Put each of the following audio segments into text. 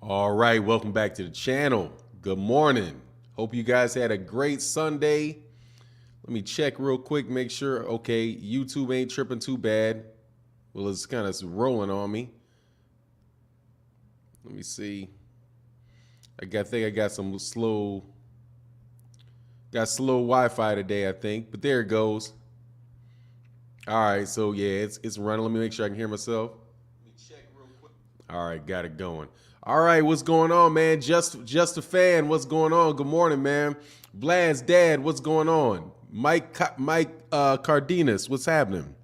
All right, welcome back to the channel. Good morning. Hope you guys had a great Sunday. Let me check real quick, make sure. Okay, YouTube ain't tripping too bad. Well, it's kind of rolling on me. Let me see. I think I got some slow Wi-Fi today, I think, but there it goes. All right, so yeah, it's running. Let me make sure I can hear myself. Let me check real quick. All right, got it going. All right, what's going on, man? Just a fan. What's going on? Good morning, man. Blad's dad, what's going on? Mike Cardenas, what's happening?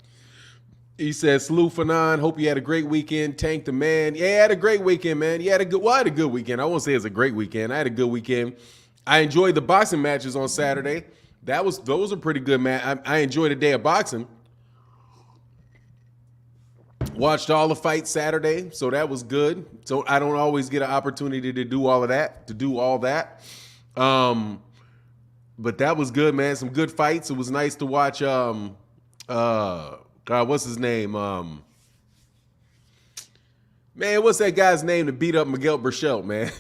He says, salute Fanon. Hope you had a great weekend. Tank the man. Yeah, I had a great weekend, man. I had a good weekend. I won't say it's a great weekend. I had a good weekend. I enjoyed the boxing matches on Saturday. Those are pretty good, man. I enjoyed a day of boxing. Watched all the fights Saturday, so that was good. So I don't always get an opportunity to do all that. But that was good, man. Some good fights. It was nice to watch God, what's his name? Man, what's that guy's name to beat up Miguel Berchelt, man?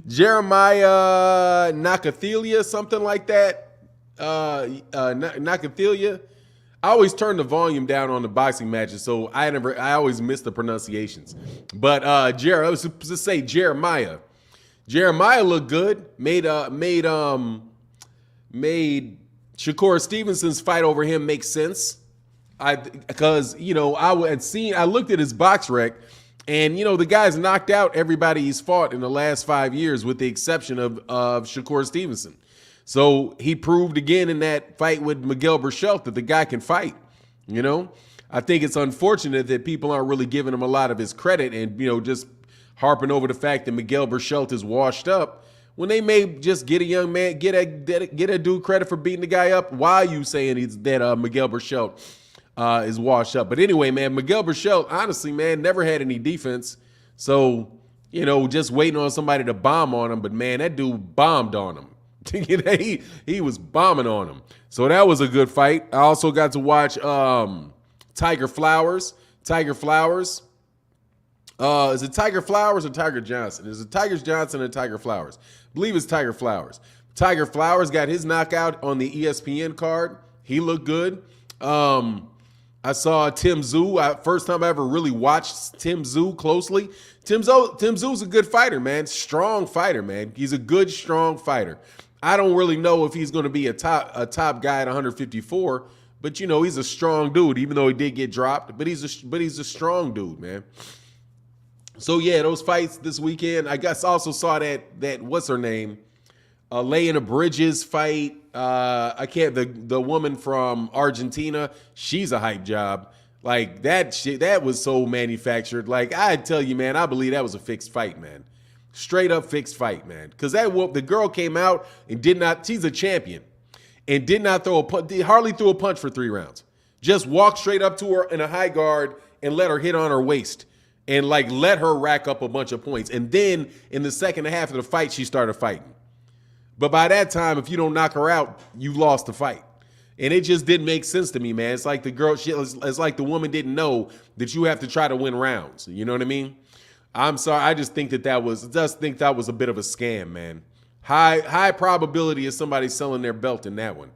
Jeremiah Nakathelia, something like that. Nakathelia. I always turn the volume down on the boxing matches, so I always miss the pronunciations. But I was supposed to say Jeremiah. Jeremiah looked good. Made Shakur Stevenson's fight over him make sense. Because I looked at his box rec, and the guy's knocked out everybody he's fought in the last 5 years, with the exception of Shakur Stevenson. So he proved again in that fight with Miguel Berchelt that the guy can fight. I think it's unfortunate that people aren't really giving him a lot of his credit and, just harping over the fact that Miguel Berchelt is washed up when they may just get a young man, get a dude credit for beating the guy up. Why are you saying that Miguel Berchelt is washed up? But anyway, man, Miguel Berchelt, honestly, man, never had any defense. So, just waiting on somebody to bomb on him. But, man, that dude bombed on him. He was bombing on him. So that was a good fight. I also got to watch Tiger Flowers. Tiger Flowers. Is it Tiger Flowers or Tiger Johnson? Is it Tiger Johnson or Tiger Flowers? I believe it's Tiger Flowers. Tiger Flowers got his knockout on the ESPN card. He looked good. I saw Tim Tszyu. First time I ever really watched Tim Tszyu closely. Tim Tszyu's a good fighter, man. Strong fighter, man. He's a good, strong fighter. I don't really know if he's going to be a top guy at 154, but he's a strong dude. Even though he did get dropped, but he's a strong dude, man. So yeah, those fights this weekend. I guess also saw that what's her name, Layana Bridges fight. The woman from Argentina. She's a hype job. Like that shit. That was so manufactured. Like I tell you, man, I believe that was a fixed fight, man. Straight up fixed fight, man. Because the girl came out and did not. She's a champion, and did not throw a punch. Hardly threw a punch for 3 rounds. Just walked straight up to her in a high guard and let her hit on her waist, and let her rack up a bunch of points. And then in the second half of the fight, she started fighting. But by that time, if you don't knock her out, you lost the fight. And it just didn't make sense to me, man. It's like it's like the woman didn't know that you have to try to win rounds. You know what I mean? I'm sorry. I just think that was a bit of a scam, man. High probability of somebody selling their belt in that one.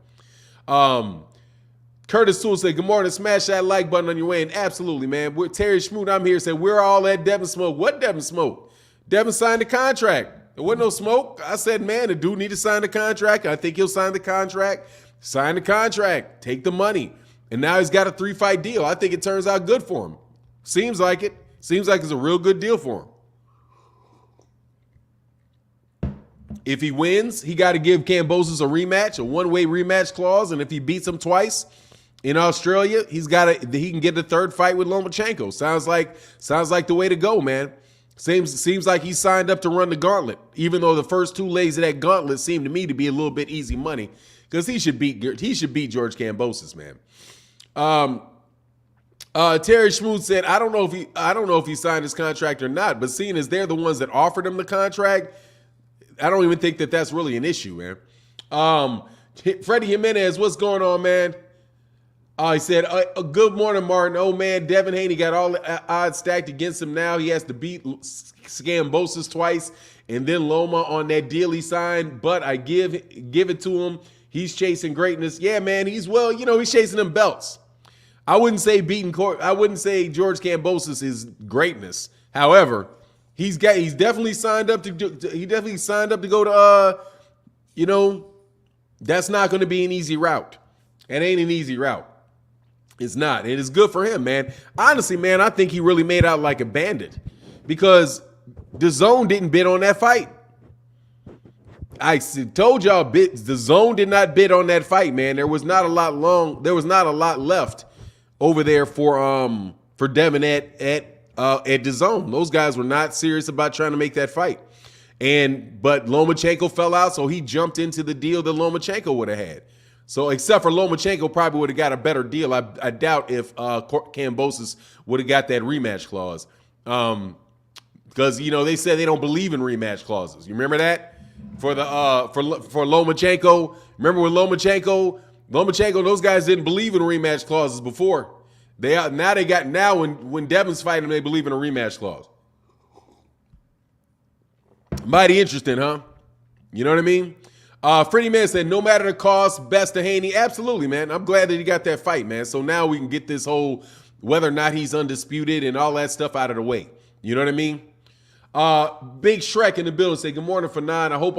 Curtis Sewell said, good morning. Smash that like button on your way. And absolutely, man. Terry Schmoot, I'm here, said, we're all at Devin Smoke. What Devin Smoke? Devin signed the contract. There wasn't no smoke. I said, man, the dude need to sign the contract. I think he'll sign the contract. Sign the contract. Take the money. And now he's got a 3-fight deal. I think it turns out good for him. Seems like it. Seems like it's a real good deal for him. If he wins, he got to give Kambosos a rematch, a one-way rematch clause. And if he beats him twice in Australia, he can get the 3rd fight with Lomachenko. Sounds like the way to go, man. Seems like he signed up to run the gauntlet, even though the first 2 legs of that gauntlet seemed to me to be a little bit easy money, because he should beat George Kambosos, man. Terry Schmoot said, I don't know if he signed his contract or not, but seeing as they're the ones that offered him the contract, I don't even think that that's really an issue, man. Freddie Jimenez, what's going on, man? He said, good morning, Martin. Oh, man, Devin Haney got all the odds stacked against him now. He has to beat Kambosos twice and then Loma on that deal he signed. But I give it to him. He's chasing greatness. Yeah, man, he's chasing them belts. I wouldn't say George Kambosos is greatness. However, he's definitely signed up to go to that's not going to be an easy route. It ain't an easy route. It's not. It is good for him, man. Honestly, man, I think he really made out like a bandit because the Zone didn't bid on that fight. I told y'all, the Zone did not bid on that fight, man. There was not a lot left over there for Devin at the Zone. Those guys were not serious about trying to make that fight. But Lomachenko fell out, so he jumped into the deal that Lomachenko would have had. So except for Lomachenko probably would have got a better deal. I doubt if Kambosos would have got that rematch clause. Because they said they don't believe in rematch clauses. You remember that? For Lomachenko. Remember with Lomachenko, those guys didn't believe in rematch clauses before. Now when Devin's fighting, they believe in a rematch clause. Mighty interesting, huh? You know what I mean? Freddie Man said, no matter the cost, best to Haney. Absolutely, man. I'm glad that he got that fight, man. So now we can get this whole whether or not he's undisputed and all that stuff out of the way. You know what I mean? Big Shrek in the building said, good morning, Fanon. I hope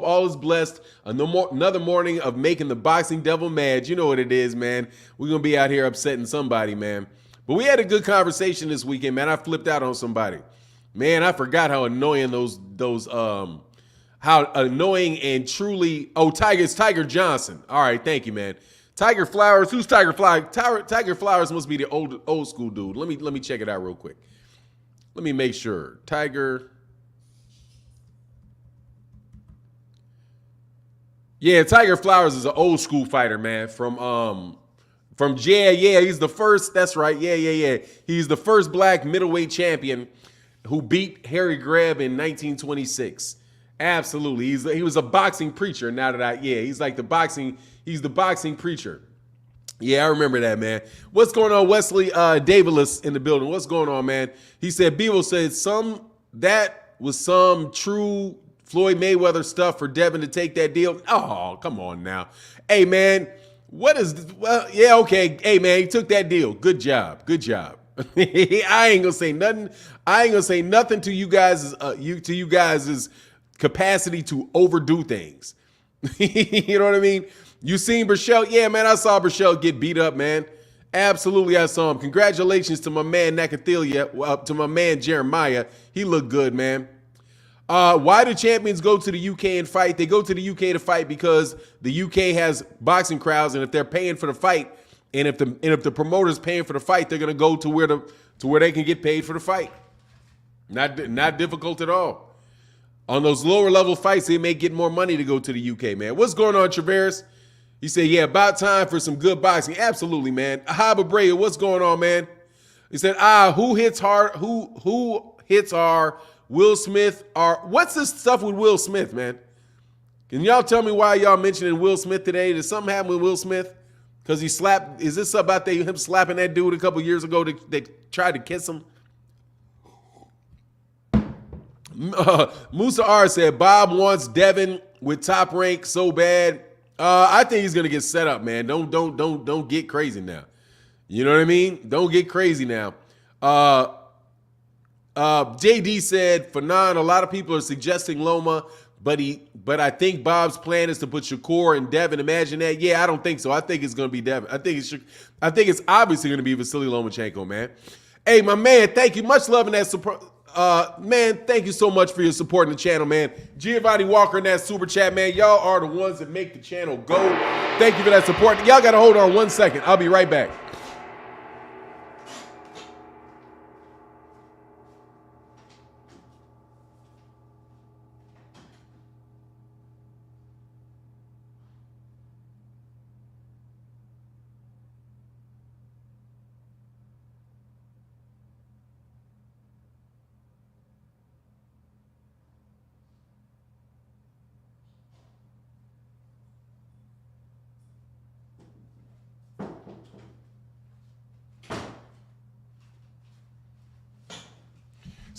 all is blessed. Another morning of making the boxing devil mad. You know what it is, man. We're going to be out here upsetting somebody, man. But we had a good conversation this weekend, man. I flipped out on somebody. Man, I forgot how annoying how annoying and truly, it's Tiger Johnson. All right, thank you, man. Tiger Flowers, who's Tiger Flowers? Tiger Flowers must be the old school dude. Let me check it out real quick. Let me make sure. Tiger. Yeah, Tiger Flowers is an old school fighter, man. From he's the first. That's right. Yeah. He's the first black middleweight champion who beat Harry Greb in 1926. Absolutely. He was a boxing preacher. He's the boxing preacher. Yeah, I remember that, man. What's going on, Wesley Davis in the building? What's going on, man? He said, Bevo said that was some true Floyd Mayweather stuff for Devin to take that deal. Oh, come on now. Hey, man, yeah, okay. Hey, man, he took that deal. Good job. I ain't gonna say nothing. I ain't gonna say nothing to you guys. You guys' capacity to overdo things. You know what I mean? You seen Burchell? Yeah, man, I saw Burchell get beat up, man. Absolutely, I saw him. Congratulations to my man Nakathelia, to my man Jeremiah. He looked good, man. Why do champions go to the UK and fight? They go to the UK to fight because the UK has boxing crowds, and if they're paying for the fight, and if the promoter's paying for the fight, they're gonna go to where they can get paid for the fight. Not difficult at all. On those lower level fights, they may get more money to go to the UK, man. What's going on, Traveris? He said, yeah, about time for some good boxing. Absolutely, man. Ahaba Brea, what's going on, man? He said, who hits hard? Who hits are Will Smith? What's this stuff with Will Smith, man? Can y'all tell me why y'all mentioning Will Smith today? Did something happen with Will Smith? Because is this about him slapping that dude a couple years ago that tried to kiss him? Musa R said, Bob wants Devin with Top Rank so bad. I think he's gonna get set up, man. Don't get crazy now. You know what I mean? Don't get crazy now. JD said, Fanon, a lot of people are suggesting Loma, but I think Bob's plan is to put Shakur and Devin. Imagine that. Yeah, I don't think so. I think it's gonna be Devin. I think it's obviously gonna be Vasily Lomachenko, man. Hey, my man, thank you. Much love in that support. Man, thank you so much for your support in the channel, man. Giovanni Walker in that super chat, man. Y'all are the ones that make the channel go. Thank you for that support. Y'all got to hold on 1 second. I'll be right back.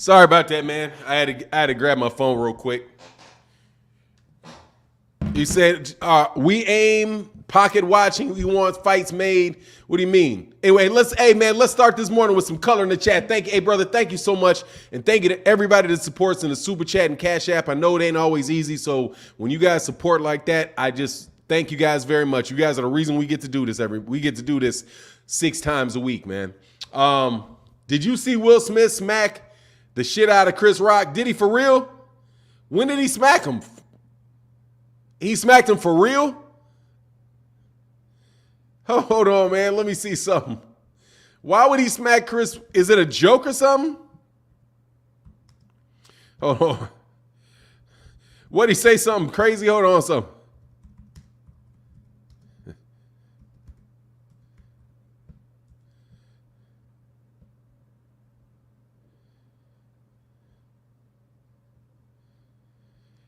Sorry about that, man. I had to grab my phone real quick. He said, we aim pocket watching. We want fights made. What do you mean? Anyway, let's start this morning with some color in the chat. Thank you. Hey, brother, thank you so much. And thank you to everybody that supports in the Super Chat and Cash App. I know it ain't always easy. So when you guys support like that, I just thank you guys very much. You guys are the reason we get to do this we get to do this 6 times a week, man. Did you see Will Smith smack the shit out of Chris Rock? Did he for real? When did he smack him? He smacked him for real? Oh, hold on, man. Let me see something. Why would he smack Chris? Is it a joke or something? Hold on. What did he say? Something crazy? Hold on, something.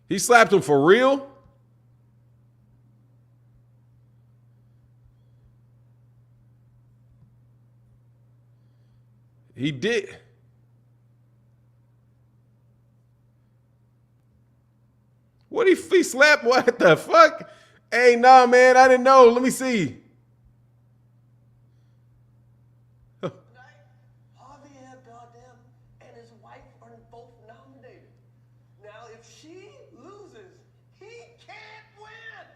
He slapped him for real? He did. What he slapped? What the fuck? Hey, nah, man, I didn't know. Let me see. Javier Bardem and his wife are both nominated. Now, if she loses, he can't win.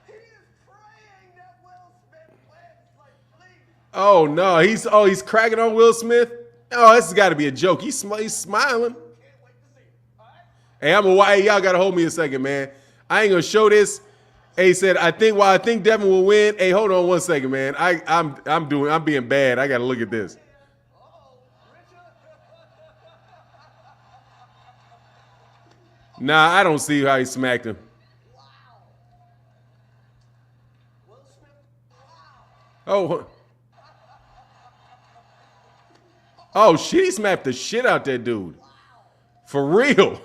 He is praying that Will Smith wins. Like, please. Oh no, he's cracking on Will Smith. Oh, this has got to be a joke. He's smiling. Hey, y'all gotta hold me a second, man. I ain't gonna show this. Hey, he said, I think Devin will win. Hey, hold on one second, man. I'm being bad. I gotta look at this. Nah, I don't see how he smacked him. Oh shit, he smacked the shit out that dude. For real.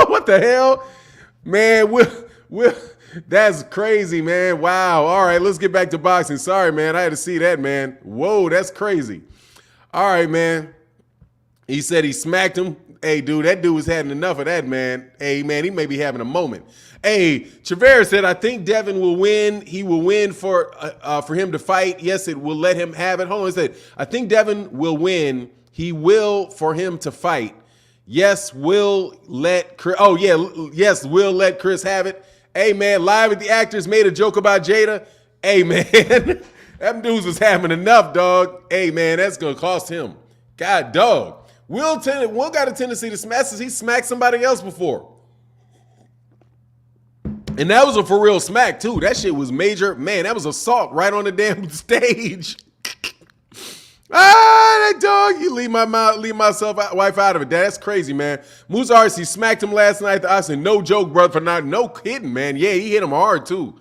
What the hell? Man, that's crazy, man. Wow. All right, let's get back to boxing. Sorry, man. I had to see that, man. Whoa, that's crazy. All right, man. He said he smacked him. Hey, dude, that dude was having enough of that, man. Hey, man, he may be having a moment. Hey, Chavera said, I think Devin will win. He will win for him to fight. Yes, it will let him have it. Hold on, he said, I think Devin will win. He will for him to fight. Yes, we'll let Chris. Oh, yeah. Yes, we'll let Chris have it. Hey, man, Live with the Actors made a joke about Jada. Hey, man, them dudes was having enough, dog. Hey, man, that's going to cost him. God, dog. Will got a tendency to smash. He smacked somebody else before. And that was a for real smack, too. That shit was major. Man, that was assault right on the damn stage. That dog, you leave my wife out of it. That's crazy, man. Muzarsi smacked him last night. I said, no joke, brother, for not no kidding, man. Yeah, he hit him hard, too.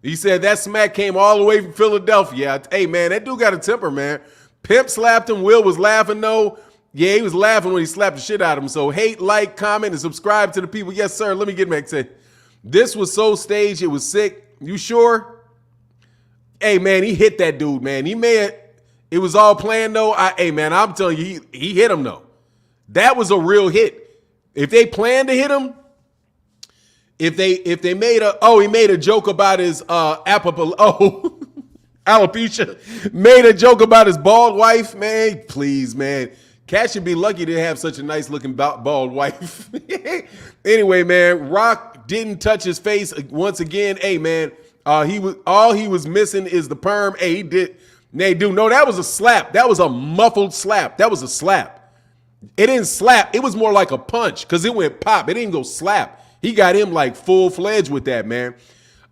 He said that smack came all the way from Philadelphia. Hey, man, that dude got a temper, man. Pimp slapped him. Will was laughing, though. Yeah, he was laughing when he slapped the shit out of him. So hate, like, comment, and subscribe to the people. Yes, sir. Let me get back to it. This was so staged. It was sick. You sure? Hey, man, he hit that dude, man. It was all planned, though. Hey, man, I'm telling you, he hit him, though. That was a real hit. If they planned to hit him, if they made he made a joke about his alopecia, made a joke about his bald wife, man, please, man. Cat should be lucky to have such a nice-looking bald wife. Anyway, man, Rock didn't touch his face once again. Hey, man, he was missing is the perm. Hey, he did. They do. No, that was a slap. That was a muffled slap. That was a slap. It didn't slap. It was more like a punch because it went pop. It didn't go slap. He got him like full-fledged with that, man.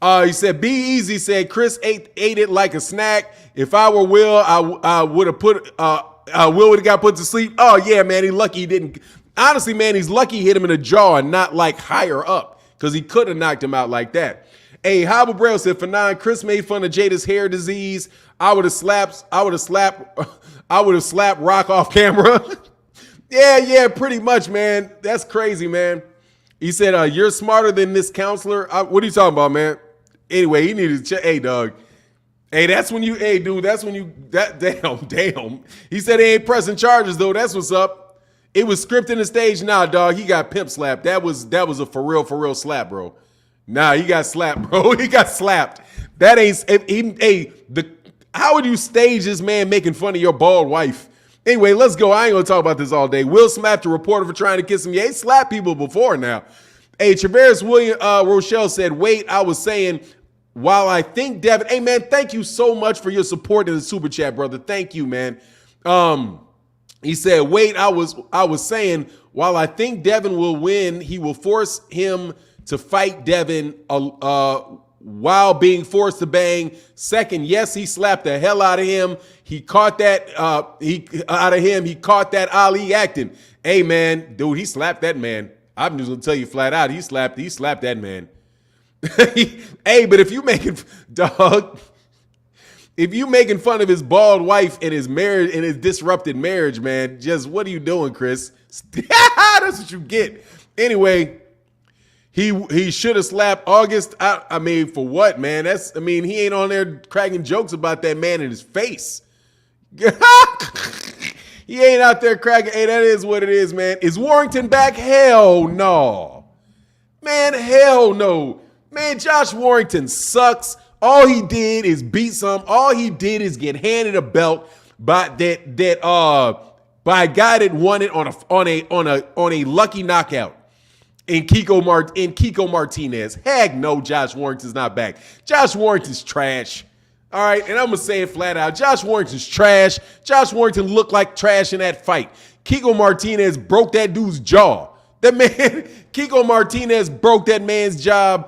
He said, be easy, said Chris ate it like a snack. If I were Will, I would have Will would have got put to sleep. Oh, yeah, man, he's lucky he didn't. Honestly, man, he's lucky he hit him in the jaw and not like higher up because he could have knocked him out like that. Hey, Hobble Braille said, for 9, Chris made fun of Jada's hair disease. I would have slapped Rock off camera. Yeah, pretty much, man. That's crazy, man. He said, you're smarter than this counselor. What are you talking about, man? Anyway, he needed to check. Hey, dog. Hey, that's when you, hey, dude, that's when you, damn. He said he ain't pressing charges, though. That's what's up. It was scripted in the stage. Nah, dog, he got pimp slapped. That was a for real slap, bro. Nah, he got slapped, bro. He got slapped. That ain't, how would you stage this man making fun of your bald wife? Anyway, let's go. I ain't gonna talk about this all day. Will slapped a reporter for trying to kiss him. Yeah, he slapped people before now. Hey, Traveris Rochelle said, wait, I was saying, while I think Devin, hey man, thank you so much for your support in the super chat, brother. Thank you, man. He said, wait, I was saying, while I think Devin will win, he will force him to fight Devin while being forced to bang. Second, yes, he slapped the hell out of him. He caught that He caught that Ali acting. Hey man, dude, he slapped that man. I'm just gonna tell you flat out, he slapped that man. Hey, but if you making fun of his bald wife and his marriage and his disrupted marriage, man, just what are you doing, Chris? That's what you get. Anyway, he should have slapped August. I mean, for what, man? He ain't on there cracking jokes about that man in his face. He ain't out there cracking. Hey, that is what it is, man. Is Warrington back? Hell no. Man, hell no. Man, Josh Warrington sucks. All he did is beat some. All he did is get handed a belt by a guy that won it on a lucky knockout in Kiko Martinez. Heck no, Josh Warrington's not back. Josh Warrington's trash. All right, and I'm gonna say it flat out. Josh Warrington's trash. Josh Warrington looked like trash in that fight. Kiko Martinez broke that dude's jaw. That man, Kiko Martinez broke that man's jaw.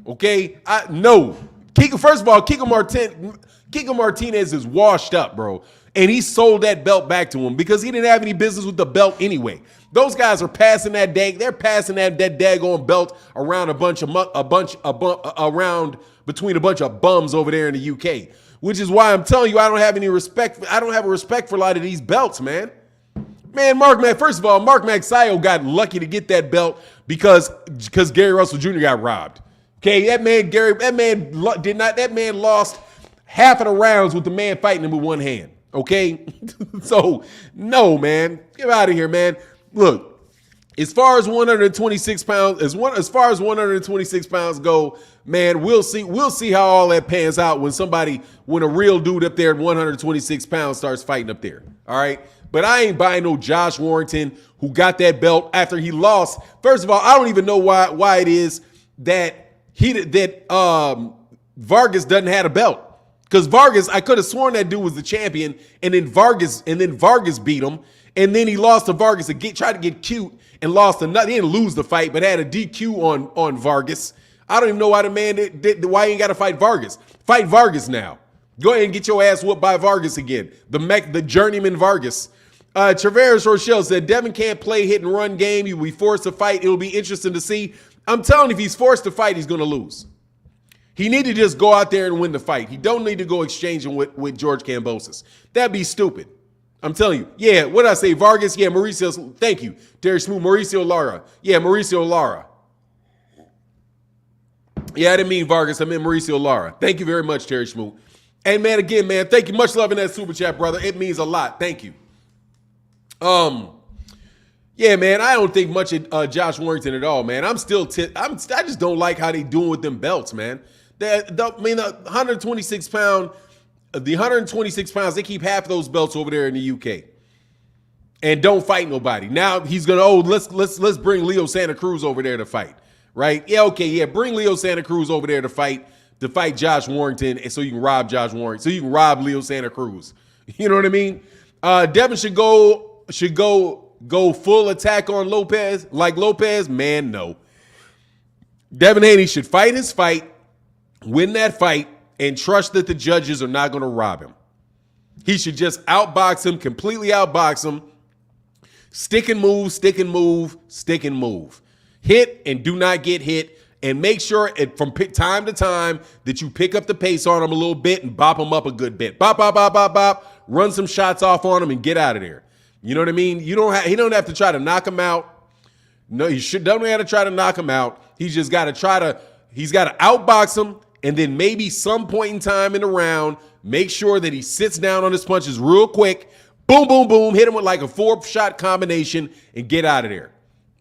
Okay, no. First of all, Kiko Martinez is washed up, bro, and he sold that belt back to him because he didn't have any business with the belt anyway. Those guys are passing that they're passing that daggone belt around between a bunch of bums over there in the UK, which is why I'm telling you I don't have any respect. I don't have a respect for a lot of these belts, man. Man, first of all, Mark Magsayo got lucky to get that belt because Gary Russell Jr. got robbed. Okay, that man lost half of the rounds with the man fighting him with one hand. Okay, so no, man, get out of here, man. Look, as far as 126 pounds, as far as 126 pounds go, man, we'll see how all that pans out when a real dude up there at 126 pounds starts fighting up there. All right. But I ain't buying no Josh Warrington who got that belt after he lost. First of all, I don't even know why it is that Vargas doesn't have a belt. Because Vargas, I could have sworn that dude was the champion, and then Vargas beat him, and then he lost to Vargas again, tried to get cute and lost another. He didn't lose the fight, but had a DQ on Vargas. I don't even know why the man why he ain't got to fight Vargas. Fight Vargas now. Go ahead and get your ass whooped by Vargas again. The journeyman Vargas. Traveris Rochelle said, Devin can't play hit and run game. He will be forced to fight. It'll be interesting to see. I'm telling you, if he's forced to fight, he's going to lose. He need to just go out there and win the fight. He don't need to go exchanging with George Kambosos. That'd be stupid. I'm telling you. Yeah, what did I say? Vargas? Yeah, Mauricio. Thank you. Terry Smoot. Mauricio Lara. Yeah, Mauricio Lara. Yeah, I didn't mean Vargas. I meant Mauricio Lara. Thank you very much, Terry Smoot. And man, again, man, thank you. Much love in that super chat, brother. It means a lot. Thank you. Yeah, man, I don't think much of Josh Warrington at all, man. I just don't like how they doing with them belts, man. The 126 pounds, they keep half of those belts over there in the UK and don't fight nobody. Now he's gonna, let's bring Leo Santa Cruz over there to fight, right? Yeah, okay, yeah, bring Leo Santa Cruz over there to fight Josh Warrington, and so you can rob Josh Warrington, so you can rob Leo Santa Cruz. You know what I mean? Devin should go full attack on Lopez, like Lopez. Man, no. Devin Haney should fight his fight, win that fight, and trust that the judges are not going to rob him. He should just outbox him, completely outbox him. Stick and move, stick and move, stick and move. Hit and do not get hit. And make sure from time to time that you pick up the pace on him a little bit and bop him up a good bit. Bop, bop, bop, bop, bop. Run some shots off on him and get out of there. You know what I mean? He don't have to try to knock him out. No, don't have to try to knock him out. He's got to outbox him and then maybe some point in time in the round, make sure that he sits down on his punches real quick. Boom, boom, boom. Hit him with like a 4-shot combination and get out of there.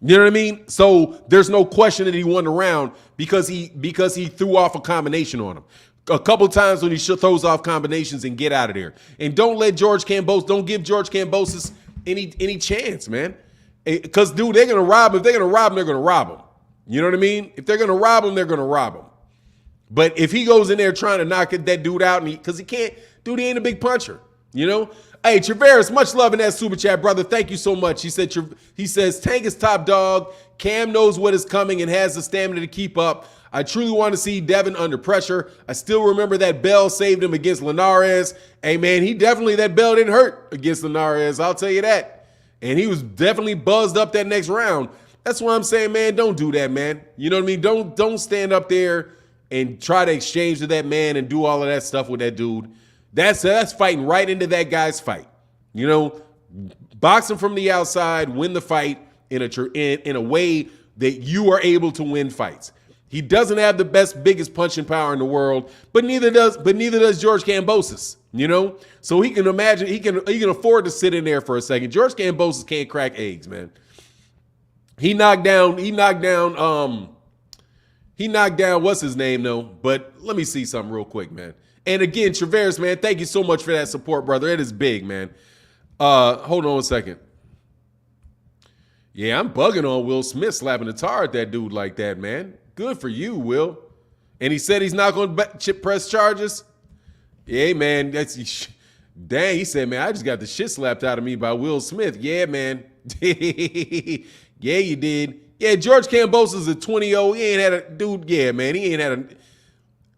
You know what I mean? So there's no question that he won the round because he threw off a combination on him. A couple times when he throws off combinations and get out of there. And don't give George Kambosos any chance, man. Because, dude, they're going to rob him. If they're going to rob him, they're going to rob him. You know what I mean? If they're going to rob him, they're going to rob him. But if he goes in there trying to knock that dude out, because he can't, dude, he ain't a big puncher, you know? Hey, Traveris, much love in that super chat, brother. Thank you so much. He says, Tank is top dog. Cam knows what is coming and has the stamina to keep up. I truly want to see Devin under pressure. I still remember that bell saved him against Linares. Hey, man, that bell didn't hurt against Linares. I'll tell you that. And he was definitely buzzed up that next round. That's why I'm saying, man, don't do that, man. You know what I mean? Don't stand up there and try to exchange to that man and do all of that stuff with that dude. That's fighting right into that guy's fight. You know, box him from the outside, win the fight in a way that you are able to win fights. He doesn't have the biggest punching power in the world, but neither does George Kambosos. You know, so he can afford to sit in there for a second. George Kambosos can't crack eggs, man. He knocked down what's his name though. But let me see something real quick, man. And again, Traveris, man, thank you so much for that support, brother. It is big, man. Hold on a second. Yeah, I'm bugging on Will Smith slapping the tar at that dude like that, man. Good for you, Will. And he said he's not going to press charges. Yeah, man. Dang, he said, man, I just got the shit slapped out of me by Will Smith. Yeah, man. Yeah, you did. Yeah, George Kambosos is a 20-0. He ain't had a dude. Yeah, man.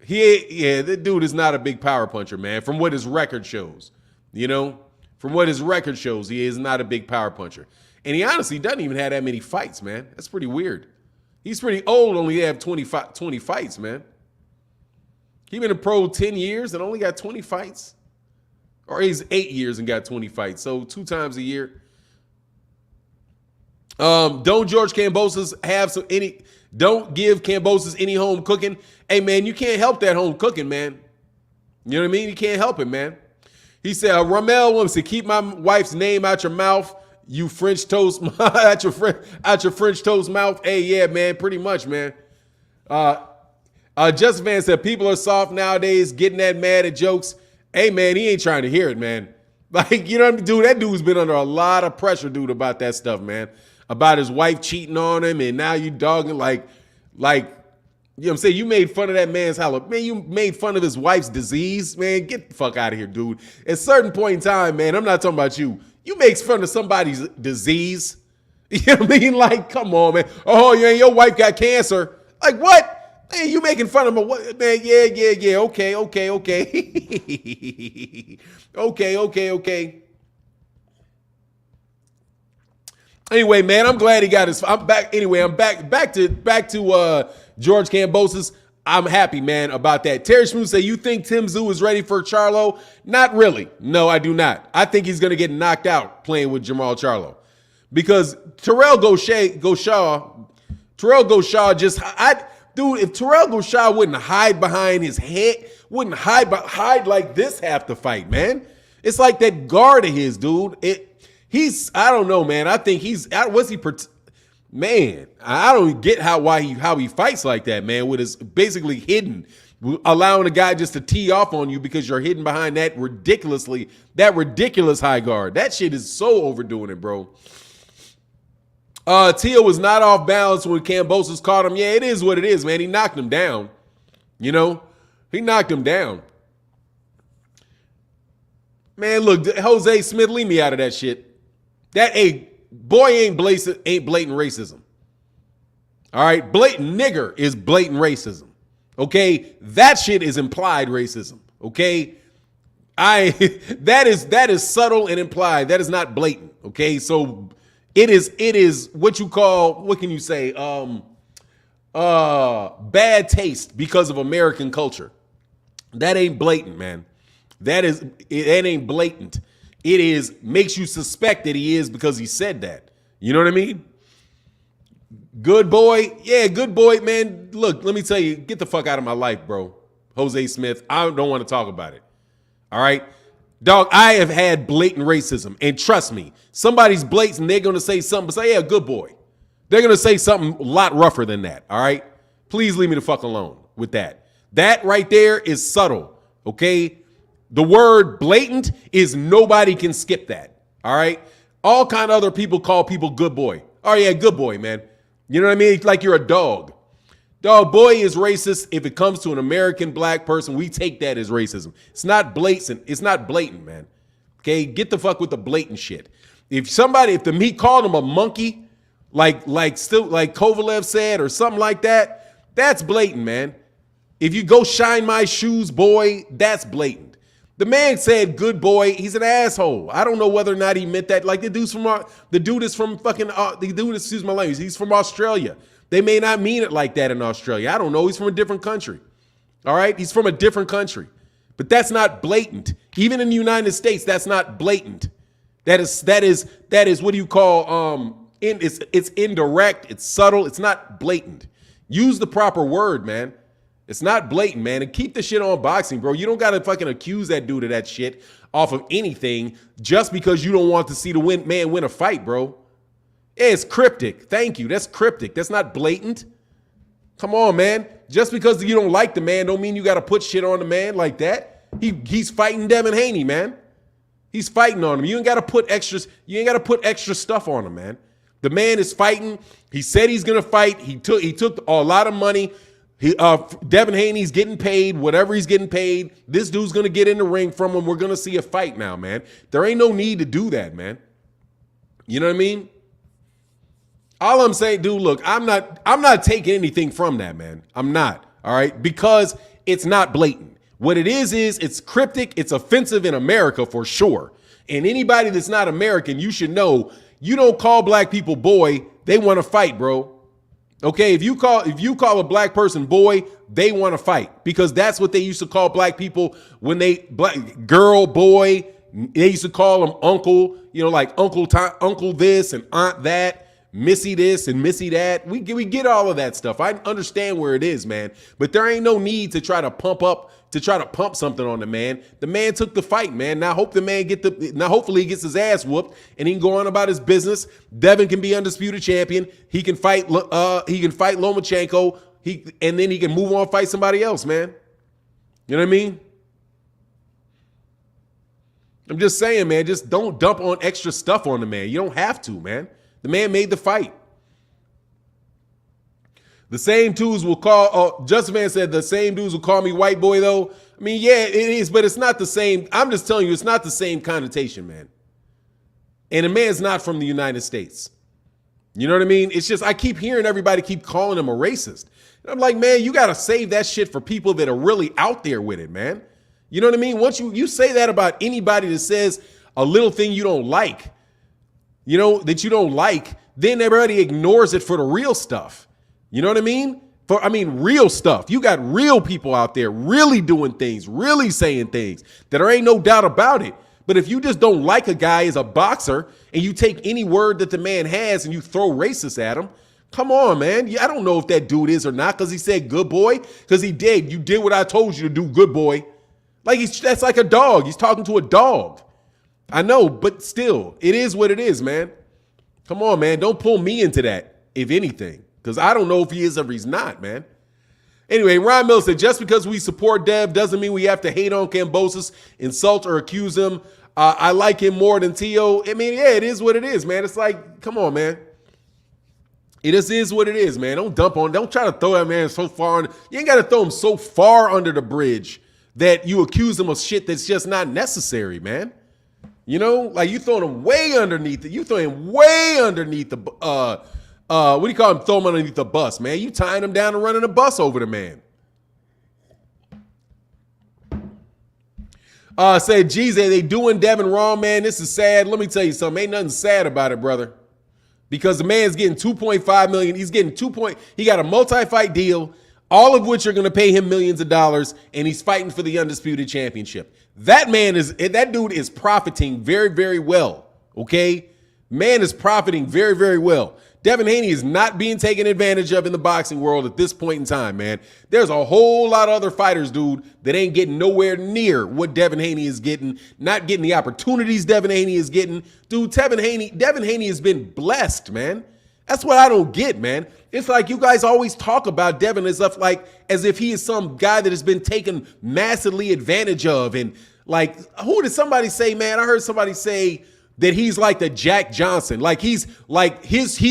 The dude is not a big power puncher, man. From what his record shows, you know, he is not a big power puncher. And he honestly doesn't even have that many fights, man. That's pretty weird. He's pretty old, only have 20 fights, man. He been a pro 10 years and only got 20 fights. Or he's 8 years and got 20 fights. So 2 times a year. Don't give Kambosos any home cooking. Hey, man, you can't help that home cooking, man. You know what I mean? You can't help it, man. He said, Ramel wants to keep my wife's name out your mouth. You French toast out your French toast mouth. Hey, yeah, man, pretty much, man. Just Van said people are soft nowadays, getting that mad at jokes. Hey, man, he ain't trying to hear it, man. Like, you know what I mean, dude? That dude's been under a lot of pressure, dude, about that stuff, man. About his wife cheating on him, and now you dogging like, you know what I'm saying? You made fun of that man's man, you made fun of his wife's disease, man. Get the fuck out of here, dude. At a certain point in time, man, I'm not talking about you. You make fun of somebody's disease. You know what I mean? Like, come on, man. Oh, yeah, your wife got cancer. Like, what? Man, you making fun of him. What? Man, yeah. Okay. Okay. Anyway, man, I'm glad he got his. I'm back. Anyway, I'm back to George Kambosos. I'm happy, man, about that. Terry Schmoo say, you think Tim Tszyu is ready for Charlo? Not really. No, I do not. I think he's going to get knocked out playing with Jamal Charlo. Because Terrell Gaucher just, dude, if Terrell Gaucher wouldn't hide behind his head, wouldn't hide like this half the fight, man. It's like that guard of his, dude. I don't know, man. I think man, I don't get how he fights like that, man, with his basically hidden, allowing a guy just to tee off on you because you're hidden behind that ridiculous high guard. That shit is so overdoing it, bro. Tia was not off balance when Kambosos caught him. Yeah, it is what it is, man. He knocked him down. You know? He knocked him down. Man, look, Jose Smith, leave me out of that shit. That ain't blatant racism. All right, blatant nigger is blatant racism. Okay, that shit is implied racism. Okay, that is subtle and implied. That is not blatant. Okay, so it is what you call, what can you say? Bad taste because of American culture. That ain't blatant, man. That ain't blatant. It makes you suspect that he is because he said that. You know what I mean? Good boy. Yeah, good boy, man. Look, let me tell you, get the fuck out of my life, bro. Jose Smith. I don't want to talk about it. All right? Dog, I have had blatant racism. And trust me, somebody's blatant, they're going to say something, but say, yeah, good boy. They're going to say something a lot rougher than that. All right? Please leave me the fuck alone with that. That right there is subtle. Okay? The word blatant is nobody can skip that. All right? All kind of other people call people good boy. Oh, yeah, good boy, man. You know what I mean? It's like you're a dog. Dog, boy is racist. If it comes to an American black person, we take that as racism. It's not blatant. It's not blatant, man. Okay, get the fuck with the blatant shit. If he called him a monkey, like Kovalev said, or something like that, that's blatant, man. If you go shine my shoes, boy, that's blatant. The man said good boy. He's an asshole. I don't know whether or not he meant that. Like the dude is from excuse my language. He's from Australia. They may not mean it like that in Australia. I don't know. He's from a different country. All right? He's from a different country. But that's not blatant. Even in the United States, that's not blatant. That is what do you call it's indirect, it's subtle, it's not blatant. Use the proper word, man. It's not blatant, man. And keep the shit on boxing, bro. You don't got to fucking accuse that dude of that shit off of anything just because you don't want to see the man win a fight, bro. It's cryptic. Thank you. That's cryptic. That's not blatant. Come on, man. Just because you don't like the man don't mean you got to put shit on the man like that. He's fighting Devin Haney, man. He's fighting on him. You ain't got to put extra stuff on him, man. The man is fighting. He said he's going to fight. He took a lot of money. Devin Haney's getting paid, whatever he's getting paid. This dude's going to get in the ring from him. We're going to see a fight now, man. There ain't no need to do that, man. You know what I mean? All I'm saying, dude, look, I'm not taking anything from that, man. I'm not, all right? Because it's not blatant. What it is it's cryptic, it's offensive in America for sure. And anybody that's not American, you should know, you don't call black people boy, they want to fight, bro. Okay, if you call a black person boy, they want to fight because that's what they used to call black people when girl, boy. They used to call them uncle, like uncle this and aunt that. Missy this and Missy that. We get all of that stuff. I understand where it is, man. But there ain't no need to try to pump something on the man. The man took the fight, man. Now hopefully he gets his ass whooped and he can go on about his business. Devin can be undisputed champion. He can fight Lomachenko. And then he can move on, fight somebody else, man. You know what I mean? I'm just saying, man, just don't dump on extra stuff on the man. You don't have to, man. The man made the fight. The same dudes will call, Justin Van said the same dudes will call me white boy, though. I mean, yeah, it is, but it's not the same. I'm just telling you, it's not the same connotation, man. And the man's not from the United States. You know what I mean? It's just, I keep hearing everybody keep calling him a racist. And I'm like, man, you got to save that shit for people that are really out there with it, man. You know what I mean? Once you say that about anybody that says a little thing you don't like, that you don't like, then everybody ignores it for the real stuff. You know what I mean? Real stuff. You got real people out there really doing things, really saying things that there ain't no doubt about it. But if you just don't like a guy as a boxer and you take any word that the man has and you throw racist at him, come on, man. I don't know if that dude is or not because he said good boy, because he did. You did what I told you to do, good boy. That's like a dog. He's talking to a dog. I know, but still, it is what it is, man. Come on, man. Don't pull me into that, if anything, because I don't know if he is or he's not, man. Anyway, Ron Miller said, just because we support Dev doesn't mean we have to hate on Kambosos, insult or accuse him. I like him more than Tio. I mean, yeah, it is what it is, man. It's like, come on, man. It just is what it is, man. Don't try to throw that man so far. You ain't got to throw him so far under the bridge that you accuse him of shit that's just not necessary, man. You throwing him way underneath it. You throwing him way underneath the, what do you call him? Throw him underneath the bus, man. You tying him down and running a bus over the man. Said, geez, they doing Devin wrong, man. This is sad. Let me tell you something. Ain't nothing sad about it, brother. Because the man's getting $2.5 million. He's getting he got a multi-fight deal, all of which are going to pay him millions of dollars, and he's fighting for the undisputed championship. That dude is profiting very, very well. Okay? Man is profiting very, very well. Devin Haney is not being taken advantage of in the boxing world at this point in time, man. There's a whole lot of other fighters, dude, that ain't getting nowhere near what Devin Haney is getting, not getting the opportunities Devin Haney is getting. Dude, Devin Haney has been blessed, man. That's what I don't get, man. It's like you guys always talk about Devin as if he is some guy that has been taken massively advantage of. And like, who did somebody say, man? I heard somebody say that he's like the Jack Johnson. Like he's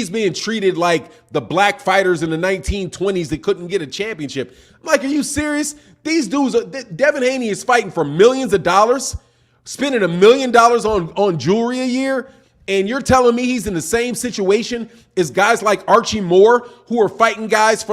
being treated like the black fighters in the 1920s that couldn't get a championship. I'm like, are you serious? These dudes, Devin Haney is fighting for millions of dollars, spending $1 million on jewelry a year. And you're telling me he's in the same situation as guys like Archie Moore, who are fighting guys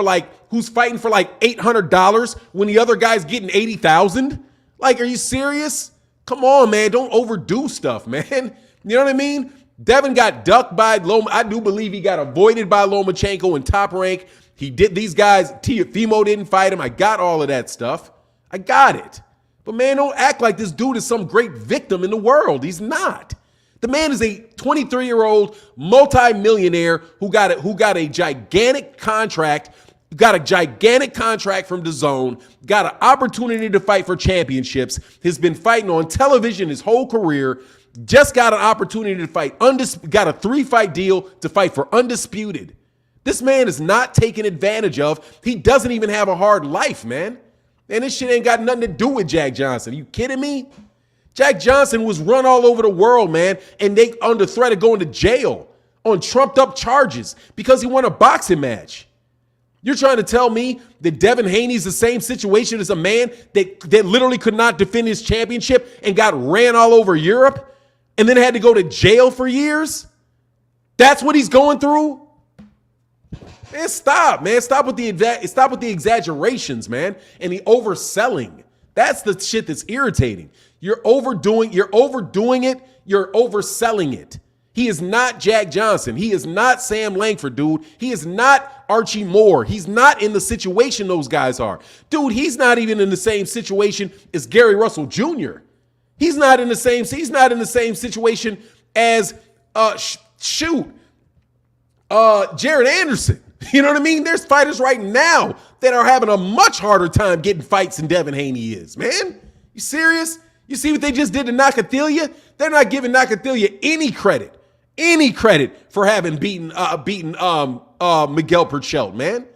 who's fighting for like $800 when the other guy's getting $80,000? Like, are you serious? Come on, man. Don't overdo stuff, man. You know what I mean? Devin got ducked by Loma. I do believe he got avoided by Lomachenko in Top Rank. He did these guys. Teofimo didn't fight him. I got all of that stuff. I got it. But man, don't act like this dude is some great victim in the world. He's not. The man is a 23-year-old multi-millionaire who got a gigantic contract, got a gigantic contract from DAZN, got an opportunity to fight for championships, has been fighting on television his whole career, just got an opportunity to fight, got a 3-fight deal to fight for Undisputed. This man is not taken advantage of. He doesn't even have a hard life, man. And this shit ain't got nothing to do with Jack Johnson. Are you kidding me? Jack Johnson was run all over the world, man, and they under threat of going to jail on trumped up charges because he won a boxing match. You're trying to tell me that Devin Haney's the same situation as a man that literally could not defend his championship and got ran all over Europe and then had to go to jail for years? That's what he's going through? Man, stop, man. Stop with the exaggerations, man, and the overselling. That's the shit that's irritating. You're overdoing it. You're overselling it. He is not Jack Johnson. He is not Sam Langford, dude. He is not Archie Moore. He's not in the situation those guys are. Dude, he's not even in the same situation as Gary Russell Jr. He's not in the same situation as Jared Anderson. You know what I mean? There's fighters right now that are having a much harder time getting fights than Devin Haney is, man. You serious? You see what they just did to Nakathila? They're not giving Nakathila any credit for having beaten Miguel Perchelt, man.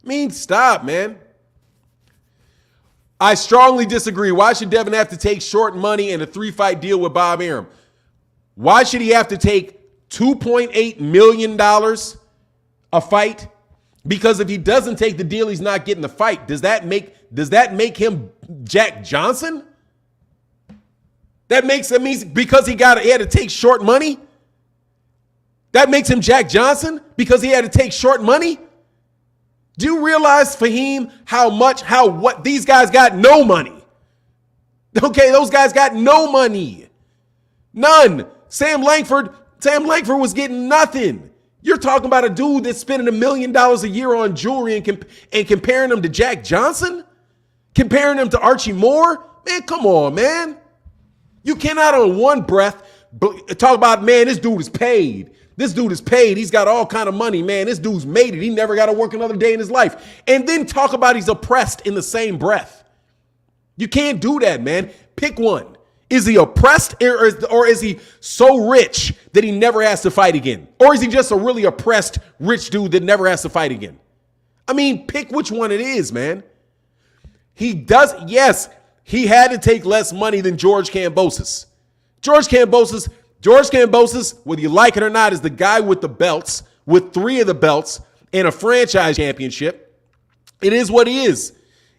I mean, stop, man. I strongly disagree. Why should Devin have to take short money and a 3-fight deal with Bob Arum? Why should he have to take $2.8 million a fight? Because if he doesn't take the deal, he's not getting the fight. Does that make him Jack Johnson? That makes him because he had to take short money? That makes him Jack Johnson because he had to take short money? Do you realize, Fahim, what these guys got? No money. Okay, those guys got no money. None. Sam Langford was getting nothing. You're talking about a dude that's spending $1 million a year on jewelry and comparing him to Jack Johnson? Comparing him to Archie Moore? Man, come on, man. You cannot on one breath talk about, man, this dude is paid. This dude is paid. He's got all kind of money, man. This dude's made it. He never got to work another day in his life. And then talk about he's oppressed in the same breath. You can't do that, man. Pick one. Is he oppressed or is he so rich that he never has to fight again? Or is he just a really oppressed rich dude that never has to fight again? I mean, pick which one it is, man. Yes, he had to take less money than George Kambosos. George Kambosos, whether you like it or not, is the guy with the belts, with 3 of the belts and a franchise championship. It is what he is.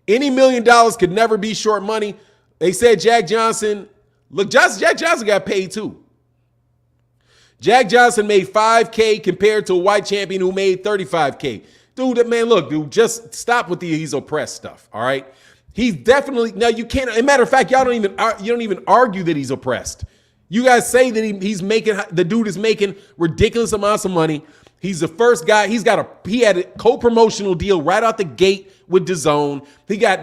Any $1 million could never be short money. They said Jack Johnson. Look, Jack Johnson got paid too. Jack Johnson made $5K compared to a white champion who made $35K. Dude, just stop with he's oppressed stuff, all right? He's definitely, now you can't, as a matter of fact, you don't even argue that he's oppressed. You guys say that the dude is making ridiculous amounts of money. He's the first guy. He had a co-promotional deal right out the gate with DAZN.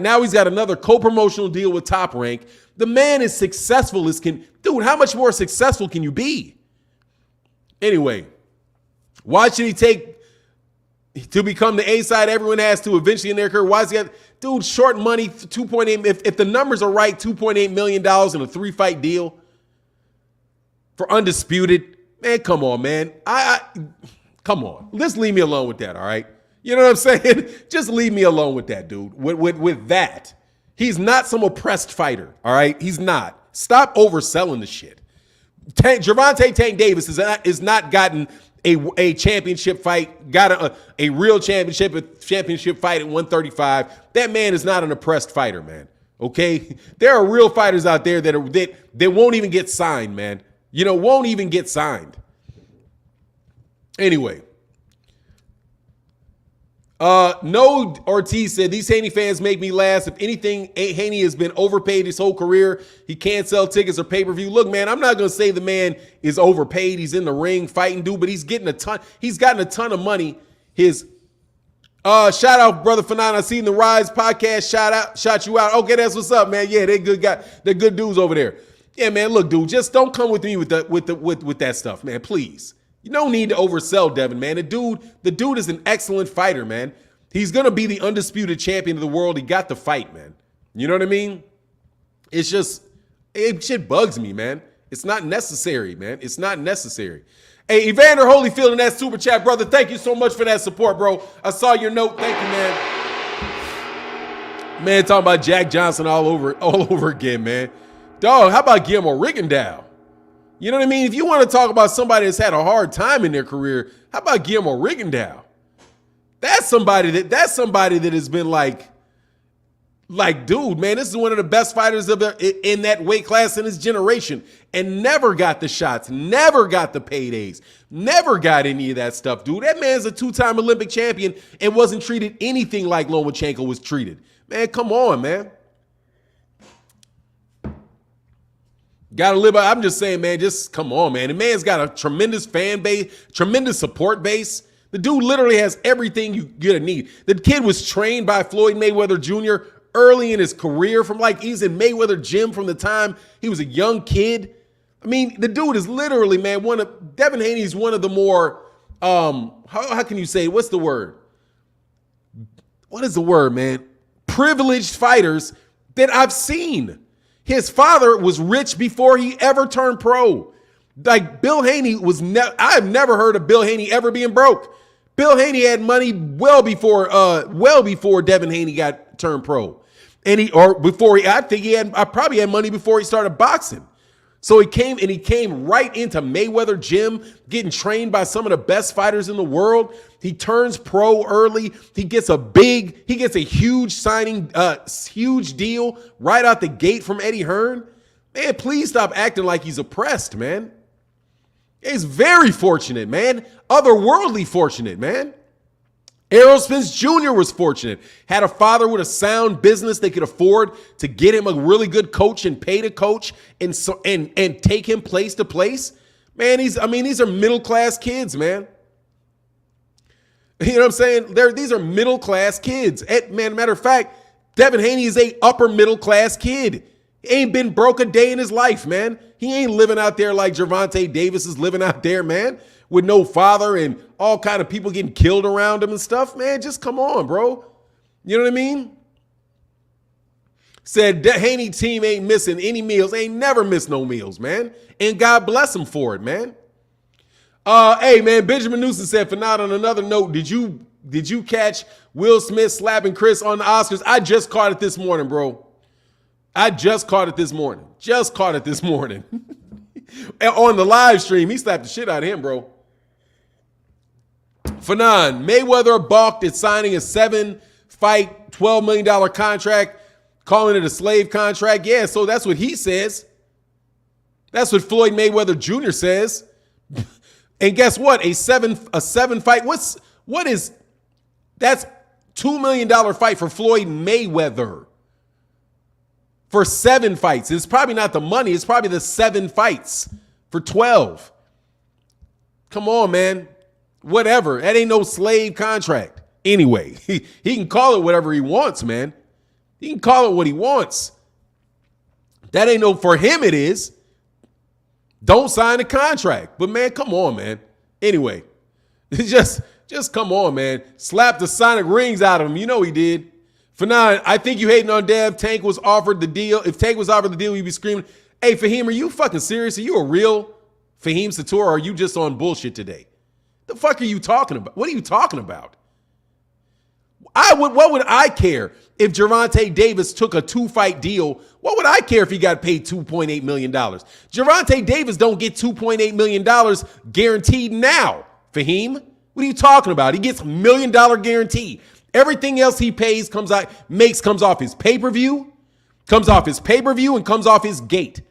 Now he's got another co-promotional deal with Top Rank. The man is successful dude, how much more successful can you be? Anyway, Why should he take to become the A side everyone has to eventually in their career? Why is he got, dude, short money, 2.8, if the numbers are right, $2.8 million in a 3-fight deal for undisputed. Man, come on, man. Come on. Just leave me alone with that, all right? You know what I'm saying? Just leave me alone with that, dude. With that. He's not some oppressed fighter, all right? He's not. Stop overselling the shit. Gervonta Tank Davis is not gotten a championship fight, got a real championship fight at 135. That man is not an oppressed fighter, man. Okay? There are real fighters out there that won't even get signed, man. You know, won't even get signed. Anyway. No, Ortiz said, these Haney fans make me laugh. If anything, Haney has been overpaid his whole career. He can't sell tickets or pay-per-view. Look, man, I'm not going to say the man is overpaid. He's in the ring fighting, dude, but he's gotten a ton of money. Shout out, brother Finailized. I seen the Rise podcast. Shout you out. Okay, that's what's up, man. Yeah, they're good guys. They're good dudes over there. Yeah, man, look, dude, just don't come with me with that stuff, man, please. You don't need to oversell Devin, man. The dude is an excellent fighter, man. He's going to be the undisputed champion of the world. He got the fight, man. You know what I mean? It shit bugs me, man. It's not necessary, man. It's not necessary. Hey, Evander Holyfield in that super chat, brother. Thank you so much for that support, bro. I saw your note. Thank you, man. Man, talking about Jack Johnson all over again, man. Dog, how about Guillermo Riggindow? You know what I mean? If you want to talk about somebody that's had a hard time in their career, how about Guillermo Riggindow? That's somebody that has been like, dude, man, this is one of the best fighters in that weight class in his generation, and never got the shots, never got the paydays, never got any of that stuff, dude. That man's a 2-time Olympic champion and wasn't treated anything like Lomachenko was treated. Man, come on, man. Gotta live by, I'm just saying, man, just come on, man. The man's got a tremendous fan base, tremendous support base. The dude literally has everything you're gonna need. The kid was trained by Floyd Mayweather Jr. early in his career, he's in Mayweather gym from the time he was a young kid. I mean, the dude is literally, man, Devin Haney is one of the more, how can you say, what's the word? What is the word, man? Privileged fighters that I've seen. His father was rich before he ever turned pro. Like Bill Haney I've never heard of Bill Haney ever being broke. Bill Haney had money well before Devin Haney got turned pro. I probably had money before he started boxing. So he came right into Mayweather gym, getting trained by some of the best fighters in the world. He turns pro early. He gets a huge signing, huge deal right out the gate from Eddie Hearn. Man, please stop acting like he's oppressed, man. He's very fortunate, man. Otherworldly fortunate, man. Errol Spence Jr. was fortunate. Had a father with a sound business they could afford to get him a really good coach and pay to coach and take him place to place. Man, these are middle-class kids, man. You know what I'm saying? These are middle-class kids. Matter of fact, Devin Haney is a upper middle-class kid. He ain't been broke a day in his life, man. He ain't living out there like Gervonta Davis is living out there, man, with no father and all kind of people getting killed around him and stuff. Man, just come on, bro. You know what I mean? Said the Haney team ain't missing any meals. Ain't never missed no meals, man. And God bless him for it, man. Hey, man, Benjamin Newsom said, for not on another note, did you catch Will Smith slapping Chris on the Oscars? I just caught it this morning, bro. On the live stream, he slapped the shit out of him, bro. Fanon, Mayweather balked at signing a 7-fight, $12 million contract, calling it a slave contract. Yeah, so that's what he says. That's what Floyd Mayweather Jr. says. And guess what? A seven fight. That's $2 million fight for Floyd Mayweather. For 7 fights. It's probably not the money. It's probably the 7 fights for 12. Come on, man. Whatever. That ain't no slave contract. Anyway, he can call it whatever he wants, man. He can call it what he wants. That ain't no, for him it is. Don't sign a contract. But, man, come on, man. Anyway, Just come on, man. Slap the sonic rings out of him. You know he did. For now, I think you hating on Dev. Tank was offered the deal. If Tank was offered the deal, you'd be screaming, hey, Fahim, are you fucking serious? Are you a real Fahim Sator, or are you just on bullshit today? The fuck are you talking about? What are you talking about? What would I care if Gervonta Davis took a 2-fight deal? What would I care if he got paid $2.8 million? Gervonta Davis don't get $2.8 million guaranteed now, Fahim. What are you talking about? He gets $1 million guarantee. Everything else he pays comes off his pay-per-view, and comes off his gate.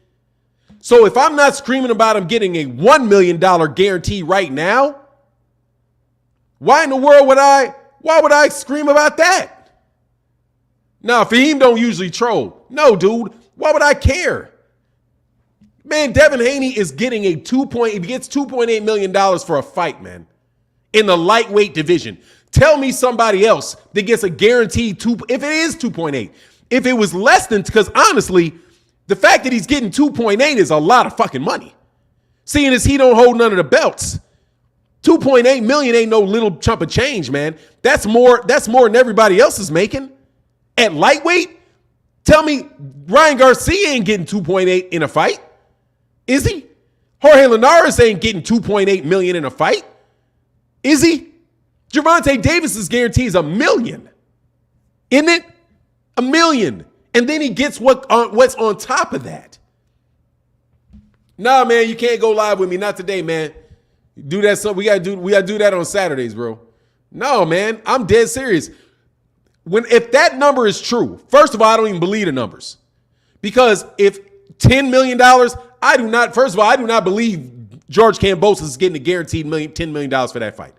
So if I'm not screaming about him getting a $1 million guarantee right now, why in the world would I scream about that? Now, Fahim don't usually troll. No, dude. Why would I care? Man, Devin Haney is getting he gets $2.8 million for a fight, man, in the lightweight division. Tell me somebody else that gets a guaranteed if it is 2.8. If it was less than, because honestly, the fact that he's getting 2.8 is a lot of fucking money. Seeing as he don't hold none of the belts. 2.8 million ain't no little chump of change, man. That's more than everybody else is making. At lightweight, tell me Ryan Garcia ain't getting 2.8 in a fight. Is he? Jorge Linares ain't getting 2.8 million in a fight. Is he? Gervonta Davis's guarantee is $1 million. Isn't it? $1 million. And then he gets what's on top of that. Nah, man, you can't go live with me. Not today, man. Do that. So we gotta do that on Saturdays, bro. No, man, I'm dead serious. If that number is true, first of all, I don't even believe the numbers. Because if $10 million, I do not believe George Kambosos is getting a guaranteed $10 million for that fight.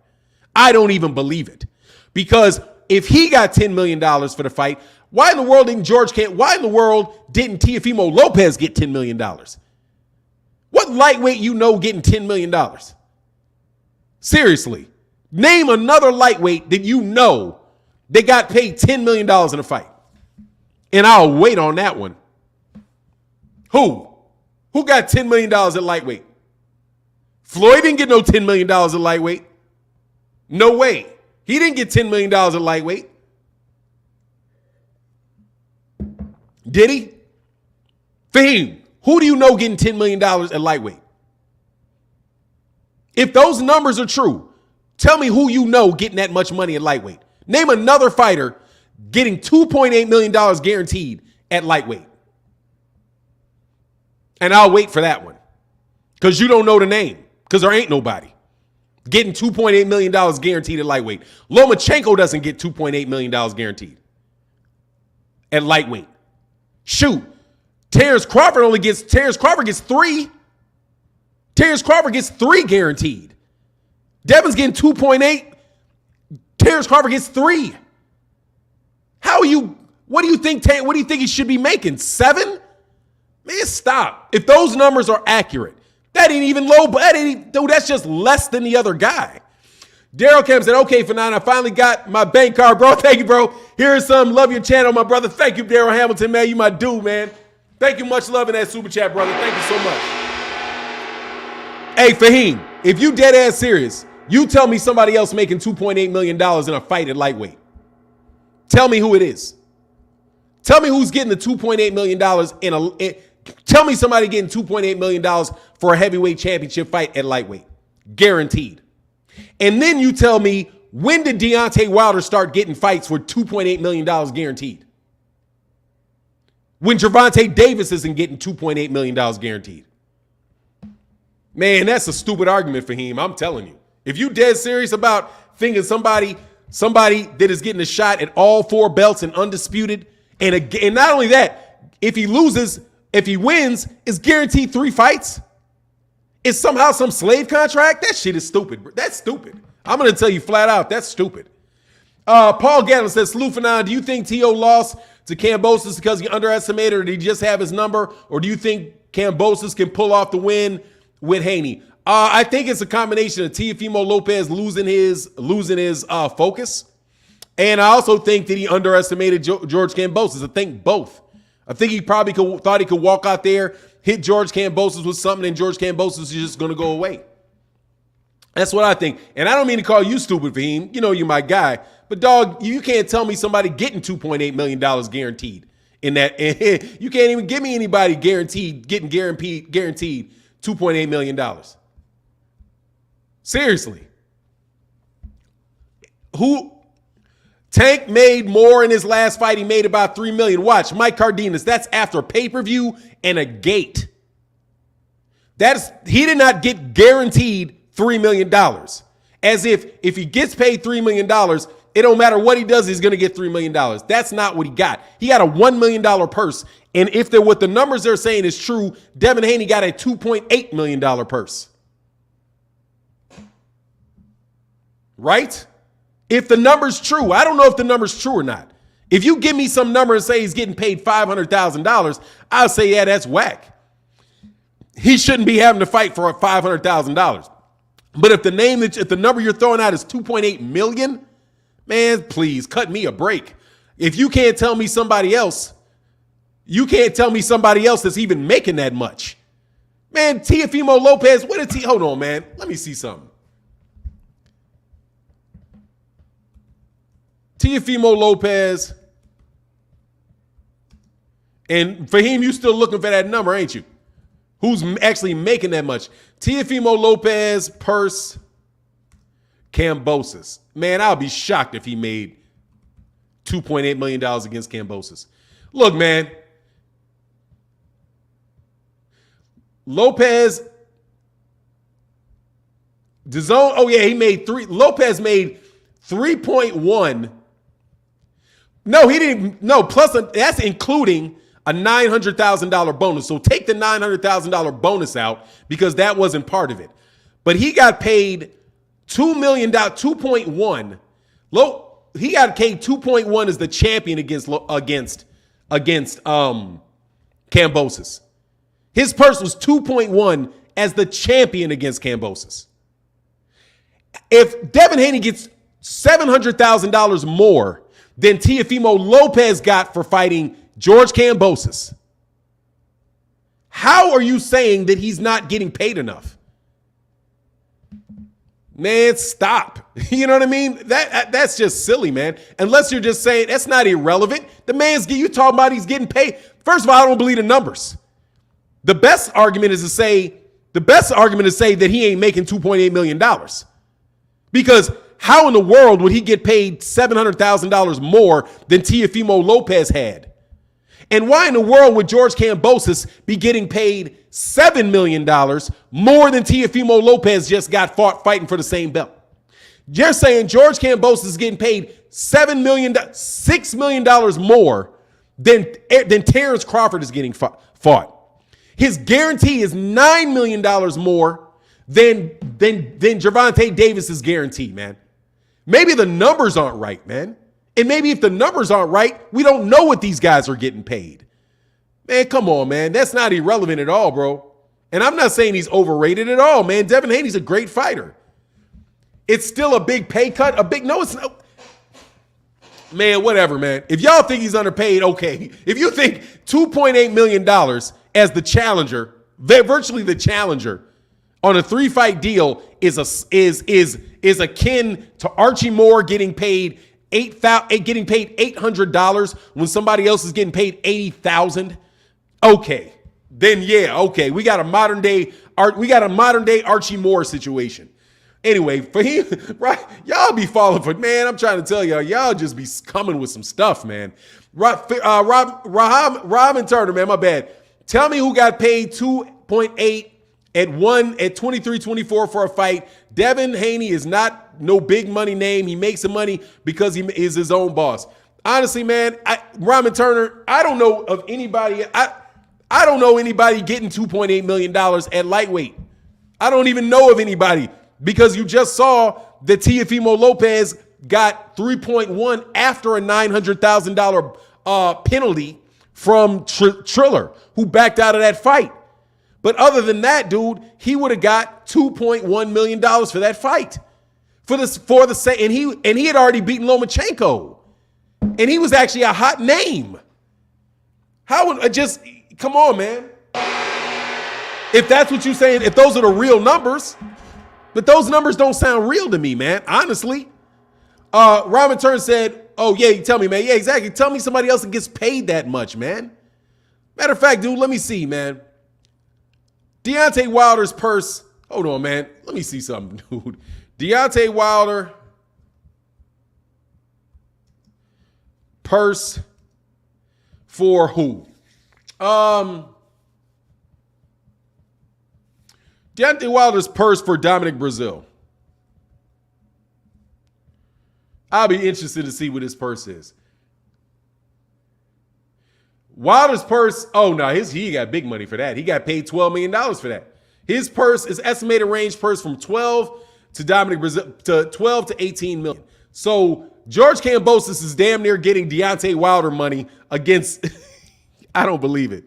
I don't even believe it. Because if he got $10 million for the fight, why in the world didn't Teofimo Lopez get $10 million? What lightweight getting $10 million? Seriously. Name another lightweight that they got paid $10 million in a fight. And I'll wait on that one. Who? Who got $10 million at lightweight? Floyd didn't get no $10 million at lightweight. No way. He didn't get $10 million at lightweight. Did he? Fahim, who do you know getting $10 million at lightweight? If those numbers are true, tell me who getting that much money at lightweight. Name another fighter getting $2.8 million guaranteed at lightweight. And I'll wait for that one. Because you don't know the name. Because there ain't nobody getting $2.8 million guaranteed at lightweight. Lomachenko doesn't get $2.8 million guaranteed at lightweight. Shoot. Terrence Crawford gets $3. Terrence Crawford gets $3 guaranteed. Devin's getting 2.8. Terrence Crawford gets $3. What do you think he should be making? 7? Man, stop. If those numbers are accurate, that ain't even low, dude, that's just less than the other guy. Daryl Kemp said, okay, Fernando, I finally got my bank card, bro. Thank you, bro. Here's some. Love your channel, my brother. Thank you, Daryl Hamilton, man. You my dude, man. Thank you. Much love in that super chat, brother. Thank you so much. Hey, Fahim, if you dead ass serious, you tell me somebody else making $2.8 million in a fight at lightweight. Tell me who it is. Tell me who's getting the $2.8 million tell me somebody getting $2.8 million for a heavyweight championship fight at lightweight. Guaranteed. And then you tell me, when did Deontay Wilder start getting fights for $2.8 million guaranteed? When Gervonta Davis isn't getting $2.8 million guaranteed. Man, that's a stupid argument for him. I'm telling you. If you dead serious about thinking somebody that is getting a shot at all 4 belts and undisputed, and not only that, if he wins, is guaranteed 3 fights? Is somehow some slave contract? That shit is stupid. That's stupid. I'm going to tell you flat out, that's stupid. Paul Gatlin says, salute for now. Do you think T.O. lost to Kambosos because he underestimated, or did he just have his number? Or do you think Kambosos can pull off the win with Haney? I think it's a combination of Teofimo Lopez losing his focus. And I also think that he underestimated George Kambosos. I think both. I think he probably thought he could walk out there, hit George Kambosos with something, and George Kambosos is just going to go away. That's what I think. And I don't mean to call you stupid, Fahim. You know you're my guy. But, dog, you can't tell me somebody getting $2.8 million guaranteed in that. You can't even give me anybody guaranteed $2.8 million. Seriously. Tank made more in his last fight. He made about $3 million. Watch, Mike Cardenas. That's after pay-per-view and a gate. He did not get guaranteed $3 million. As if he gets paid $3 million, it don't matter what he does, he's going to get $3 million. That's not what he got. He got a $1 million purse. And if what the numbers they're saying is true, Devin Haney got a $2.8 million purse. Right? If the number's true, I don't know if the number's true or not. If you give me some number and say he's getting paid $500,000, I'll say, yeah, that's whack. He shouldn't be having to fight for $500,000. But if the number you're throwing out is 2.8 million, man, please cut me a break. If you can't tell me somebody else, that's even making that much. Man, Teofimo Lopez, hold on, man. Let me see something. Teofimo Lopez. And Fahim, you still looking for that number, ain't you? Who's actually making that much? Teofimo Lopez, purse, Kambosos. Man, I'll be shocked if he made $2.8 million against Kambosos. Look, man. Lopez, DAZN, oh yeah, he made Lopez made 3.1. No, he didn't. No, plus that's including a $900,000 bonus. So take the $900,000 bonus out because that wasn't part of it. But he got paid $2 million, 2.1. He got paid 2.1 as the champion against Kambosos. His purse was 2.1 as the champion against Kambosos. If Devin Haney gets $700,000 more than Teofimo Lopez got for fighting George Kambosos, how are you saying that he's not getting paid enough? Man, stop. You know what I mean? That's just silly, man. Unless you're just saying that's not irrelevant. You talking about he's getting paid. First of all, I don't believe the numbers. The best argument is to say that he ain't making $2.8 million. Because how in the world would he get paid $700,000 more than Teofimo Lopez had? And why in the world would George Kambosos be getting paid $7 million more than Teofimo Lopez just got fighting for the same belt? You're saying George Kambosos is getting paid $6 million more than Terrence Crawford is getting fought. His guarantee is $9 million more than Gervonta Davis's guarantee, man. Maybe the numbers aren't right, man. And maybe if the numbers aren't right, we don't know what these guys are getting paid. Man, come on, man. That's not irrelevant at all, bro. And I'm not saying he's overrated at all, man. Devin Haney's a great fighter. It's still a big pay cut. No, it's not. Man, whatever, man. If y'all think he's underpaid, okay. If you think $2.8 million as the challenger, virtually the challenger, on a 3-fight deal is akin to Archie Moore getting paid $800 when somebody else is getting paid $80,000. Okay, then yeah, okay, we got a modern day Archie Moore situation. Anyway, for him, right? Y'all be falling for, man. I'm trying to tell y'all just be coming with some stuff, man. Robin Turner, man, my bad. Tell me who got paid 2.8 at 23-24 for a fight. Devin Haney is not no big money name. He makes the money because he is his own boss. Honestly, man, Robin Turner, I don't know of anybody. I don't know anybody getting $2.8 million at lightweight. I don't even know of anybody because you just saw that Teofimo Lopez got 3.1 after a $900,000 penalty from Triller, who backed out of that fight. But other than that, dude, he would have got $2.1 million for that fight. And he had already beaten Lomachenko. And he was actually a hot name. Come on, man. If that's what you're saying, if those are the real numbers, But those numbers don't sound real to me, man. Honestly. Robin Turn said, oh, yeah, you tell me, man. Yeah, exactly. Tell me somebody else that gets paid that much, man. Matter of fact, dude, let me see, man. Deontay Wilder's purse. Hold on, man. Let me see something, dude. Deontay Wilder purse for who? Deontay Wilder's purse for Dominic Brazil. I'll be interested to see what his purse is. Wilder's purse, oh no, he got big money for that. He got paid $12 million for that. His purse is estimated range purse from 12 to Dominic Brazil to 12 to 18 million. So George Kambosos is damn near getting Deontay Wilder money against. I don't believe it.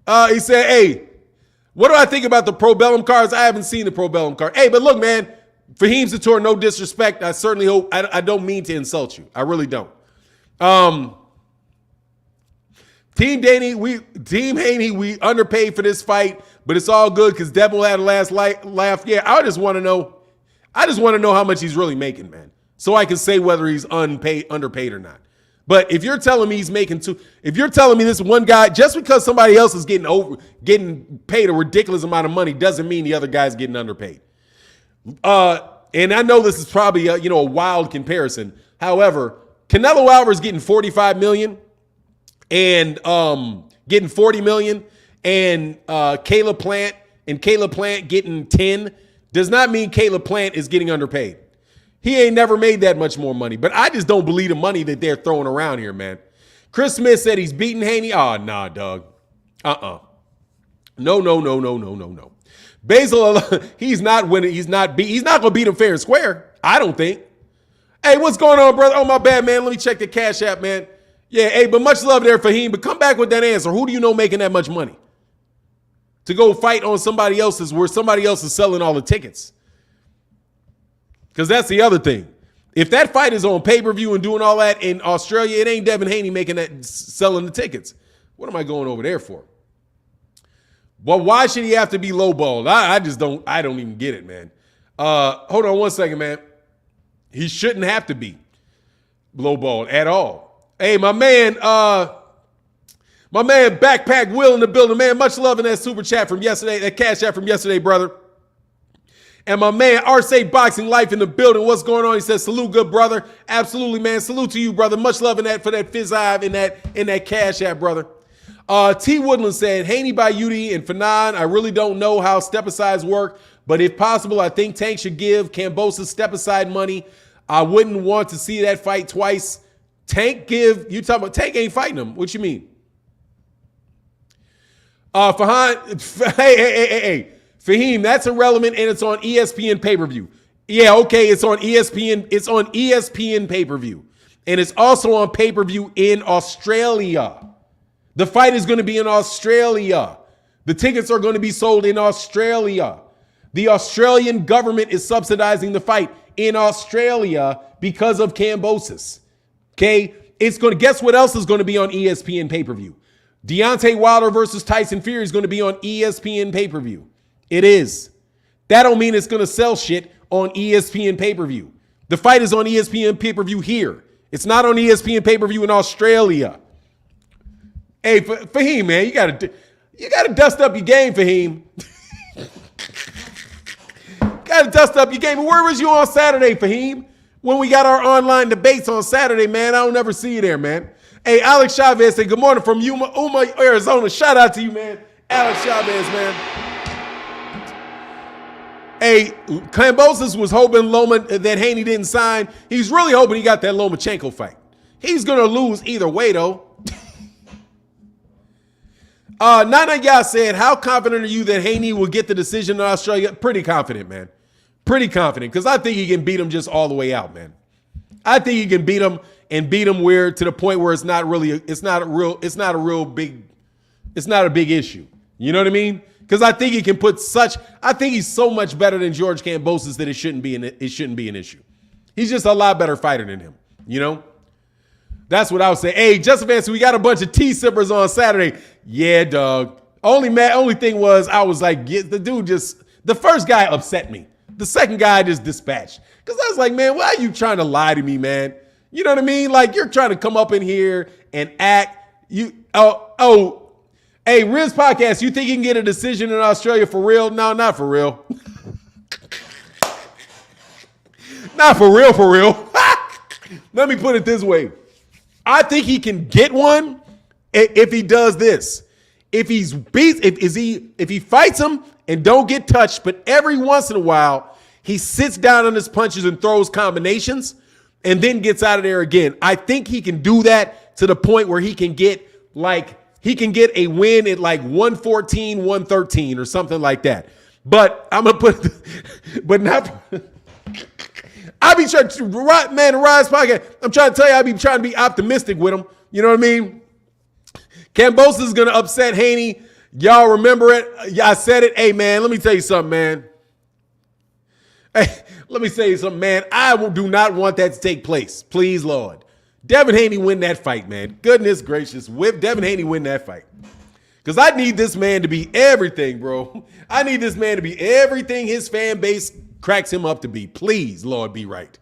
He said, "Hey, what do I think about the Pro Bellum cards? I haven't seen the Pro Bellum card. Hey, but look, man, Fahim Zator, no disrespect. I certainly hope. I don't mean to insult you. I really don't. Team Haney, we underpaid for this fight, but it's all good because Devin had a last laugh. Yeah, I just want to know how much he's really making, man, so I can say whether he's underpaid or not. But if you're telling me he's making if you're telling me this one guy, just because somebody else is getting paid a ridiculous amount of money, doesn't mean the other guy's getting underpaid. And I know this is probably a wild comparison. However, Canelo Alvarez getting $45 million and getting $40 million, and Caleb Plant getting 10 does not mean Caleb Plant is getting underpaid. He ain't never made that much more money, but I just don't believe the money that they're throwing around here, man. Chris Smith said he's beating Haney. Oh, nah, dog. No. Basil, he's not winning. He's not going to beat him fair and square. I don't think. Hey, what's going on, brother? Oh, my bad, man. Let me check the Cash App, man. Yeah, hey, but much love there, Fahim. But come back with that answer. Who do you know making that much money to go fight on somebody else's where somebody else is selling all the tickets? Because that's the other thing. If that fight is on pay-per-view and doing all that in Australia, it ain't Devin Haney making that, selling the tickets. What am I going over there for? Well, why should he have to be lowballed? I don't even get it, man. Hold on one second, man. He shouldn't have to be lowballed at all. Hey, my man, Backpack Will in the building, man. Much love in that super chat from yesterday, that Cash App from yesterday, brother. And my man, Arce Boxing Life in the building. What's going on? He says, salute, good brother. Absolutely, man. Salute to you, brother. Much love in that for that Fizz Hive in that Cash App, brother. T. Woodland said, Haney by UD and Fanon. I really don't know how step-asides work, but if possible, I think Tank should give Kambosos step-aside money. I wouldn't want to see that fight twice. You talking about Tank ain't fighting him. What you mean? Hey. Fahim, that's irrelevant, and it's on ESPN pay-per-view. Yeah, okay, it's on ESPN. It's on ESPN pay-per-view. And it's also on pay-per-view in Australia. The fight is going to be in Australia. The tickets are going to be sold in Australia. The Australian government is subsidizing the fight in Australia because of Kambosos. Okay? Guess what else is going to be on ESPN pay-per-view? Deontay Wilder versus Tyson Fury is going to be on ESPN pay-per-view. It is. That don't mean it's going to sell shit on ESPN pay-per-view. The fight is on ESPN pay-per-view here. It's not on ESPN pay-per-view in Australia. Hey, Fahim, man, you gotta dust up your game, Fahim. Gotta dust up your game. Where was you on Saturday, Fahim? When we got our online debates on Saturday, man, I don't ever see you there, man. Hey, Alex Chavez said, good morning from Yuma, Arizona. Shout out to you, man. Alex Chavez, man. Hey, Kambosos was hoping that Haney didn't sign. He's really hoping he got that Lomachenko fight. He's going to lose either way, though. Nana Yah said, how confident are you that Haney will get the decision in Australia? Pretty confident, man. Pretty confident, because I think he can beat him just all the way out, man. I think he can beat him and beat him to the point where it's not a big issue. You know what I mean? Because I think he can I think he's so much better than George Kambosos that it shouldn't be an issue. He's just a lot better fighter than him, you know? That's what I would say. Hey, Justin Vance, we got a bunch of tea sippers on Saturday. Yeah, dog. Only thing was, I was like, the The first guy upset me. The second guy I just dispatched. Because I was like, man, why are you trying to lie to me, man? You know what I mean? Like, you're trying to come up in here and act. Hey, Riz Podcast, you think you can get a decision in Australia for real? No, not for real. Not for real, for real. Let me put it this way. I think he can get one if he does this. If he fights him and don't get touched, but every once in a while he sits down on his punches and throws combinations and then gets out of there again. I think he can do that to the point where he can get a win at like 114, 113 or something like that. But I'm gonna but not. I be trying to, man, the Rise Podcast. I'm trying to tell you, I be trying to be optimistic with him. You know what I mean? Kambosos is going to upset Haney. Y'all remember it? I said it. Hey, man, let me tell you something, man. Hey, let me tell you something, man. I do not want that to take place. Please, Lord. Devin Haney win that fight, man. Goodness gracious. Whip Devin Haney win that fight. Because I need this man to be everything, bro. I need this man to be everything his fan base cracks him up to be. Please, Lord, be right.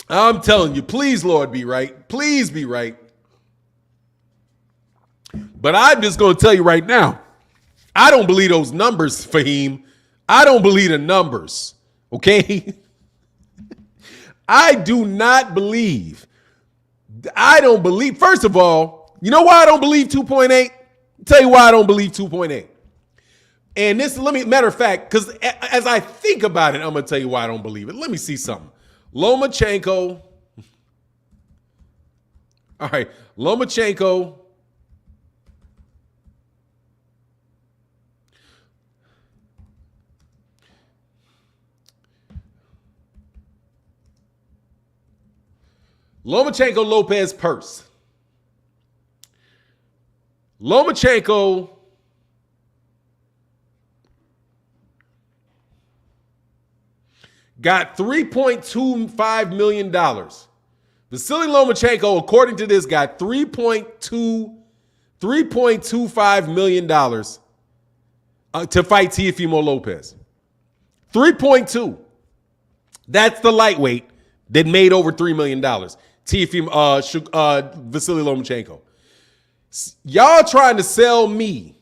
I'm telling you, please, Lord, be right. Please be right. But I'm just going to tell you right now, I don't believe those numbers, Fahim. I don't believe the numbers, okay? I do not believe. I don't believe. First of all, you know why I don't believe 2.8? Tell you why I don't believe 2.8. And this, matter of fact, because as I think about it, I'm going to tell you why I don't believe it. Let me see something. Lomachenko. All right. Lomachenko. Lomachenko Lopez purse. Lomachenko got $3.25 million. Vasily Lomachenko, according to this, got $3.25 million to fight Teofimo Lopez. 3.2. That's the lightweight that made over $3 million. Vasily Lomachenko. Y'all trying to sell me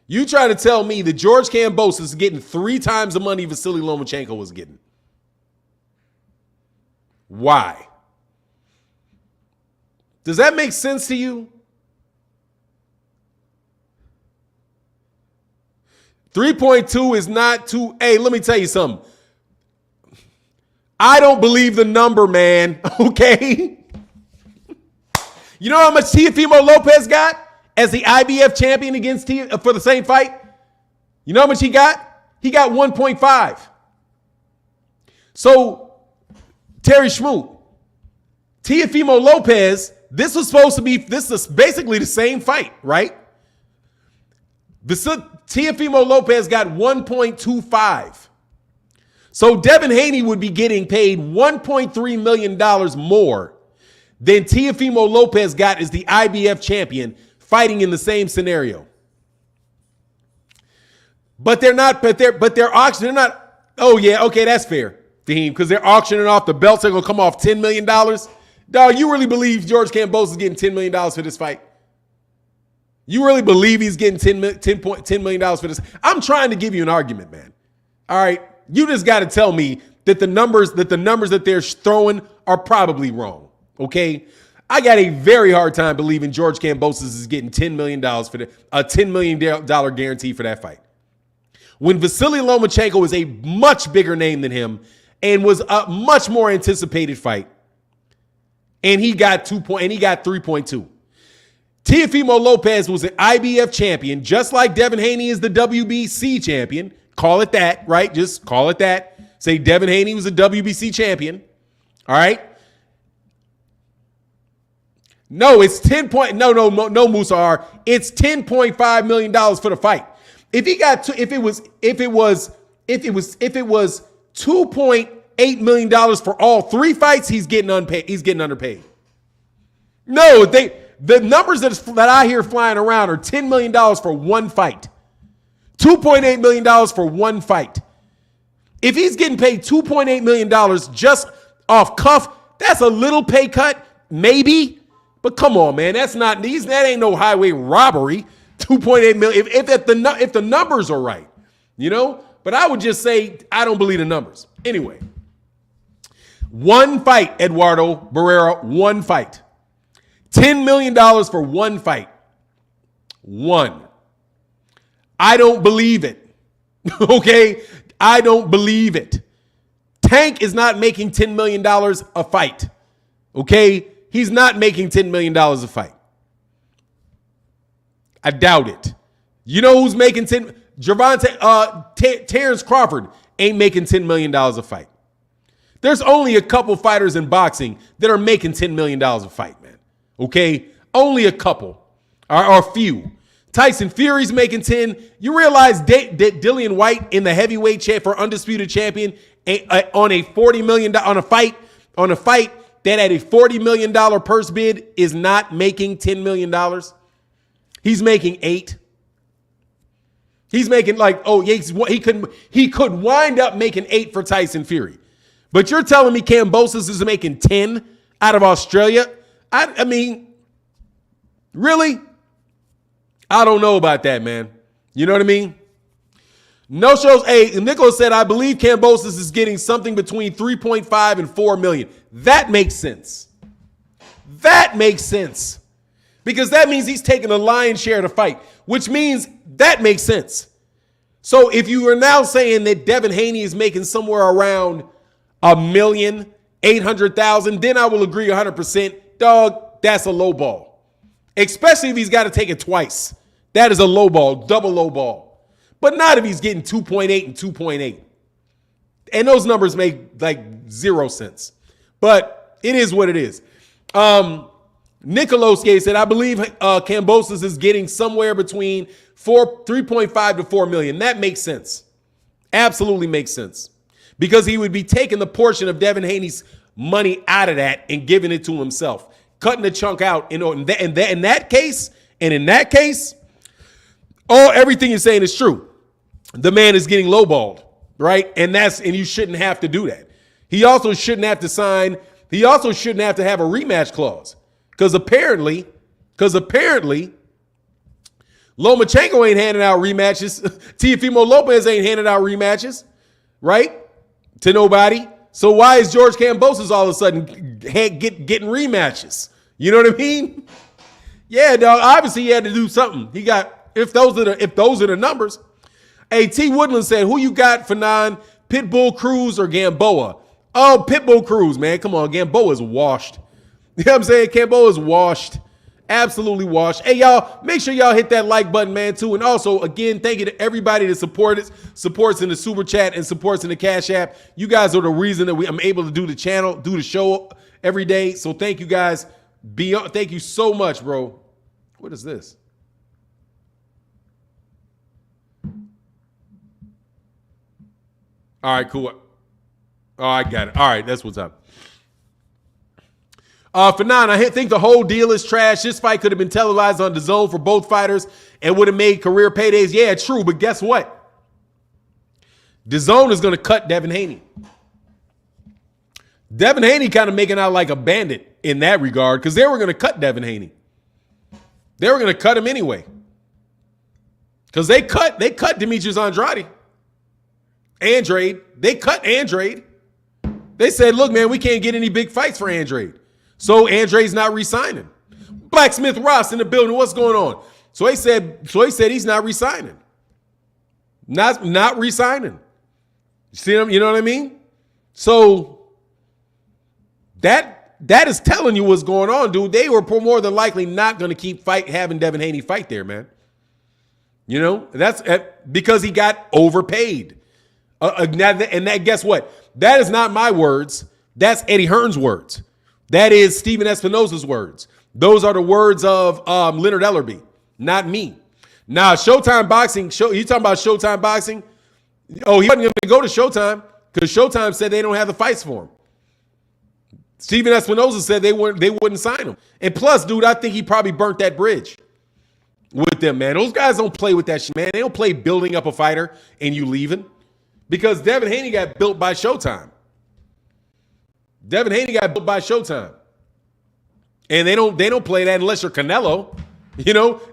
you trying to tell me that George Kambosos is getting 3 times the money Vasily Lomachenko was getting. Why? Does that make sense to you? 3.2 is not too. Hey, let me tell you something. I don't believe the number, man. Okay? You know how much Teofimo Lopez got as the IBF champion against for the same fight? You know how much he got? He got 1.5. So, Terry Schmoot, Teofimo Lopez, this is basically the same fight, right? Teofimo Lopez got 1.25. So Devin Haney would be getting paid $1.3 million more than Teofimo Lopez got as the IBF champion fighting in the same scenario. But they're not, they're auctioning, they're not, oh yeah, okay, that's fair, Fahim, because they're auctioning off the belts, they're going to come off $10 million. Dog, you really believe George Kambosos is getting $10 million for this fight? You really believe he's getting $10 million for this? I'm trying to give you an argument, man. All right. You just got to tell me that the numbers that they're throwing are probably wrong. Okay. I got a very hard time believing George Kambosos is getting $10 million for a $10 million guarantee for that fight. When Vasily Lomachenko is a much bigger name than him and was a much more anticipated fight. And he got 3.2. Teofimo Lopez was an IBF champion, just like Devin Haney is the WBC champion. Call it that, right? Just call it that. Say Devin Haney was a WBC champion. All right. No, it's no, Musar. It's $10.5 million for the fight. If it was $2.8 million for all 3 fights, he's getting unpaid. He's getting underpaid. No, The numbers that I hear flying around are $10 million for one fight. $2.8 million for one fight. If he's getting paid $2.8 million just off cuff, that's a little pay cut, maybe. But come on, man, that ain't no highway robbery. 2.8 million. If the numbers are right, you know. But I would just say I don't believe the numbers. Anyway, one fight, Eduardo Barrera, one fight. $10 million for one fight. One. I don't believe it. Okay? I don't believe it. Tank is not making $10 million a fight. Okay? He's not making $10 million a fight. I doubt it. You know who's making Gervonta, Terrence Crawford ain't making $10 million a fight. There's only a couple fighters in boxing that are making $10 million a fight, man. Okay? Only a couple or a few. Tyson Fury's making 10. You realize that Dillian White in the heavyweight for undisputed champion on a $40 million on a fight that at a $40 million purse bid is not making $10 million. He's making 8. He's making he could wind up making 8 for Tyson Fury. But you're telling me Kambosos is making 10 out of Australia? I mean, really? I don't know about that, man. You know what I mean? No shows. Hey, Nicholas said, I believe Kambosos is getting something between 3.5 and 4 million. That makes sense. That makes sense. Because that means he's taking a lion's share of the fight, which means that makes sense. So if you are now saying that Devin Haney is making somewhere around $1,800,000, then I will agree 100%. Dog, that's a low ball. Especially if he's got to take it twice. That is a low ball, double low ball. But not if he's getting 2.8 and 2.8. And those numbers make like 0 sense. But it is what it is. Nicholas said, I believe Kambosos is getting somewhere between 3.5 to 4 million. That makes sense. Absolutely makes sense. Because he would be taking the portion of Devin Haney's money out of that and giving it to himself. Cutting the chunk out. In that case, everything you're saying is true. The man is getting lowballed, right? And you shouldn't have to do that. He also shouldn't have to have a rematch clause. Because apparently, Lomachenko ain't handing out rematches. Teofimo Lopez ain't handing out rematches, right? To nobody. So why is George Kambosos all of a sudden getting rematches? You know what I mean? Yeah, dog. Obviously, he had to do something. He got if those are the numbers. Hey, T. Woodland said, "Who you got for Pitbull Cruz or Gamboa?" Oh, Pitbull Cruz, man. Come on, Gamboa is washed. You know what I'm saying? Gamboa is washed. Absolutely washed. Hey, y'all, make sure y'all hit that like button, man, too. And also, again, thank you to everybody that supports in the Super Chat and supports in the Cash App. You guys are the reason that I'm able to do the channel, do the show every day. So thank you guys. Thank you so much, bro. What is this? All right, cool. Oh, I got it. All right, that's what's up. For 9, I think the whole deal is trash. This fight could have been televised on DAZN for both fighters and would have made career paydays. Yeah, true, but guess what? DAZN is going to cut Devin Haney. Devin Haney kind of making out like a bandit in that regard because they were going to cut Devin Haney. They were going to cut him anyway because they cut Demetrius Andrade. They cut Andrade. They said, look, man, we can't get any big fights for Andrade. So Andre's not re-signing. Blacksmith Ross in the building. What's going on? So he said he's not re-signing. Not re-signing. You see him? You know what I mean? So that is telling you what's going on, dude. They were more than likely not going to keep having Devin Haney fight there, man. You know, that's because he got overpaid. And guess what? That is not my words. That's Eddie Hearn's words. That is Steven Espinosa's words. Those are the words of Leonard Ellerbe, not me. Now, Showtime Boxing, you talking about Showtime Boxing? Oh, he wasn't going to go to Showtime because Showtime said they don't have the fights for him. Steven Espinoza said they wouldn't sign him. And plus, dude, I think he probably burnt that bridge with them, man. Those guys don't play with that shit, man. They don't play building up a fighter and you leaving. Because Devin Haney got built by Showtime. Devin Haney got built by Showtime. And they don't play that unless you're Canelo,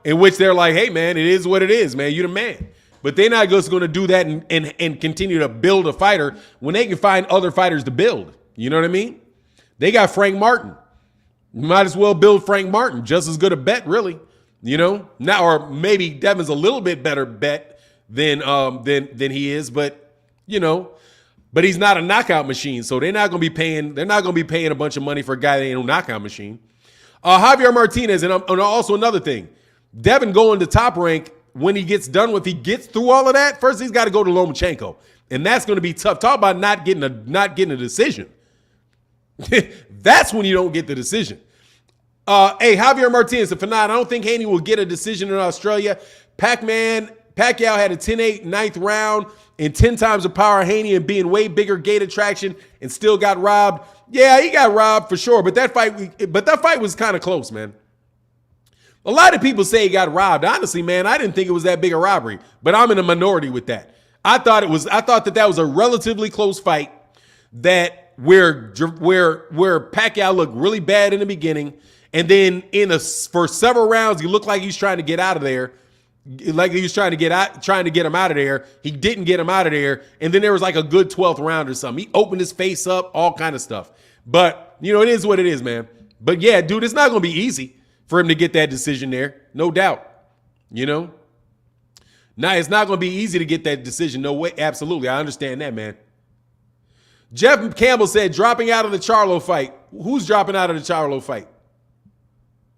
in which they're like, hey, man, it is what it is, man. You're the man. But they're not just going to do that and continue to build a fighter when they can find other fighters to build. You know what I mean? They got Frank Martin. You might as well build Frank Martin. Just as good a bet, really. Now, or maybe Devin's a little bit better bet than he is, but but he's not a knockout machine. So they're not going to be paying a bunch of money for a guy that ain't no knockout machine. Javier Martinez, and also another thing, Devin going to Top Rank when he gets through all of that. First, he's got to go to Lomachenko, and that's going to be tough. Talk about not getting a decision. That's when you don't get the decision. Hey, Javier Martinez, if not, I don't think Haney will get a decision in Australia. Pacquiao had a 10-8 ninth round and 10 times the power of Haney and being way bigger gate attraction and still got robbed. Yeah, he got robbed for sure, but that fight was kind of close, man. A lot of people say he got robbed. Honestly, man, I didn't think it was that big a robbery, but I'm in a minority with that. I thought that was a relatively close fight that where Pacquiao looked really bad in the beginning, and then for several rounds he looked like he was trying to get out of there, like he was trying to get him out of there. He didn't get him out of there, and then there was like a good 12th round or something. He opened his face up, all kind of stuff. But it is what it is, man. But yeah, dude, it's not gonna be easy for him to get that decision there, no doubt. Nah, it's not gonna be easy to get that decision. No way, absolutely, I understand that, man. Jeff Campbell said, dropping out of the Charlo fight. Who's dropping out of the Charlo fight?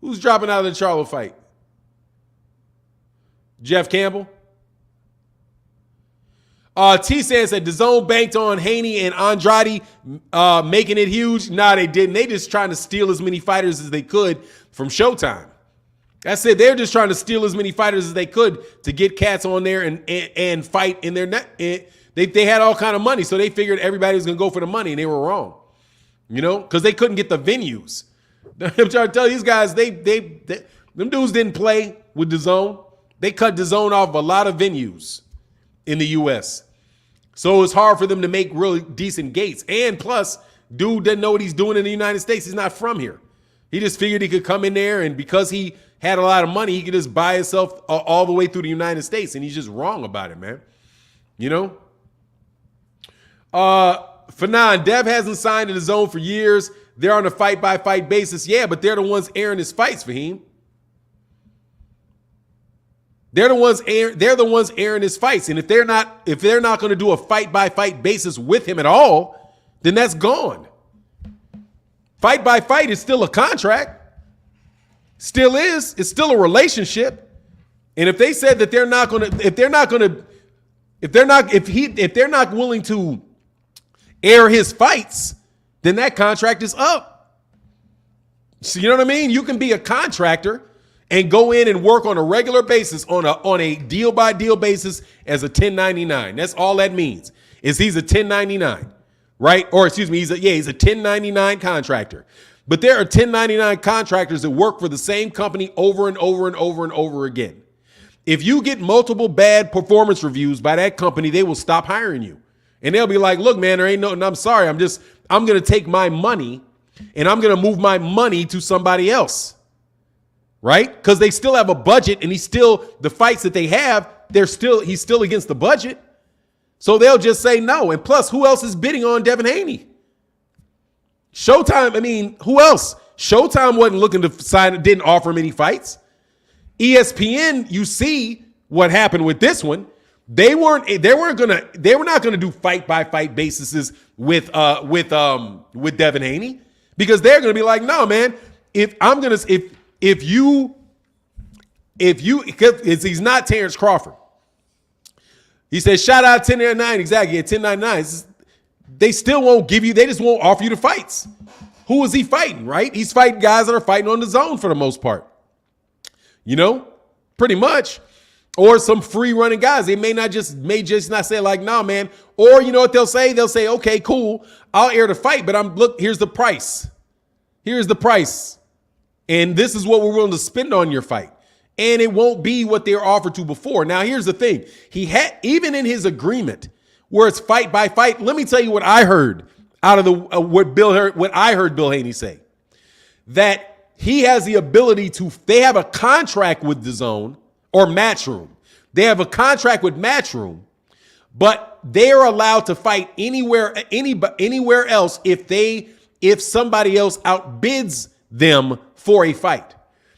Who's dropping out of the Charlo fight? Jeff Campbell? T-San said, DAZN banked on Haney and Andrade making it huge. Nah, they didn't. They just trying to steal as many fighters as they could from Showtime. I said they're just trying to steal as many fighters as they could to get cats on there and fight in their net. They had all kind of money, so they figured everybody was going to go for the money, and they were wrong. Because they couldn't get the venues. I'm trying to tell these guys, them dudes didn't play with DAZN. They cut DAZN off a lot of venues in the U.S. So it's hard for them to make really decent gates. And plus, dude doesn't know what he's doing in the United States. He's not from here. He just figured he could come in there, and because he had a lot of money, he could just buy himself all the way through the United States, and he's just wrong about it, man. Fanon, Dev hasn't signed in the zone for years. They're on a fight-by-fight basis. Yeah, but they're the ones airing his fights, Fahim. They're the ones airing his fights. And if they're not going to do a fight-by-fight basis with him at all, then that's gone. Fight-by-fight is still a contract. Still is. It's still a relationship. And if they said that they're not willing to air his fights, then that contract is up. So you know what I mean? You can be a contractor and go in and work on a regular basis on a deal by deal basis as a 1099. That's all that means. Is he's a 1099, right? Or excuse me, he's a 1099 contractor. But there are 1099 contractors that work for the same company over and over and over and over again. If you get multiple bad performance reviews by that company, they will stop hiring you. And they'll be like, look, man, there ain't no, and I'm sorry. I'm going to take my money and I'm going to move my money to somebody else. Right? Because they still have a budget, and the fights that they have, he's still against the budget. So they'll just say no. And plus, who else is bidding on Devin Haney? Showtime, who else? Showtime wasn't looking to sign, didn't offer him any fights. ESPN, you see what happened with this one. They were not gonna do fight by fight basis with Devin Haney, because they're gonna be like, no, man, if he's not Terrence Crawford. He says, shout out 1099, exactly, at 1099. They still won't give you, they just won't offer you the fights. Who is he fighting, right? He's fighting guys that are fighting on the zone for the most part. Pretty much. Or some free running guys. They may just not say like, nah, man. Or you know what they'll say? They'll say, okay, cool, I'll air the fight, but look, here's the price. Here's the price. And this is what we're willing to spend on your fight. And it won't be what they were offered to before. Now, here's the thing. He had, even in his agreement, where it's fight by fight, let me tell you what I heard out of the what I heard Bill Haney say. That he has the ability to, they have a contract with DAZN or Matchroom. They have a contract with Matchroom, but they are allowed to fight anywhere else if somebody else outbids them for a fight.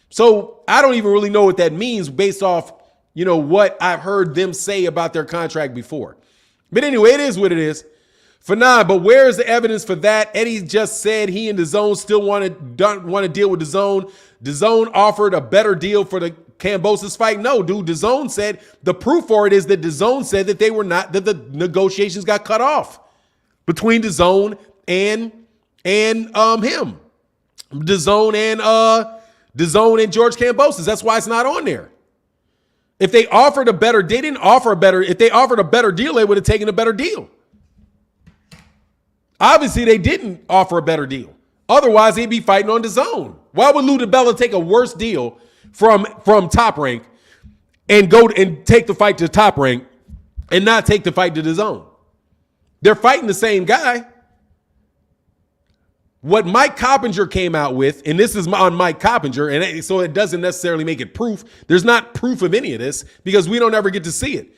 So I don't even really know what that means based off, what I've heard them say about their contract before. But anyway, it is what it is. Fanon, but where is the evidence for that? Eddie just said he and DAZN still want to deal with DAZN. DAZN offered a better deal for the Kambosos fight. No, dude, DAZN said the proof for it is that DAZN said that that the negotiations got cut off between DAZN and him. DAZN and George Kambosos. That's why it's not on there. If they offered a better, if they offered a better deal, they would have taken a better deal. Obviously, they didn't offer a better deal. Otherwise, they'd be fighting on DAZN. Why would Lou DiBella take a worse deal from Top Rank and go and take the fight to Top Rank and not take the fight to DAZN? They're fighting the same guy. What Mike Coppinger came out with, and this is on Mike Coppinger, and so it doesn't necessarily make it proof. There's not proof of any of this because we don't ever get to see it.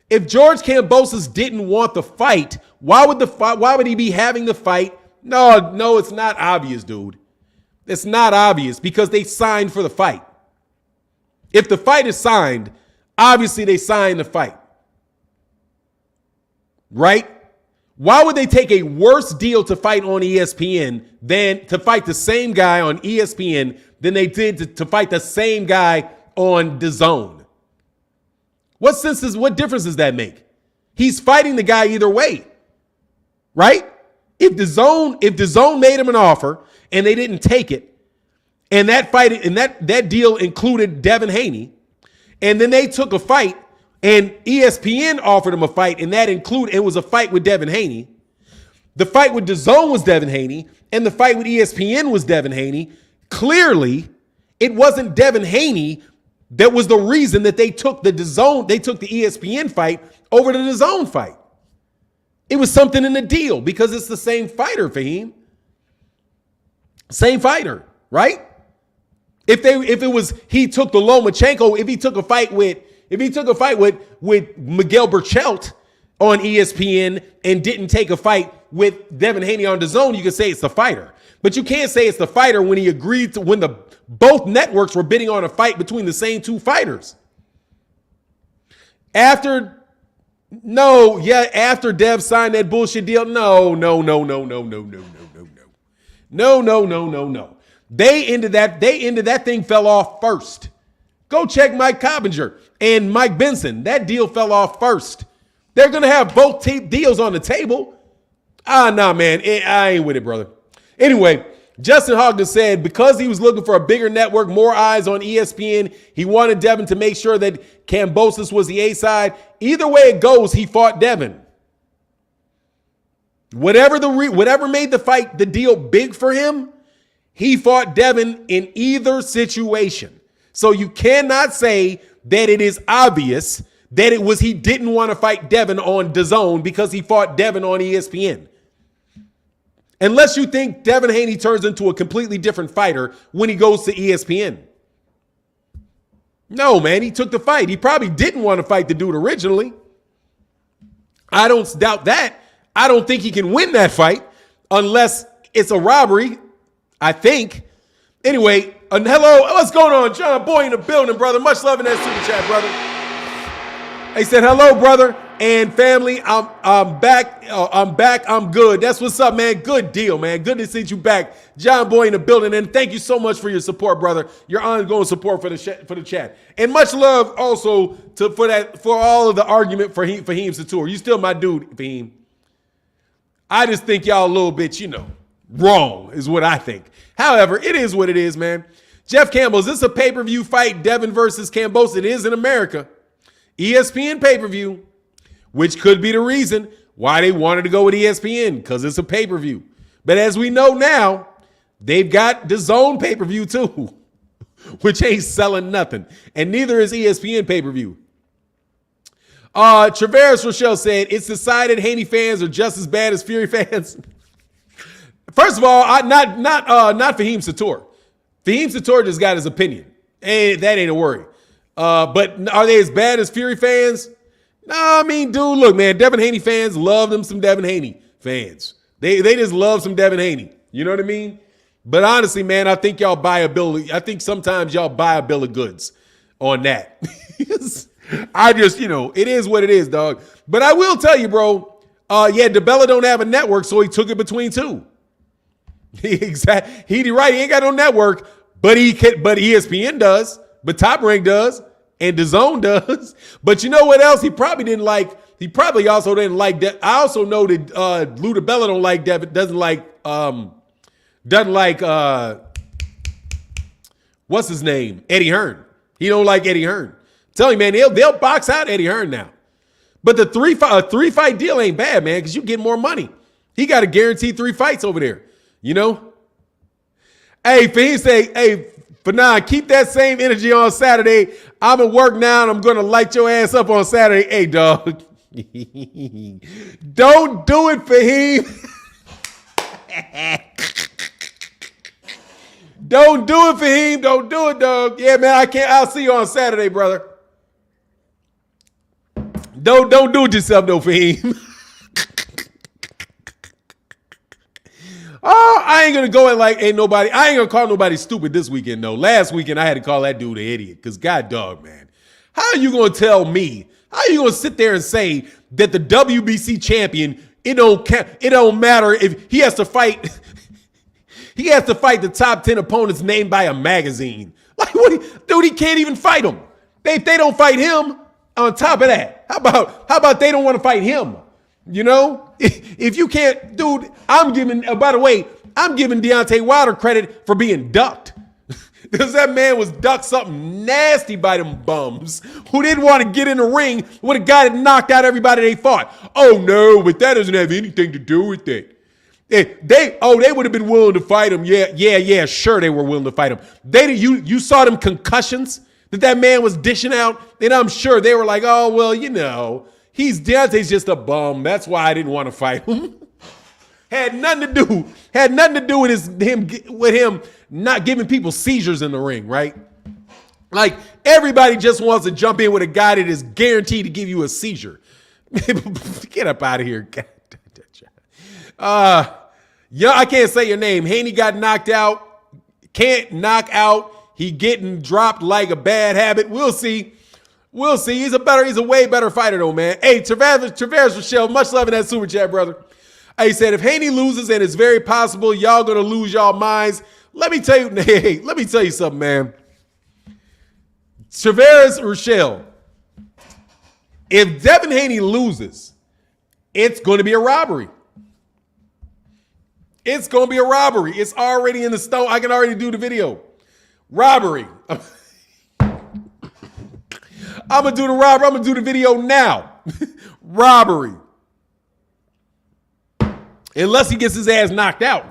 If George Kambosos didn't want the fight, why would he be having the fight? No, it's not obvious, dude. It's not obvious because they signed for the fight. If the fight is signed, obviously they signed the fight. Right? Why would they take a worse deal to fight on ESPN than to fight the same guy on ESPN than they did to fight the same guy on DAZN? What difference does that make? He's fighting the guy either way, right? If DAZN made him an offer and they didn't take it, and that fight and that deal included Devin Haney, and then they took a fight and ESPN offered him a fight, and it was a fight with Devin Haney. The fight with DAZN was Devin Haney, and the fight with ESPN was Devin Haney. Clearly, it wasn't Devin Haney that was the reason that they took the ESPN fight over the DAZN fight. It was something in the deal because it's the same fighter, Fahim. Same fighter, right? If he took the Lomachenko, if he took a fight with Miguel Burchelt on ESPN and didn't take a fight with Devin Haney on DAZN, you can say it's the fighter. But you can't say it's the fighter when he agreed to both networks were bidding on a fight between the same two fighters. After Dev signed that bullshit deal, no. They ended that thing fell off first. Go check Mike Coppinger and Mike Benson. That deal fell off first. They're going to have both deals on the table. Nah, man. I ain't with it, brother. Anyway, Justin Hogden said because he was looking for a bigger network, more eyes on ESPN, he wanted Devin to make sure that Kambosos was the A side. Either way it goes, he fought Devin. Whatever made the deal big for him, he fought Devin in either situation. So you cannot say that it is obvious that he didn't want to fight Devin on DAZN because he fought Devin on ESPN. Unless you think Devin Haney turns into a completely different fighter when he goes to ESPN. No, man, he took the fight. He probably didn't want to fight the dude originally. I don't doubt that. I don't think he can win that fight unless it's a robbery, I think. Anyway, hello, what's going on? John Boy in the building, brother. Much love in that super chat, brother. They said, hello, brother and family. I'm back. I'm good. That's what's up, man. Good deal, man. Good to see you back. John Boy in the building. And thank you so much for your support, brother. Your ongoing support for the chat. And much love also for all of the argument for Fahim Satur. You still my dude, Fahim. I just think y'all a little bit, wrong is what I think. However, it is what it is, man. Jeff Campbell, is this a pay-per-view fight, Devin versus Kambosos? It is in America. ESPN pay-per-view, which could be the reason why they wanted to go with ESPN, because it's a pay-per-view. But as we know now, They've got the Zone pay-per-view too, which ain't selling nothing. And neither is ESPN pay-per-view. Traveris Rochelle said, it's decided Haney fans are just as bad as Fury fans. First of all, not Fahim Sator. Fahim Sator just got his opinion. And that ain't a worry. But are they as bad as Fury fans? No, I mean, dude, look, man, Devin Haney fans love them some Devin Haney fans. They just love some Devin Haney. You know what I mean? But honestly, man, I think y'all buy a bill. I think sometimes y'all buy a bill of goods on that. I just, it is what it is, dog. But I will tell you, bro. DeBella don't have a network, so he took it between two. Exactly. He ain't got no network, but ESPN does, but Top Rank does, and DAZN does. But you know what else? He probably didn't like. He probably also didn't like that. I also know that Lou DeBella don't like Devin. Doesn't like what's his name? Eddie Hearn. He don't like Eddie Hearn. Tell you, man, they'll box out Eddie Hearn now. But the three fight deal ain't bad, man, because you get more money. He got a guaranteed 3 fights over there. Hey, Fahim say, hey, Fanon, keep that same energy on Saturday. I'm at work now, and I'm going to light your ass up on Saturday. Hey, dog. Don't do it, Fahim. Don't do it, Fahim. Don't do it, dog. Yeah, man, I'll see you on Saturday, brother. Don't do it yourself, though, Fahim. Oh, I ain't gonna go and I ain't gonna call nobody stupid this weekend, though. Last weekend, I had to call that dude an idiot. Because, God dog, man. How are you gonna tell me? How are you gonna sit there and say that the WBC champion, it don't matter if he has to fight, he has to fight the top 10 opponents named by a magazine. Like, dude, he can't even fight them. They don't fight him. On top of that, how about they don't want to fight him? If you can't, dude, by the way, I'm giving Deontay Wilder credit for being ducked. Because that man was ducked something nasty by them bums who didn't want to get in the ring with a guy that knocked out everybody they fought. Oh, no, but that doesn't have anything to do with it. They would have been willing to fight him. Yeah, sure they were willing to fight him. You saw them concussions that man was dishing out, and I'm sure they were like, oh, well, Deontay's just a bum. That's why I didn't want to fight him. Had nothing to do with him not giving people seizures in the ring, right? Like, everybody just wants to jump in with a guy that is guaranteed to give you a seizure. Get up out of here. I can't say your name. Haney got knocked out. Can't knock out. He getting dropped like a bad habit. We'll see. He's a way better fighter though, man. Hey, Traveris Rochelle, much love in that super chat, brother. He said, if Haney loses, and it's very possible y'all gonna lose y'all minds, let me tell you something, man. Traveris Rochelle, if Devin Haney loses, it's going to be a robbery. It's going to be a robbery. It's already in the stone. I can already do the video. Robbery. I'm going to do the robbery. I'm going to do the video now. Robbery. Unless he gets his ass knocked out,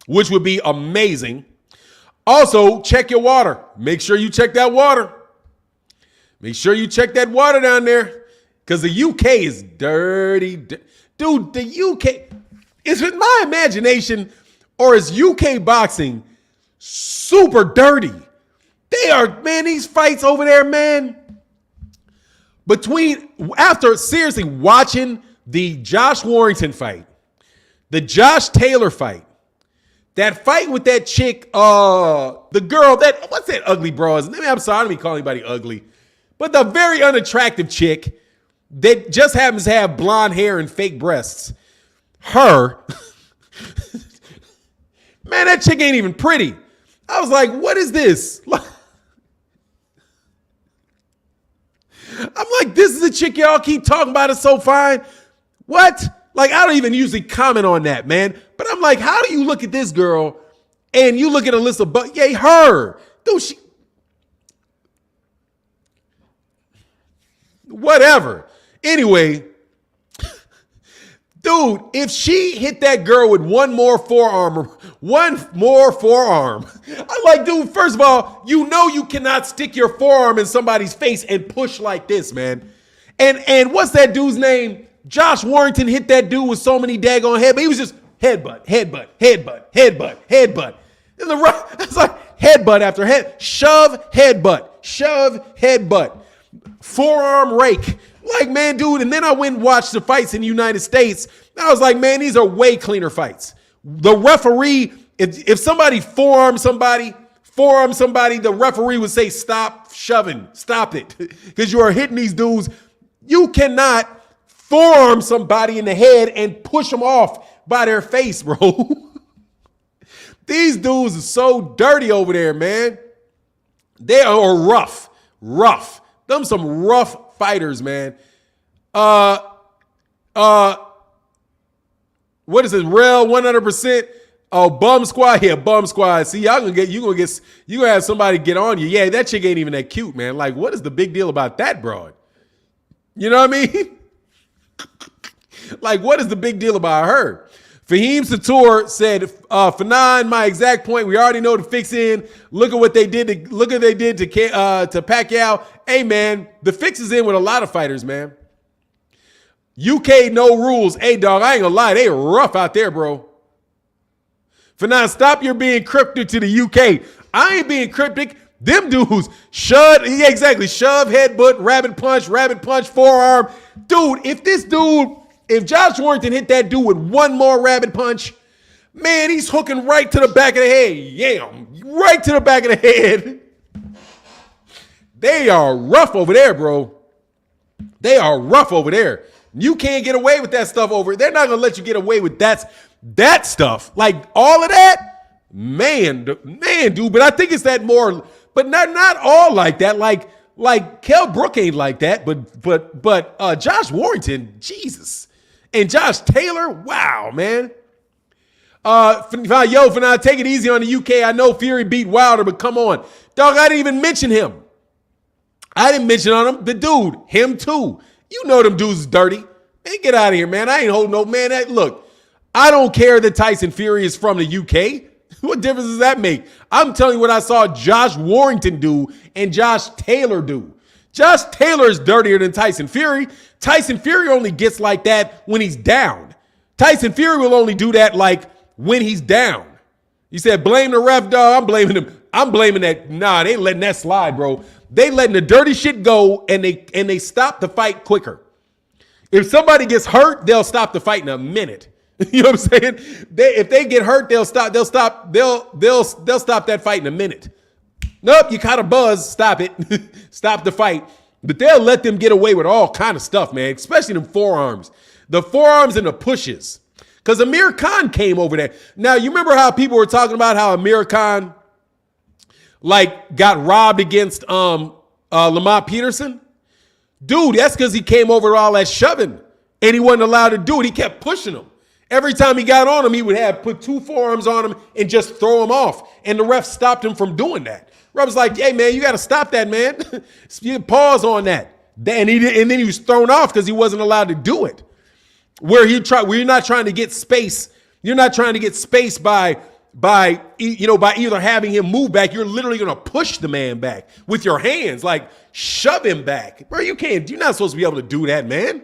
which would be amazing. Also, check your water. Make sure you check that water. Make sure you check that water down there. Because the UK is dirty. Dude, the UK, is it my imagination or is UK boxing super dirty? They are, man, these fights over there, man. After seriously watching the Josh Warrington fight, the Josh Taylor fight, that fight with that chick, the girl, what's that ugly broad? I'm sorry, I don't mean calling anybody ugly, but the very unattractive chick that just happens to have blonde hair and fake breasts. Her, man, that chick ain't even pretty. I was like, what is this? I'm like, this is a chick y'all keep talking about, is so fine. What? Like, I don't even usually comment on that, man. But I'm like, how do you look at this girl and you look at Alyssa, but yay, her. Dude, whatever. Anyway, Dude, if she hit that girl with one more forearm, I'm like, dude, first of all, you know you cannot stick your forearm in somebody's face and push like this, man. And what's that dude's name? Josh Warrington hit that dude with so many daggone head, but he was just headbutt. And the right, it's like headbutt after head, shove, headbutt, forearm rake. Like, man, dude, and then I went and watched the fights in the United States. I was like, man, these are way cleaner fights. The referee, if somebody forearmed somebody, the referee would say, stop shoving, stop it. Because you are hitting these dudes. You cannot forearm somebody in the head and push them off by their face, bro. These dudes are so dirty over there, man. They are rough. Them some rough fighters, man. What is it? Rel 100%. Oh, bum squad. Yeah, bum squad. See, you gonna have somebody get on you. Yeah, that chick ain't even that cute, man. Like, what is the big deal about that broad? You know what I mean? Like, what is the big deal about her? Fahim Sator said, Fanon, my exact point. We already know the fix in. Look at what they did to Pacquiao. Hey, man, the fix is in with a lot of fighters, man. UK, no rules. Hey, dog, I ain't gonna lie. They rough out there, bro. Fanon, stop your being cryptic to the UK. I ain't being cryptic. Them dudes, shove, headbutt, rabbit punch, forearm. Dude, if Josh Warrington hit that dude with one more rabbit punch, man, he's hooking right to the back of the head. Yam, right to the back of the head. They are rough over there, bro. They are rough over there. You can't get away with that stuff over. They're not going to let you get away with that stuff. Like all of that, man, dude. But I think it's that more, but not all like that. Like Kell Brook ain't like that, but Josh Warrington, Jesus. And Josh Taylor, wow, man. Fanon, take it easy on the UK. I know Fury beat Wilder, but come on. Dog, I didn't even mention him. I didn't mention on him. The dude, him too. You know them dudes is dirty. Man, get out of here, man. I ain't holding no, man. Look, I don't care that Tyson Fury is from the UK. What difference does that make? I'm telling you what I saw Josh Warrington do and Josh Taylor do. Josh Taylor is dirtier than Tyson Fury. Tyson Fury only gets like that when he's down. Tyson Fury will only do that like when he's down. You said blame the ref, dog. I'm blaming him. I'm blaming that. Nah, they ain't letting that slide, bro. They letting the dirty shit go and they stop the fight quicker. If somebody gets hurt, they'll stop the fight in a minute. You know what I'm saying? If they get hurt, they'll stop that fight in a minute. Nope, you caught a buzz. Stop it. Stop the fight. But they'll let them get away with all kind of stuff, man, especially them forearms. The forearms and the pushes. Because Amir Khan came over there. Now, you remember how people were talking about how Amir Khan got robbed against Lamont Peterson? Dude, that's because he came over with all that shoving and he wasn't allowed to do it. He kept pushing him. Every time he got on him, he would put two forearms on him and just throw him off. And the ref stopped him from doing that. Ref was like, hey, man, you got to stop that, man. You pause on that. And then he was thrown off because he wasn't allowed to do it. Where you're not trying to get space. You're not trying to get space by either having him move back. You're literally going to push the man back with your hands, like shove him back. Bro, you're not supposed to be able to do that, man.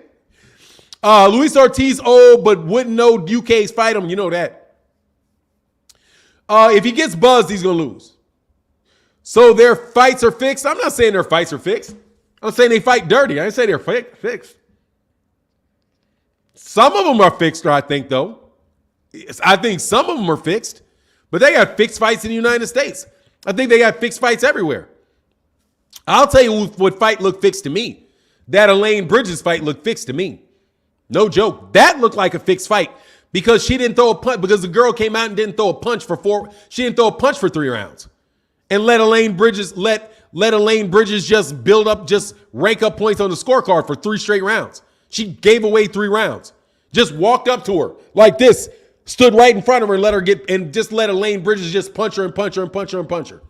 Luis Ortiz, but wouldn't know UK's fight him. You know that. If he gets buzzed, he's going to lose. So their fights are fixed. I'm not saying their fights are fixed. I'm saying they fight dirty. I didn't say they're fixed. Some of them are fixed, I think, though. I think some of them are fixed. But they got fixed fights in the United States. I think they got fixed fights everywhere. I'll tell you what fight looked fixed to me. That Elaine Bridges fight looked fixed to me. No joke. That looked like a fixed fight because she didn't throw a punch because the girl came out and didn't throw a punch she didn't throw a punch for 3 rounds. And let Elaine Bridges just build up, just rank up points on the scorecard for 3 straight rounds. She gave away 3 rounds. Just walked up to her like this, stood right in front of her and let Elaine Bridges just punch her and punch her and punch her and punch her.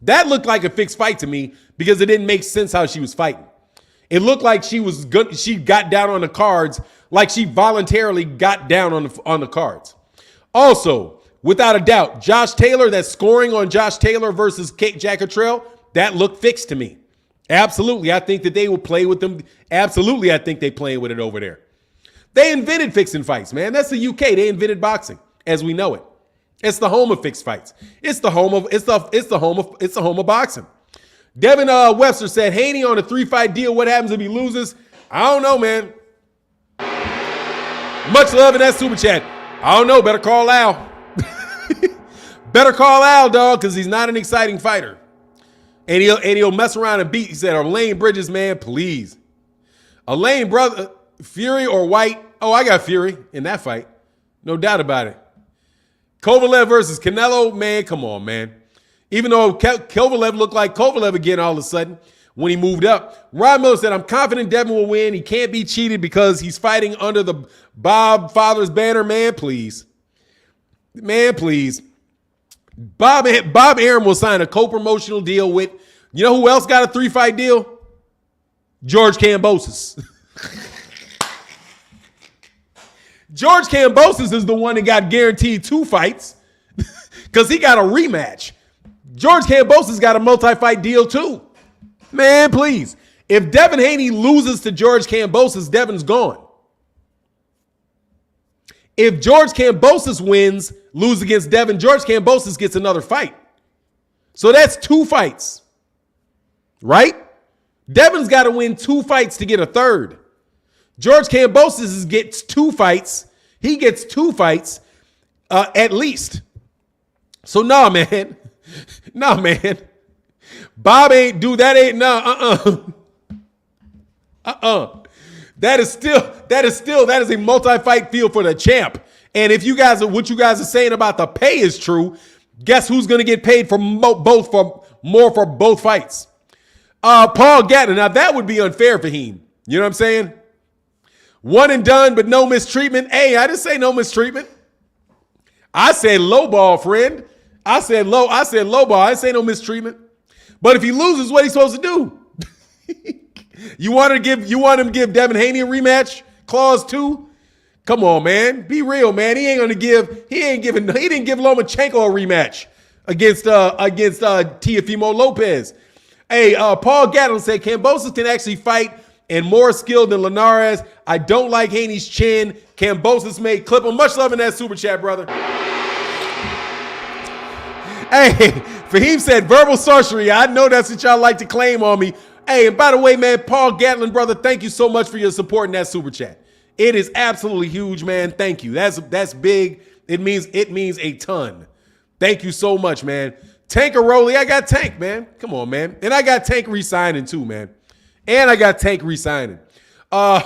That looked like a fixed fight to me because it didn't make sense how she was fighting. It looked like she was good. She got down on the cards like she voluntarily got down on the cards. Also, without a doubt, Josh Taylor, that scoring on Josh Taylor versus Jack Cottrell, that looked fixed to me. Absolutely. I think that they will play with them. Absolutely. I think they playing with it over there. They invented fixing fights, man. That's the UK. They invented boxing as we know it. It's the home of fixed fights. It's the home of boxing. Devin Webster said, Haney on a 3-fight deal. What happens if he loses? I don't know, man. Much love in that super chat. I don't know. Better call Al. Better call Al, dog, because he's not an exciting fighter. And he'll mess around and beat. He said, Elaine Bridges, man, please. Elaine, brother, Fury or White? Oh, I got Fury in that fight. No doubt about it. Kovalev versus Canelo, man, come on, man. Even though Kovalev looked like Kovalev again all of a sudden when he moved up. Rod Miller said, I'm confident Devin will win. He can't be cheated because he's fighting under the Bob Father's banner. Man, please. Man, please. Bob Arum will sign a co-promotional deal with, you know who else got a 3-fight deal? George Kambosos. George Kambosos is the one that got guaranteed 2 fights because he got a rematch. George Kambosos got a multi-fight deal too. Man, please. If Devin Haney loses to George Kambosos, Devin's gone. If George Kambosos loses against Devin, George Kambosos gets another fight. So that's 2 fights, right? Devin's got to win 2 fights to get a third. George Kambosos gets 2 fights. He gets 2 fights at least. So nah, man. Nah, man. Bob ain't do that. Ain't That is a multi-fight field for the champ. And if what you guys are saying about the pay is true, guess who's going to get paid for more for both fights? Paul Gatton. Now that would be unfair for him. You know what I'm saying? One and done, but no mistreatment. Hey, I didn't say no mistreatment. I said low ball, friend. I said low ball. I didn't say no mistreatment. But if he loses, what he's supposed to do? You want him to give Devin Haney a rematch? Clause 2? Come on, man. Be real, man. He didn't give Lomachenko a rematch against Teofimo Lopez. Hey, Paul Gatlin said Kambosos can actually fight and more skilled than Linares. I don't like Haney's chin. Kambosos made clip him. Much love in that super chat, brother. Hey, Fahim said verbal sorcery. I know that's what y'all like to claim on me. Hey, and by the way, man, Paul Gatlin, brother, thank you so much for your support in that super chat. It is absolutely huge, man. Thank you. That's big. It means a ton. Thank you so much, man. Tankeroli, I got Tank, man. Come on, man. And I got Tank re-signing too, man. And I got Tank re-signing. I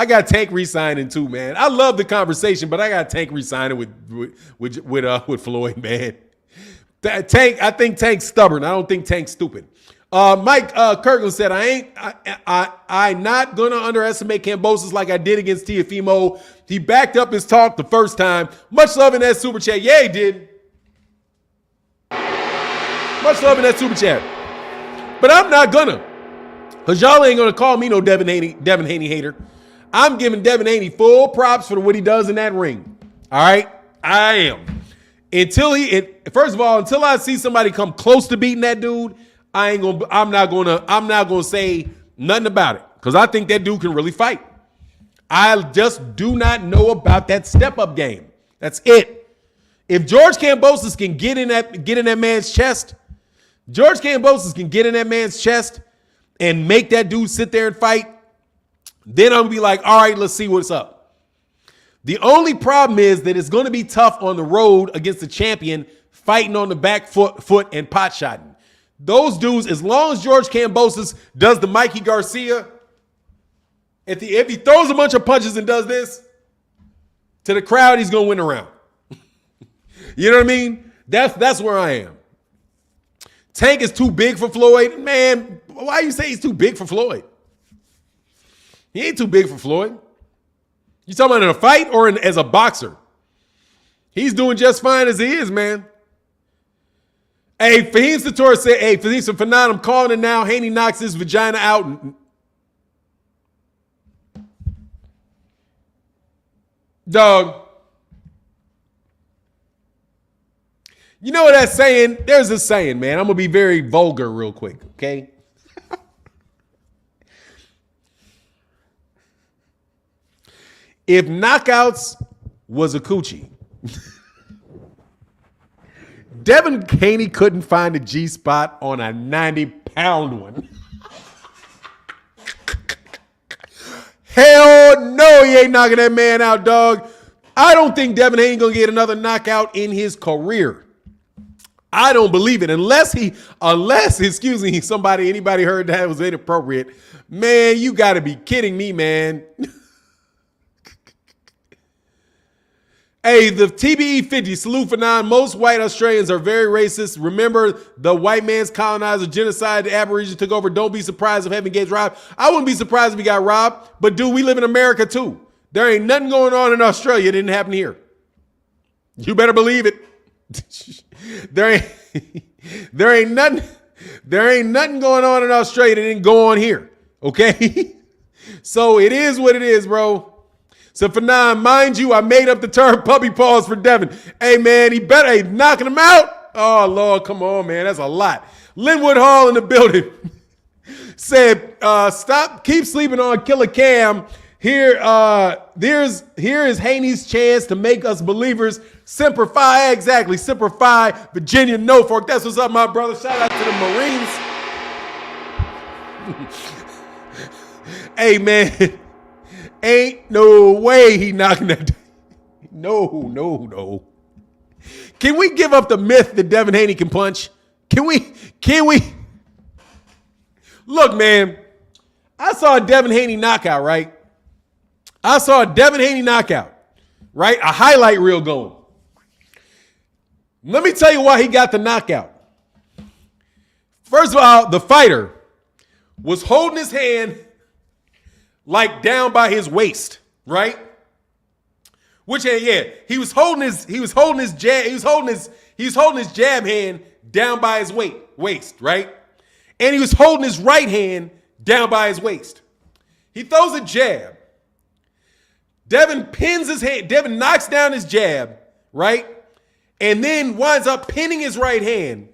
got Tank re-signing too, man. I love the conversation, but I got Tank re-signing with Floyd, man. Tank, I think Tank's stubborn. I don't think Tank's stupid. Mike Kirkland said, I not gonna underestimate Kambosos like I did against Teofimo. He backed up his talk the first time. Much love in that super chat. Yeah, he did. Much love in that super chat. But I'm not gonna. Because y'all ain't gonna call me no Devin Haney hater. I'm giving Devin Haney full props for what he does in that ring. All right? I am. First of all, until I see somebody come close to beating that dude, I'm not gonna say nothing about it. Because I think that dude can really fight. I just do not know about that step-up game. That's it. If George Kambosos can get in that man's chest, George Kambosos can get in that man's chest and make that dude sit there and fight, then I'm going to be like, all right, let's see what's up. The only problem is that it's going to be tough on the road against the champion fighting on the back foot and pot shotting. Those dudes, as long as George Kambosos does the Mikey Garcia, if he throws a bunch of punches and does this to the crowd, he's going to win a round. You know what I mean? That's where I am. Tank is too big for Floyd. Man, why you say he's too big for Floyd? He ain't too big for Floyd. You talking about in a fight or as a boxer? He's doing just fine as he is, man. Hey, Fahim Sator said, hey, Fahim Fanan, I'm calling it now. Haney knocks his vagina out. Dog. You know what that's saying? There's a saying, man. I'm going to be very vulgar real quick, okay? If knockouts was a coochie, Devin Haney couldn't find a G-spot on a 90-pound one. Hell no, he ain't knocking that man out, dog. I don't think Devin Haney gonna get another knockout in his career. I don't believe it. Unless, excuse me, anybody heard that was inappropriate. Man, you gotta be kidding me, man. Hey, the TBE 50, salute for 9. Most white Australians are very racist. Remember, the white man's colonizer, genocide, the Aborigines took over. Don't be surprised if heaven gets robbed. I wouldn't be surprised if he got robbed. But, dude, we live in America, too. There ain't nothing going on in Australia that didn't happen here. You better believe it. there ain't nothing going on in Australia that didn't go on here. Okay? So, it is what it is, bro. So for 9, mind you, I made up the term puppy paws for Devin. Hey, man, he better ain't knocking him out. Oh, Lord, come on, man. That's a lot. Linwood Hall in the building said, stop, keep sleeping on Killer Cam. Here is Haney's chance to make us believers. Semper Fi, exactly. Semper Fi, Virginia, Norfolk. That's what's up, my brother. Shout out to the Marines. Hey, man. Ain't no way he knocking that. No. Can we give up the myth that Devin Haney can punch? Can we? Look, man, I saw a Devin Haney knockout, right? A highlight reel going. Let me tell you why he got the knockout. First of all, the fighter was holding his hand like down by his waist, right? Which hand, yeah, he was holding his jab hand down by his waist, right? And he was holding his right hand down by his waist. He throws a jab. Devin pins his hand. Devin knocks down his jab, right? And then winds up pinning his right hand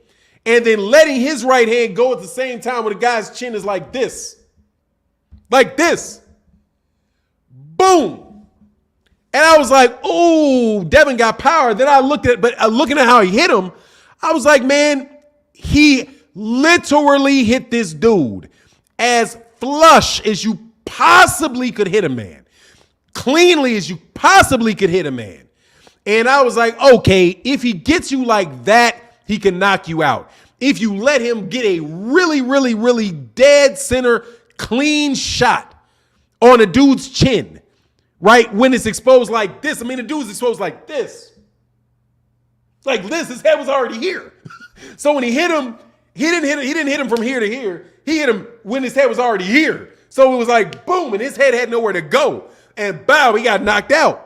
and then letting his right hand go at the same time when the guy's chin is like this. Like this. Boom. And I was like, oh, Devin got power. Then I looked at looking at how he hit him, I was like, man, he literally hit this dude as flush as you possibly could hit a man. Cleanly as you possibly could hit a man. And I was like, okay, if he gets you like that, he can knock you out. If you let him get a really, really, really dead center clean shot on a dude's chin, right? When it's exposed like this. I mean, the dude's exposed like this. Like this, his head was already here. So when he hit him, he didn't hit him from here to here. He hit him when his head was already here. So it was like boom, and his head had nowhere to go. And bow, he got knocked out.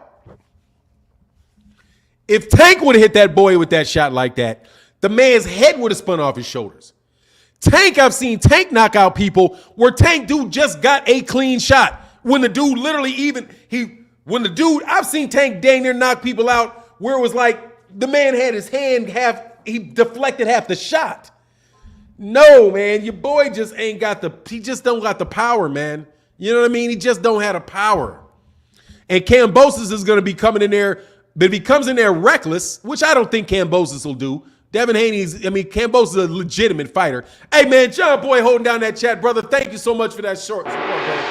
If Tank would have hit that boy with that shot like that, the man's head would have spun off his shoulders. I've seen Tank knock out people where Tank dude just got a clean shot. When the dude literally I've seen Tank dang near knock people out where it was like the man had his hand he deflected half the shot. No, man, your boy just he just don't got the power, man. You know what I mean? He just don't have the power. And Kambosos is going to be coming in there, but if he comes in there reckless, which I don't think Kambosos will do. Kambosos is a legitimate fighter. Hey, man, John Boy holding down that chat, brother. Thank you so much for that short support, brother.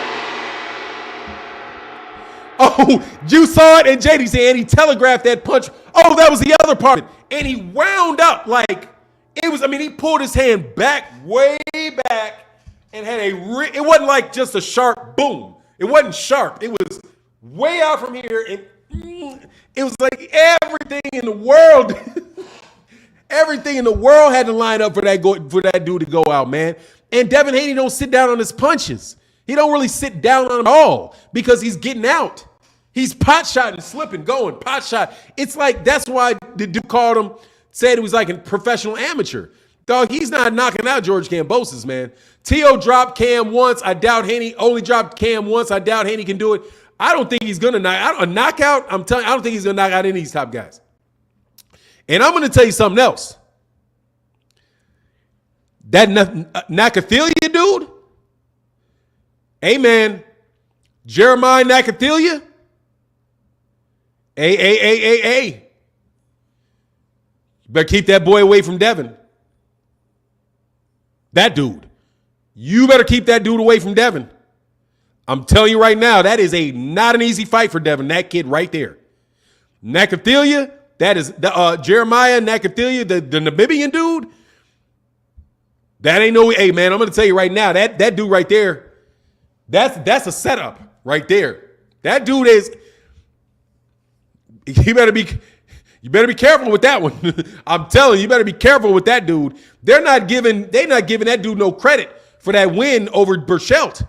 Oh, you saw it, and JD said, and he telegraphed that punch. Oh, that was the other part. And he wound up like it was, he pulled his hand back, way back, and had it wasn't like just a sharp boom. It wasn't sharp. It was way out from here, and it was like everything in the world. Everything in the world had to line up for that dude to go out, man. And Devin Haney don't sit down on his punches. He don't really sit down on them at all because he's getting out. He's pot shotting, slipping, going, pot shot. It's like that's why the dude called him, said he was like a professional amateur. Dog, he's not knocking out George Kambosos, man. T.O. dropped Cam once. I doubt Haney only dropped Cam once. I doubt Haney can do it. I don't think he's gonna knock. A knockout. I'm telling you, I don't think he's gonna knock out any of these top guys. And I'm gonna tell you something else. That Nakathila dude. Hey man, Jeremiah Nakathila. Hey. You better keep that boy away from Devin. That dude. You better keep that dude away from Devin. I'm telling you right now, that is not an easy fight for Devin. That kid right there. Nakathila, that is Jeremiah Nakathila, the Namibian dude. That ain't no, hey man, I'm going to tell you right now, that dude right there, that's a setup right there. That dude is, you better be careful with that one. I'm telling you, you better be careful with that dude. They're not giving that dude no credit for that win over Burchelt.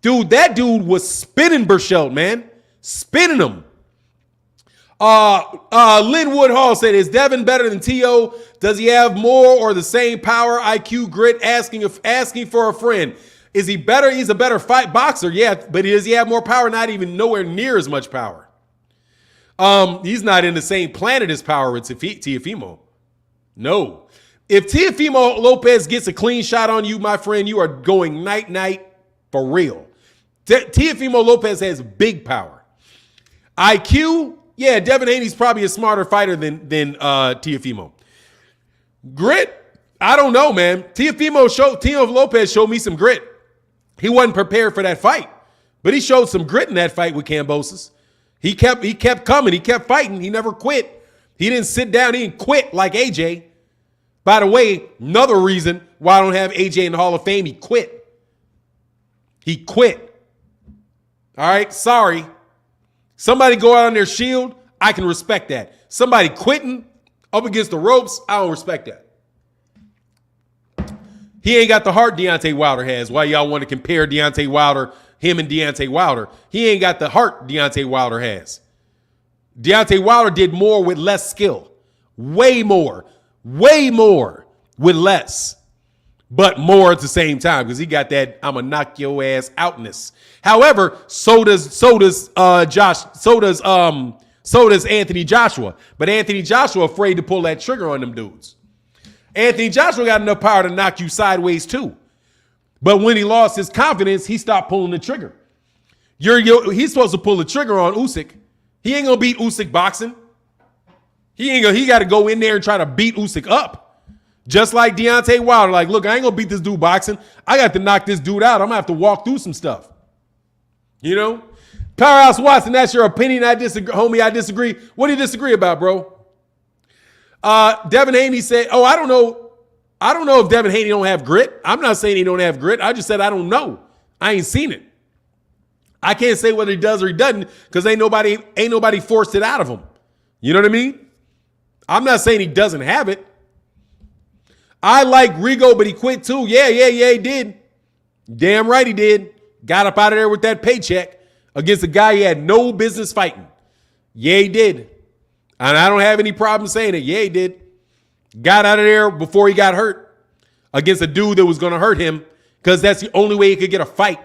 Dude, that dude was spinning Burchelt, man. Spinning him. Lynn Woodhall said, is Devin better than T.O.? Does he have more or the same power, IQ, grit? Asking for a friend. Is he better? He's a better boxer, yeah, but does he have more power? Not even nowhere near as much power. He's not in the same planet as power with Teofimo. No. If Teofimo Lopez gets a clean shot on you, my friend, you are going night-night for real. Teofimo Lopez has big power. IQ, yeah, Devin Haney's probably a smarter fighter than Teofimo. Grit, I don't know, man. Teofimo Lopez showed me some grit. He wasn't prepared for that fight, but he showed some grit in that fight with Kambosos. He kept coming. He kept fighting. He never quit. He didn't sit down. He didn't quit like AJ. By the way, another reason why I don't have AJ in the Hall of Fame, he quit. He quit. All right, sorry. Somebody go out on their shield, I can respect that. Somebody quitting up against the ropes, I don't respect that. He ain't got the heart Deontay Wilder has. Why y'all want to compare Deontay Wilder, him and Deontay Wilder? He ain't got the heart Deontay Wilder has. Deontay Wilder did more with less skill. Way more with less. But more at the same time because he got that I'm gonna knock your ass outness. However, so does Anthony Joshua. But Anthony Joshua afraid to pull that trigger on them dudes. Anthony Joshua got enough power to knock you sideways too. But when he lost his confidence, he stopped pulling the trigger. He's supposed to pull the trigger on Usyk. He ain't gonna beat Usyk boxing. He got to go in there and try to beat Usyk up. Just like Deontay Wilder. Like, look, I ain't gonna beat this dude boxing. I got to knock this dude out. I'm gonna have to walk through some stuff. You know? Powerhouse Watson, that's your opinion. I disagree, homie. I disagree. What do you disagree about, bro? Devin Haney said, oh, I don't know if Devin Haney don't have grit. I'm not saying he don't have grit. I just said I don't know. I ain't seen it. I can't say whether he does or he doesn't because ain't nobody forced it out of him. You know what I mean? I'm not saying he doesn't have it. I like Rigo, but he quit too. Yeah, he did. Damn right he did. Got up out of there with that paycheck against a guy he had no business fighting. Yeah, he did. And I don't have any problem saying it. Yeah, he did. Got out of there before he got hurt against a dude that was going to hurt him because that's the only way he could get a fight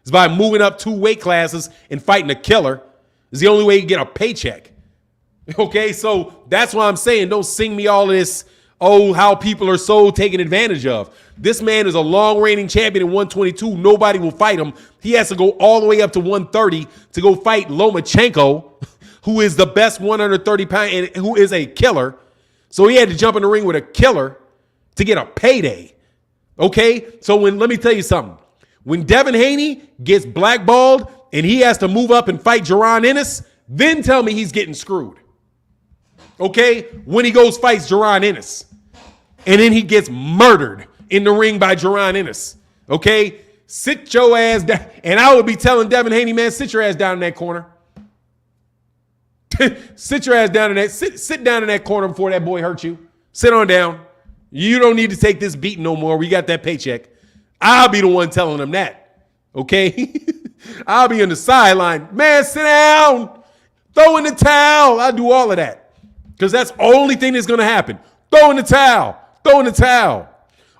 is by moving up 2 weight classes and fighting a killer. Is the only way he could get a paycheck. Okay, so that's why I'm saying don't sing me all of this, oh, how people are so taken advantage of. This man is a long reigning champion in 122. Nobody will fight him. He has to go all the way up to 130 to go fight Lomachenko, who is the best 130-pound and who is a killer. So he had to jump in the ring with a killer to get a payday. Okay, so let me tell you something. When Devin Haney gets blackballed and he has to move up and fight Jaron Ennis, then tell me he's getting screwed. Okay, when he goes fights Jaron Ennis. And then he gets murdered in the ring by Jaron Ennis. Okay, sit your ass down. And I would be telling Devin Haney, man, sit your ass down in that corner. Sit your ass down in that. Sit down in that corner before that boy hurt you. Sit on down. You don't need to take this beating no more. We got that paycheck. I'll be the one telling him that. Okay, I'll be on the sideline. Man, sit down. Throw in the towel. I'll do all of that. Because that's the only thing that's going to happen. Throw in the towel. Throw in the towel.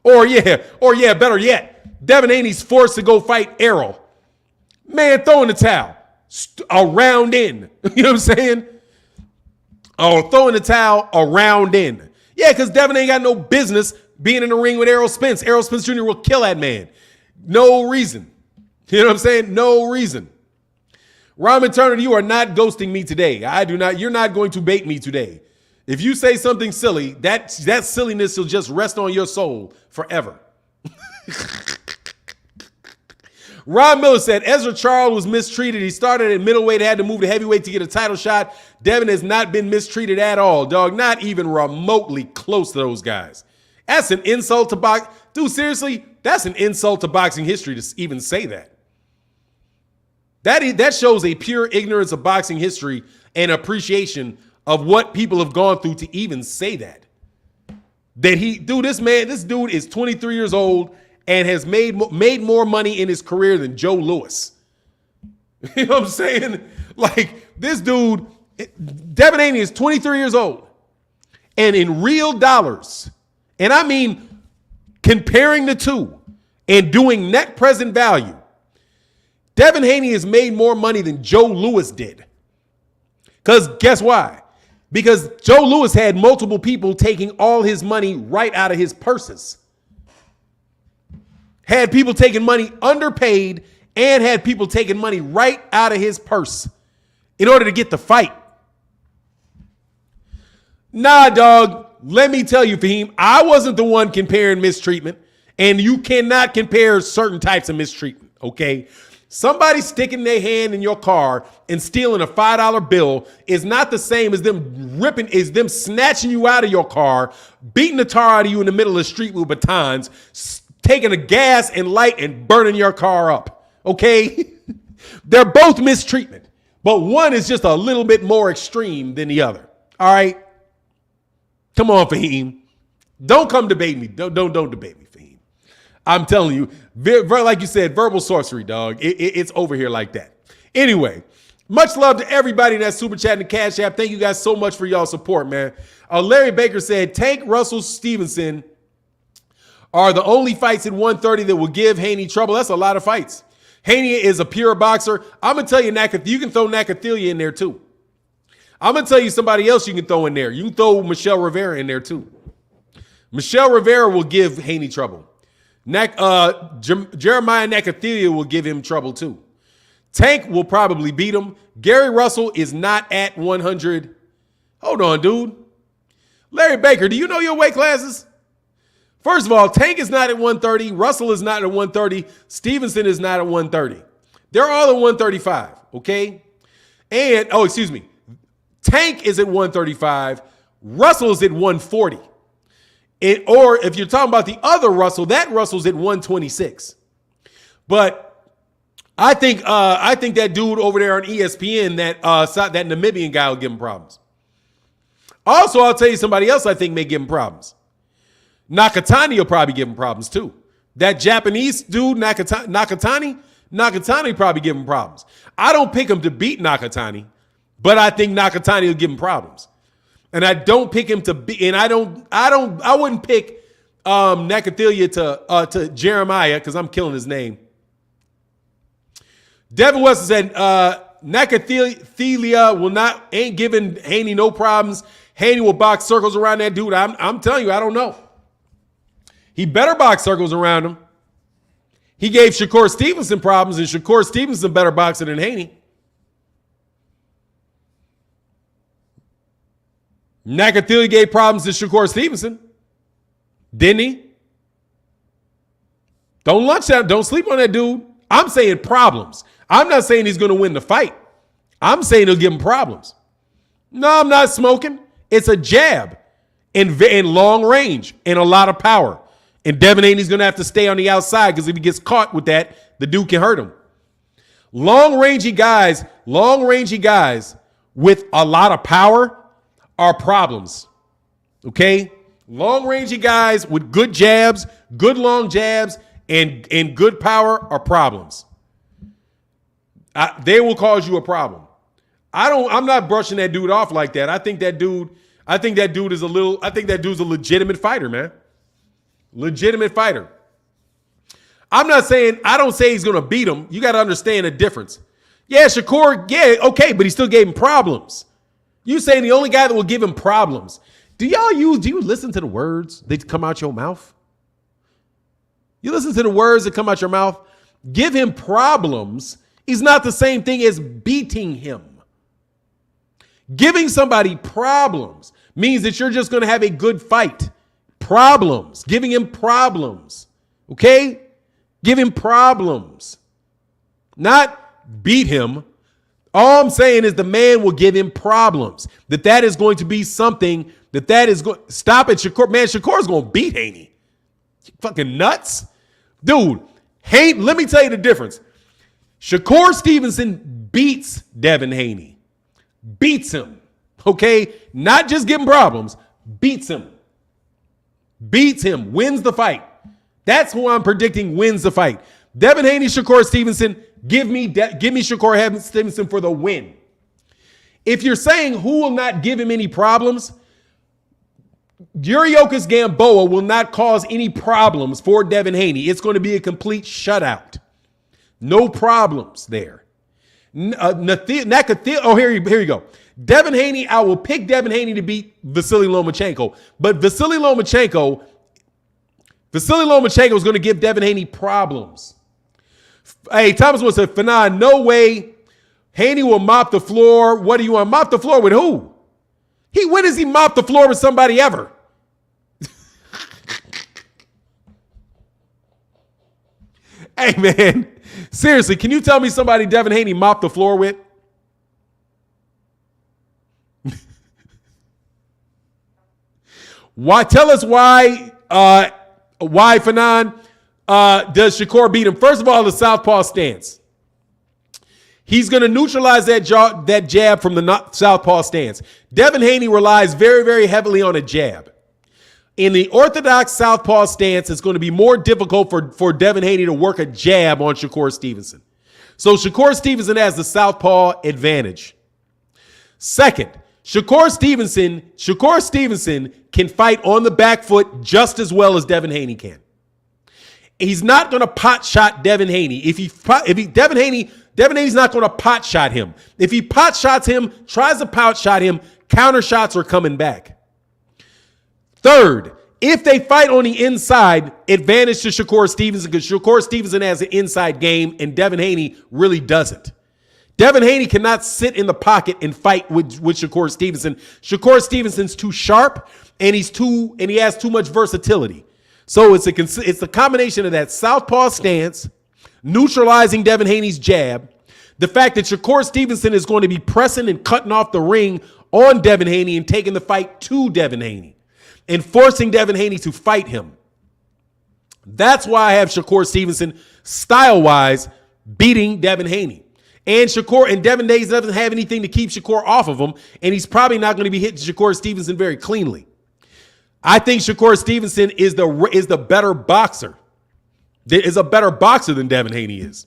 Or better yet, Devin Haney's forced to go fight Errol. Man, throw in the towel. a round in. You know what I'm saying? Or throwing the towel a round in. Yeah, because Devin ain't got no business being in the ring with Errol Spence. Errol Spence Jr. will kill that man. No reason. You know what I'm saying? No reason. Ramen Turner, you are not ghosting me today. I do not. You're not going to bait me today. If you say something silly, that silliness will just rest on your soul forever. Ron Miller said, Ezra Charles was mistreated. He started at middleweight, had to move to heavyweight to get a title shot. Devin has not been mistreated at all, dog. Not even remotely close to those guys. That's an insult to boxing. Dude, seriously, that's an insult to boxing history to even say that. That shows a pure ignorance of boxing history and appreciation of what people have gone through to even say that. This dude is 23 years old and has made more money in his career than Joe Louis. You know what I'm saying? Like, this dude, Devin Haney is 23 years old. And in real dollars, and I mean comparing the two and doing net present value, Devin Haney has made more money than Joe Louis did. Because guess why? Because Joe Louis had multiple people taking all his money right out of his purses. Had people taking money underpaid and had people taking money right out of his purse in order to get the fight. Nah, dog, let me tell you, Fahim, I wasn't the one comparing mistreatment, and you cannot compare certain types of mistreatment, okay? Somebody sticking their hand in your car and stealing a $5 bill is not the same as them snatching you out of your car, beating the tar out of you in the middle of the street with batons, taking a gas and light and burning your car up, okay? They're both mistreatment, but one is just a little bit more extreme than the other, all right? Come on, Fahim. Don't come debate me. Don't debate me, Fahim. I'm telling you, like you said, verbal sorcery, dog. It's over here like that. Anyway, much love to everybody that's super chatting the Cash App. Thank you guys so much for y'all support, man. Larry Baker said, Tank, Russell, Stevenson are the only fights at 130 that will give Haney trouble. That's a lot of fights. Haney is a pure boxer. I'm going to tell you, you can throw Nakathila in there too. I'm going to tell you somebody else you can throw in there. You can throw Michelle Rivera in there too. Michelle Rivera will give Haney trouble. Jeremiah Nakathila will give him trouble too. Tank will probably beat him. Gary Russell is not at 100. Hold on, dude. Larry Baker, do you know your weight classes? First of all, Tank is not at 130. Russell is not at 130. Stevenson is not at 130. They're all at 135, okay? And, excuse me. Tank is at 135. Russell is at 140. Or if you're talking about the other Russell, that Russell's at 126. But I think that dude over there on ESPN, that Namibian guy, will give him problems. Also, I'll tell you somebody else I think may give him problems. Nakatani will probably give him problems too. That Japanese dude, Nakatani probably give him problems. I don't pick him to beat Nakatani, but I think Nakatani will give him problems. And I don't pick him to be, and I wouldn't pick Nakathila to Jeremiah because I'm killing his name. Devin West said Nakathila ain't giving Haney no problems. Haney will box circles around that dude. I'm telling you, I don't know. He better box circles around him. He gave Shakur Stevenson problems, and Shakur Stevenson better boxer than Haney. Nakathila gave problems to Shakur Stevenson. Didn't he? Don't sleep on that dude. I'm saying problems. I'm not saying he's going to win the fight. I'm saying he'll give him problems. No, I'm not smoking. It's a jab in long range and a lot of power. And Devin Haney's going to have to stay on the outside because if he gets caught with that, the dude can hurt him. Long-rangey guys with a lot of power are problems. Okay? Long-rangey guys with good jabs, good long jabs, and good power are problems. They will cause you a problem. I'm not brushing that dude off like that. I think that dude's a legitimate fighter, man. Legitimate fighter. I don't say he's going to beat him. You got to understand the difference. Yeah, Shakur, yeah, okay, but he still gave him problems. You saying the only guy that will give him problems. Do you listen to the words that come out your mouth? You listen to the words that come out your mouth? Give him problems is not the same thing as beating him. Giving somebody problems means that you're just going to have a good fight. Problems. Giving him problems. Okay? Give him problems. Not beat him. All I'm saying is the man will give him problems. That is going to be something that is going. Stop it, Shakur. Man, Shakur's going to beat Haney. You fucking nuts. Dude, let me tell you the difference. Shakur Stevenson beats Devin Haney. Beats him. Okay? Not just giving problems. Beats him. Beats him. Wins the fight. That's who I'm predicting wins the fight. Devin Haney, Shakur Stevenson. Give me Shakur Stevenson for the win. If you're saying who will not give him any problems, Yuriorkis Gamboa will not cause any problems for Devin Haney. It's going to be a complete shutout. No problems there. Here you go. Devin Haney, I will pick Devin Haney to beat Vasily Lomachenko. But Vasily Lomachenko is going to give Devin Haney problems. Hey, Thomas was a Fanon. No way. Haney will mop the floor. What do you want? Mop the floor with who? When has he mopped the floor with somebody ever? Hey, man. Seriously, can you tell me somebody Devin Haney mopped the floor with? Why? Tell us why Fanon does Shakur beat him? First of all, the southpaw stance. He's going to neutralize that jab from the southpaw stance. Devin Haney relies very, very heavily on a jab. In the orthodox southpaw stance, it's going to be more difficult for Devin Haney to work a jab on Shakur Stevenson. So Shakur Stevenson has the southpaw advantage. Second, Shakur Stevenson can fight on the back foot just as well as Devin Haney can. He's not going to pot shot Devin Haney. Devin Haney's not going to pot shot him. If he pot shots him, tries to pot shot him, counter shots are coming back. Third, if they fight on the inside, advantage to Shakur Stevenson because Shakur Stevenson has an inside game and Devin Haney really doesn't. Devin Haney cannot sit in the pocket and fight with Shakur Stevenson. Shakur Stevenson's too sharp and he has too much versatility. So it's a combination of that southpaw stance, neutralizing Devin Haney's jab, the fact that Shakur Stevenson is going to be pressing and cutting off the ring on Devin Haney and taking the fight to Devin Haney and forcing Devin Haney to fight him. That's why I have Shakur Stevenson style-wise beating Devin Haney. And Devin Haney doesn't have anything to keep Shakur off of him, and he's probably not going to be hitting Shakur Stevenson very cleanly. I think Shakur Stevenson is the better boxer. Is a better boxer than Devin Haney is.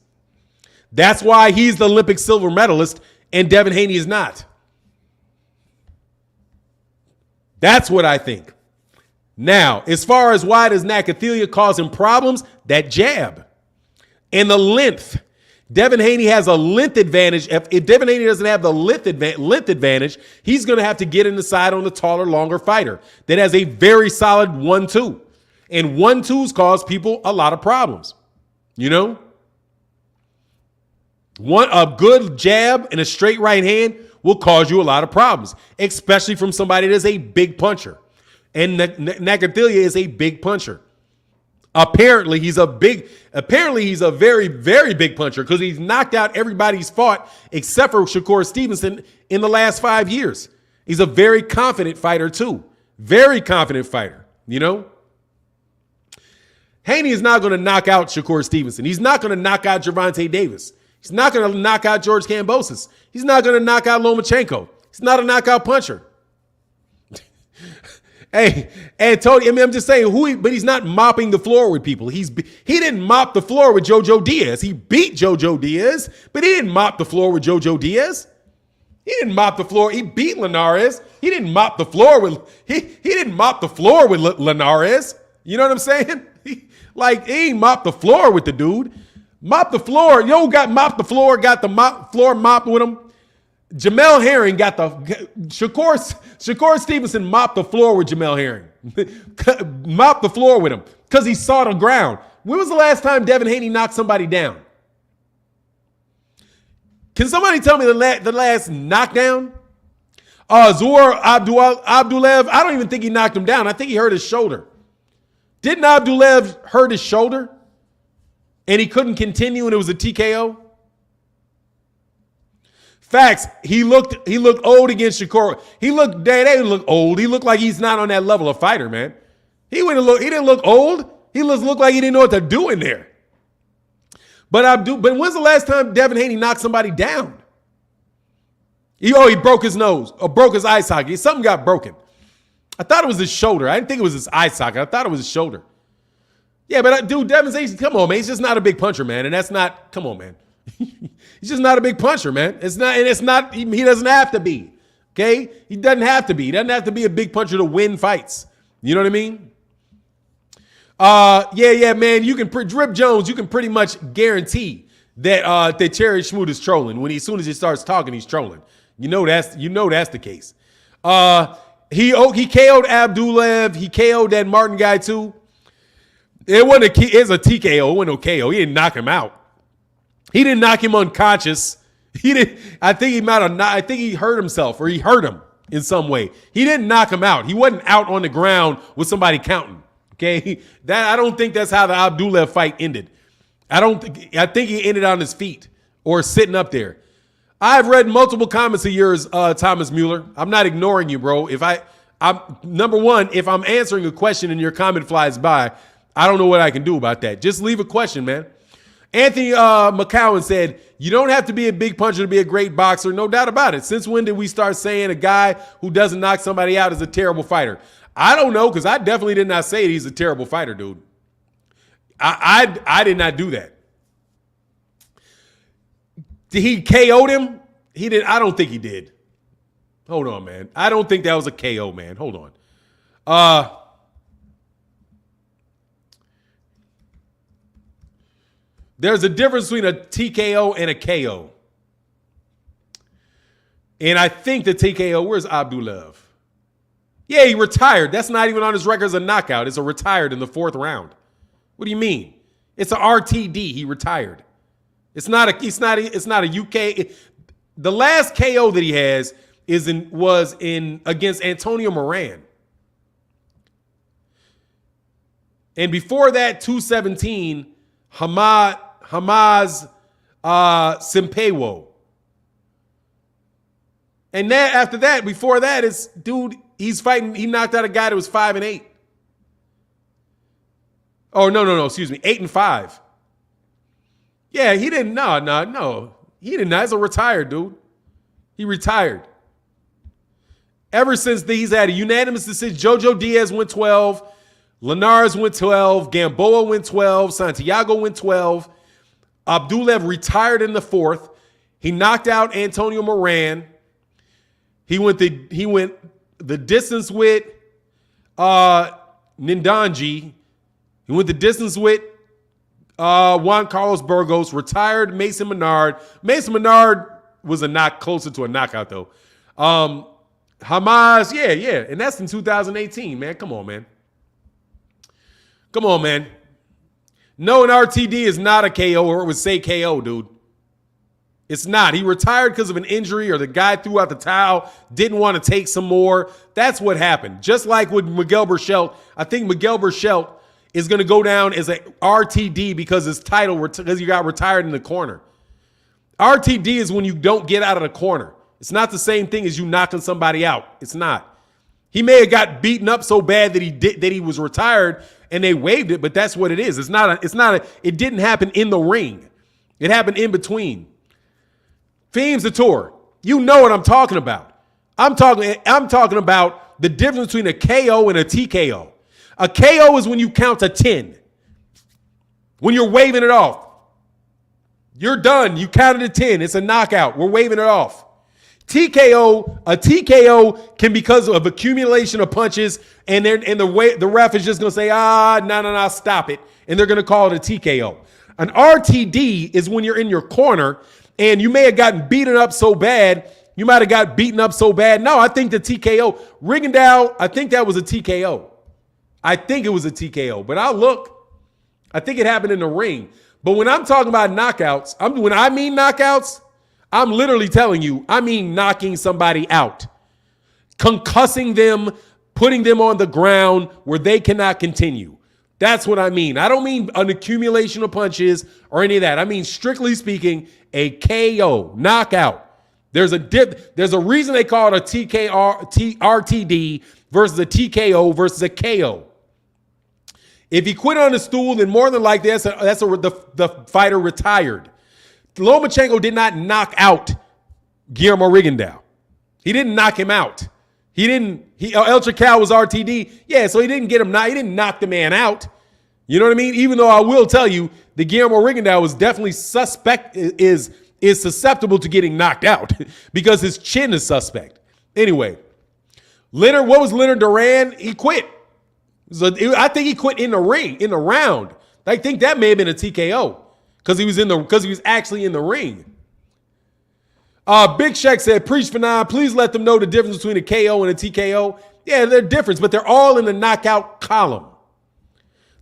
That's why he's the Olympic silver medalist and Devin Haney is not. That's what I think. Now, as far as why does Nakathila cause him problems, that jab and the length. Devin Haney has a length advantage. If Devin Haney doesn't have the length advantage, he's going to have to get in the side on the taller, longer fighter that has a very solid 1-2. And 1-2s cause people a lot of problems. You know? A good jab and a straight right hand will cause you a lot of problems, especially from somebody that's a big puncher. And Nakathila is a big puncher. Apparently, he's a very, very big puncher because he's knocked out everybody he's fought except for Shakur Stevenson in the last 5 years. He's a very confident fighter, too. Very confident fighter, you know? Haney is not going to knock out Shakur Stevenson. He's not going to knock out Gervonta Davis. He's not going to knock out George Kambosos. He's not going to knock out Lomachenko. He's not a knockout puncher. Hey, and Tony, I'm just saying but he's not mopping the floor with people. He didn't mop the floor with Jojo Diaz. He beat Jojo Diaz, but he didn't mop the floor with Jojo Diaz. He didn't mop the floor. He beat Linares. He didn't mop the floor with he didn't mop the floor with Linares. You know what I'm saying? He ain't mopped the floor with the dude. Mop the floor. Yo got mopped the floor, got the floor mopped with him. Jamel Herring got the Shakur Stevenson mopped the floor with Jamel Herring. Mopped the floor with him because he saw the ground. When was the last time Devin Haney knocked somebody down? Can somebody tell me the last knockdown? Zor Abdulev, I don't even think he knocked him down. I think he hurt his shoulder. Didn't Abdulev hurt his shoulder? And he couldn't continue and it was a TKO? Facts. He looked old against Shakur. They didn't look old. He looked like he's not on that level of fighter, man. He didn't look old. He just looked like he didn't know what to do in there. But when's the last time Devin Haney knocked somebody down? He broke his nose or broke his eye socket. Something got broken. I thought it was his shoulder. I didn't think it was his eye socket. I thought it was his shoulder. Yeah, but dude, Devin Haney, come on, man. He's just not a big puncher, man. And that's not, come on, man. He's just not a big puncher, man. He doesn't have to be. Okay? He doesn't have to be. He doesn't have to be a big puncher to win fights. You know what I mean? Yeah, man. You can Drip Jones, you can pretty much guarantee that Terry Schmoot is trolling. As soon as he starts talking, he's trolling. You know that's the case. He KO'd Abdulev. He KO'd that Martin guy too. It's a TKO. It wasn't no KO. He didn't knock him out. He didn't knock him unconscious. I think he hurt himself or he hurt him in some way. He didn't knock him out. He wasn't out on the ground with somebody counting. Okay, I don't think that's how the Abdulev fight ended. I think he ended on his feet or sitting up there. I've read multiple comments of yours, Thomas Mueller. I'm not ignoring you, bro. I'm number one, if I'm answering a question and your comment flies by, I don't know what I can do about that. Just leave a question, man. Anthony McCowan said, you don't have to be a big puncher to be a great boxer. No doubt about it. Since when did we start saying a guy who doesn't knock somebody out is a terrible fighter? I don't know, because I definitely did not say he's a terrible fighter, dude. I did not do that. Did he KO'd him? He did. I don't think he did. Hold on, man. I don't think that was a KO, man. Hold on. There's a difference between a TKO and a KO. And I think the TKO, where's Abdulev? Yeah, he retired. That's not even on his record as a knockout. It's a retired in the 4th round. What do you mean? It's a RTD. He retired. It's not a UK. The last KO that he has was against Antonio Moran. And before that, 217, Hamaz Simpewo. And that after that, before that, is dude, he's fighting. He knocked out a guy that was 5-8. Oh, no, excuse me, 8-5. Yeah, he didn't. No. He didn't. He's a retired dude. He retired. Ever since he's had a unanimous decision. Jojo Diaz went 12. Linares went 12. Gamboa went 12. Santiago went 12. Abdulev retired in the 4th. He knocked out Antonio Moran. He went the distance with Nindanji. He went the distance with Juan Carlos Burgos. Retired Mason Menard. Mason Menard was closer to a knockout though. Hamas, yeah, and that's in 2018, man. Come on, man. No, an RTD is not a KO, or it would say KO, dude. It's not. He retired because of an injury, or the guy threw out the towel, didn't want to take some more. That's what happened. Just like with Miguel Berchelt, I think Miguel Berchelt is going to go down as a RTD because he got retired in the corner. RTD is when you don't get out of the corner. It's not the same thing as you knocking somebody out. It's not. He may have got beaten up so bad that he was retired and they waived it, but that's what it is. It didn't happen in the ring. It happened in between. Fiends the tour. You know what I'm talking about. I'm talking about the difference between a KO and a TKO. A KO is when you count to 10. When you're waving it off. You're done. You counted to 10. It's a knockout. We're waving it off. A TKO can, because of accumulation of punches, and the ref is just going to say, no, stop it. And they're going to call it a TKO. An RTD is when you're in your corner and you may have gotten beaten up so bad. You might have got beaten up so bad. No, I think the TKO, Riggindow, I think that was a TKO. I think it was a TKO, but I'll look. I think it happened in the ring. But when I'm talking about knockouts, when I mean knockouts, I'm literally telling you, I mean knocking somebody out, concussing them, putting them on the ground where they cannot continue. That's what I mean. I don't mean an accumulation of punches or any of that. I mean, strictly speaking, a KO, knockout. There's a reason they call it a RTD versus a TKO versus a KO. If he quit on the stool, then more than likely the fighter retired. Lomachenko did not knock out Guillermo Riggindow. He didn't knock him out. El Chacal was RTD. Yeah, so he didn't get him. He didn't knock the man out. You know what I mean? Even though I will tell you, the Guillermo Riggindow is definitely is susceptible to getting knocked out because his chin is suspect. Anyway, Leonard, what was Leonard Duran? He quit. I think he quit in the ring, in the round. I think that may have been a TKO because he was actually in the ring. Big Shaq said, preach for nine. Please let them know the difference between a KO and a TKO. Yeah, they're different, but they're all in the knockout column.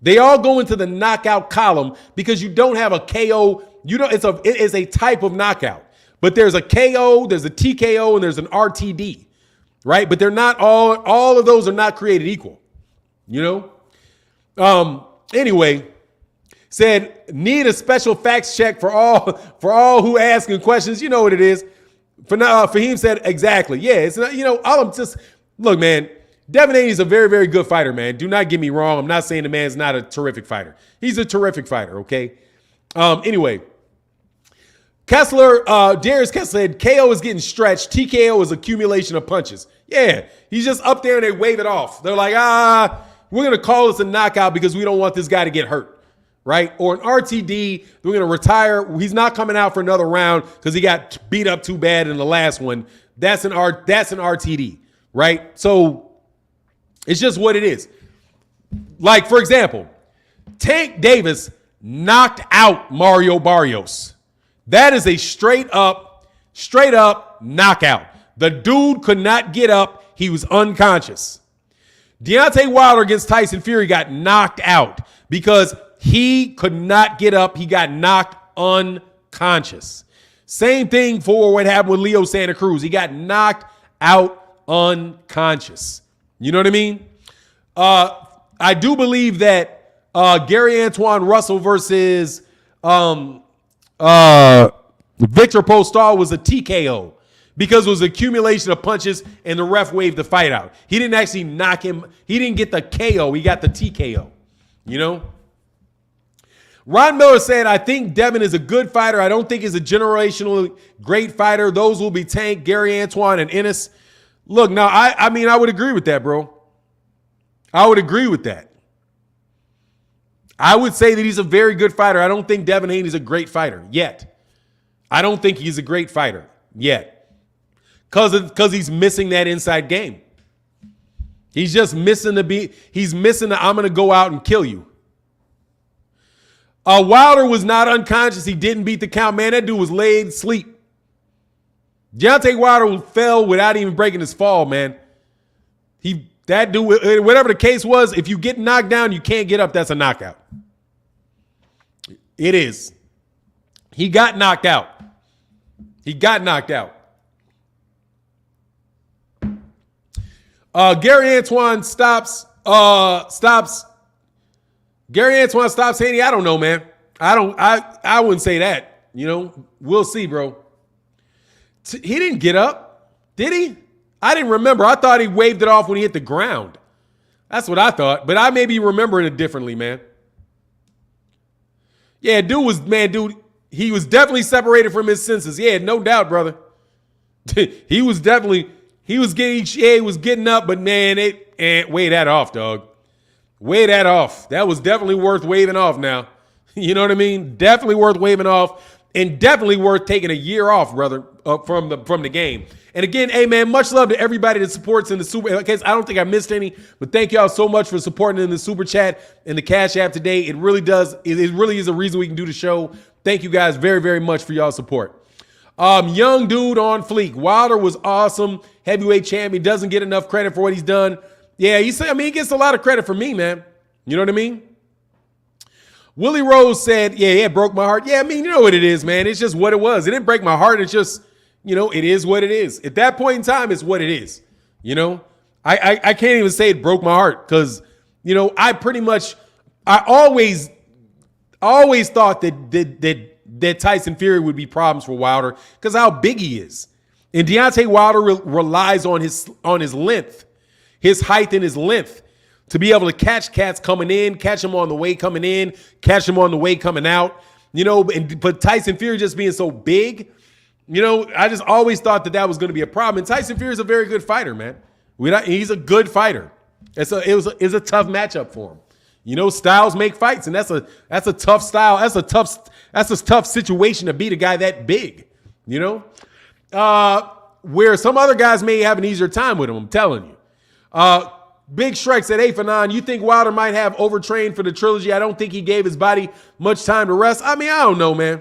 They all go into the knockout column because you don't have a KO. It is a type of knockout, but there's a KO, there's a TKO, and there's an RTD, right? But they're not all of those are not created equal, you know? Anyway, said, need a special facts check for all who asking questions. You know what it is. Fahim said, exactly. Yeah, it's not, all I'm just, look, man, Devin Haney is a very, very good fighter, man. Do not get me wrong. I'm not saying the man's not a terrific fighter. He's a terrific fighter, okay? Anyway, Darius Kessler said, KO is getting stretched. TKO is accumulation of punches. Yeah, he's just up there and they wave it off. They're like, we're going to call this a knockout because we don't want this guy to get hurt. Right? Or an RTD, we're going to retire. He's not coming out for another round because he got beat up too bad in the last one. That's an RTD, right? So it's just what it is. Like, for example, Tank Davis knocked out Mario Barrios. That is a straight up knockout. The dude could not get up. He was unconscious. Deontay Wilder against Tyson Fury got knocked out because he could not get up. He got knocked unconscious. Same thing for what happened with Leo Santa Cruz. He got knocked out unconscious. You know what I mean? I do believe that Gary Antoine Russell versus Victor Postol was a TKO because it was accumulation of punches and the ref waved the fight out. He didn't actually knock him. He didn't get the KO. He got the TKO. You know? Ron Miller said, I think Devin is a good fighter. I don't think he's a generational great fighter. Those will be Tank, Gary Antoine, and Ennis. Look, now, I mean, I would agree with that, bro. I would agree with that. I would say that he's a very good fighter. I don't think Devin Haney is a great fighter yet. I don't think he's a great fighter yet. Because he's missing that inside game. He's just missing he's missing the I'm going to go out and kill you. Wilder was not unconscious. He didn't beat the count. Man, that dude was laid sleep. Deontay Wilder fell without even breaking his fall, man. That dude, whatever the case was, if you get knocked down, you can't get up. That's a knockout. It is. He got knocked out. He got knocked out. Gary Antoine stops Gary Antoine stops Haney. I don't know, man. I wouldn't say that. We'll see, bro. He didn't get up, did he? I didn't remember. I thought he waved it off when he hit the ground. That's what I thought, but I may be remembering it differently, man. Yeah, dude, he was definitely separated from his senses. Yeah, no doubt, brother. he was getting up, but man, wave that off, dog. Wave that off. That was definitely worth waving off now. You know what I mean? Definitely worth waving off and definitely worth taking a year off, brother, from the game. And again, hey, man, much love to everybody that supports in the super. In case I don't think I missed any, but thank y'all so much for supporting in the super chat and the Cash App today. It really does. It really is a reason we can do the show. Thank you guys very, very much for y'all support. Young dude on fleek. Wilder was awesome. Heavyweight champion. Doesn't get enough credit for what he's done. Yeah, he gets a lot of credit for me, man. You know what I mean? Willie Rose said, yeah, it broke my heart. Yeah, I mean, you know what it is, man. It's just what it was. It didn't break my heart. It's just, it is what it is. At that point in time, it's what it is. I can't even say it broke my heart because, I always thought that Tyson Fury would be problems for Wilder because how big he is. And Deontay Wilder relies on his length, his height and his length to be able to catch cats coming in, catch them on the way coming in, catch them on the way coming out. But Tyson Fury just being so big, I just always thought that was going to be a problem. And Tyson Fury is a very good fighter, man. He's a good fighter. It was a tough matchup for him. Styles make fights, and that's a tough style. That's a tough situation to beat a guy that big. Where some other guys may have an easier time with him. I'm telling you. Big Shrek said, hey, Fanon, you think Wilder might have overtrained for the trilogy? I don't think he gave his body much time to rest. I mean, I don't know, man.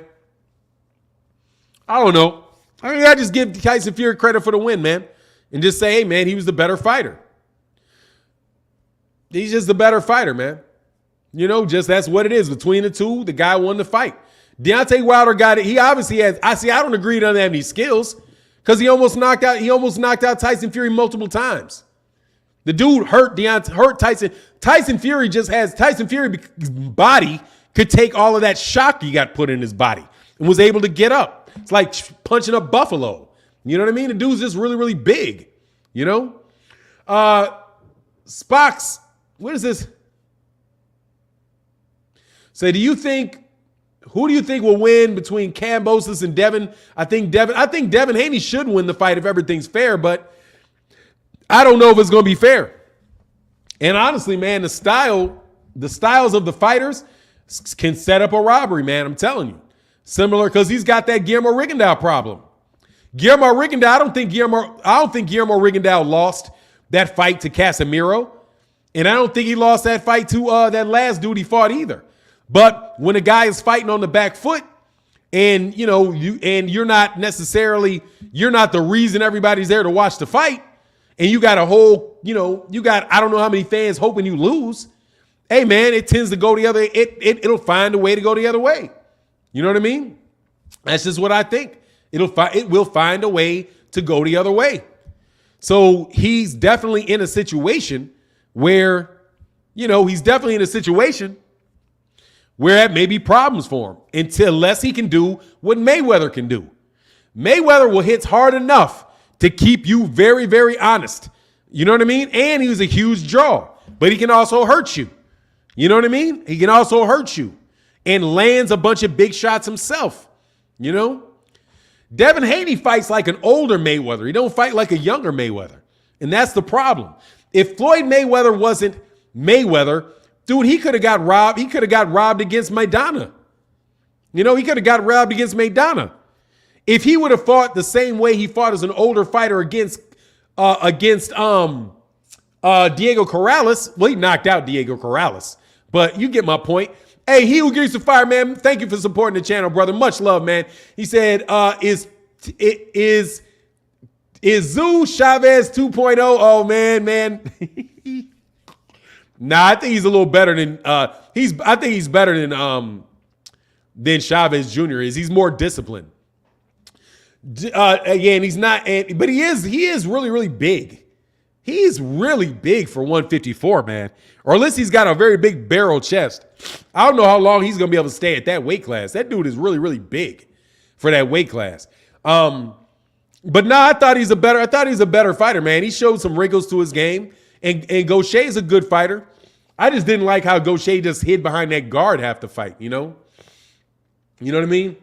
I don't know. I just give Tyson Fury credit for the win, man. And just say, hey, man, he was the better fighter. He's just the better fighter, man. Just that's what it is. Between the two, the guy won the fight. Deontay Wilder got it. He obviously has. I don't agree he doesn't have any skills because he almost knocked out Tyson Fury multiple times. The dude hurt Tyson. Tyson Fury's body could take all of that shock he got put in his body and was able to get up. It's like punching a buffalo. You know what I mean? The dude's just really, really big. Spox, what is this? So who do you think will win between Kambosos and Devin? I think Devin Haney should win the fight if everything's fair, but I don't know if it's going to be fair. And honestly, man, the styles of the fighters can set up a robbery, man. I'm telling you. Similar because he's got that Guillermo Riggindow problem. Guillermo Riggindow, I don't think Guillermo Riggindow lost that fight to Casemiro. And I don't think he lost that fight to that last dude he fought either. But when a guy is fighting on the back foot and you're not the reason everybody's there to watch the fight, and you got a whole, I don't know how many fans hoping you lose. Hey, man, it tends to go the other. It'll find a way to go the other way. You know what I mean? That's just what I think. It will find a way to go the other way. So he's definitely in a situation where, that may be problems for him unless he can do what Mayweather can do. Mayweather will hit hard enough to keep you very, very honest. You know what I mean? And he was a huge draw, but he can also hurt you. You know what I mean? He can also hurt you and lands a bunch of big shots himself. Devin Haney fights like an older Mayweather. He don't fight like a younger Mayweather. And that's the problem. If Floyd Mayweather wasn't Mayweather, dude, he could have got robbed. He could have got robbed against Maidana. He could have got robbed against Maidana. If he would have fought the same way he fought as an older fighter against Diego Corrales, well, he knocked out Diego Corrales, but you get my point. Hey, he who gives the fire, man. Thank you for supporting the channel, brother. Much love, man. He said, is Zoo Chavez 2.0? Oh, man. Nah, I think he's a little better than I think he's better than Chavez Jr. is. He's more disciplined. Again, he's not, but he is really, really big. He's really big for 154, man. Or at least he's got a very big barrel chest. I don't know how long he's going to be able to stay at that weight class. That dude is really, really big for that weight class. But no, I thought he's a better fighter, man. He showed some wrinkles to his game. And Gaucher is a good fighter. I just didn't like how Gaucher just hid behind that guard half the fight, You know what I mean?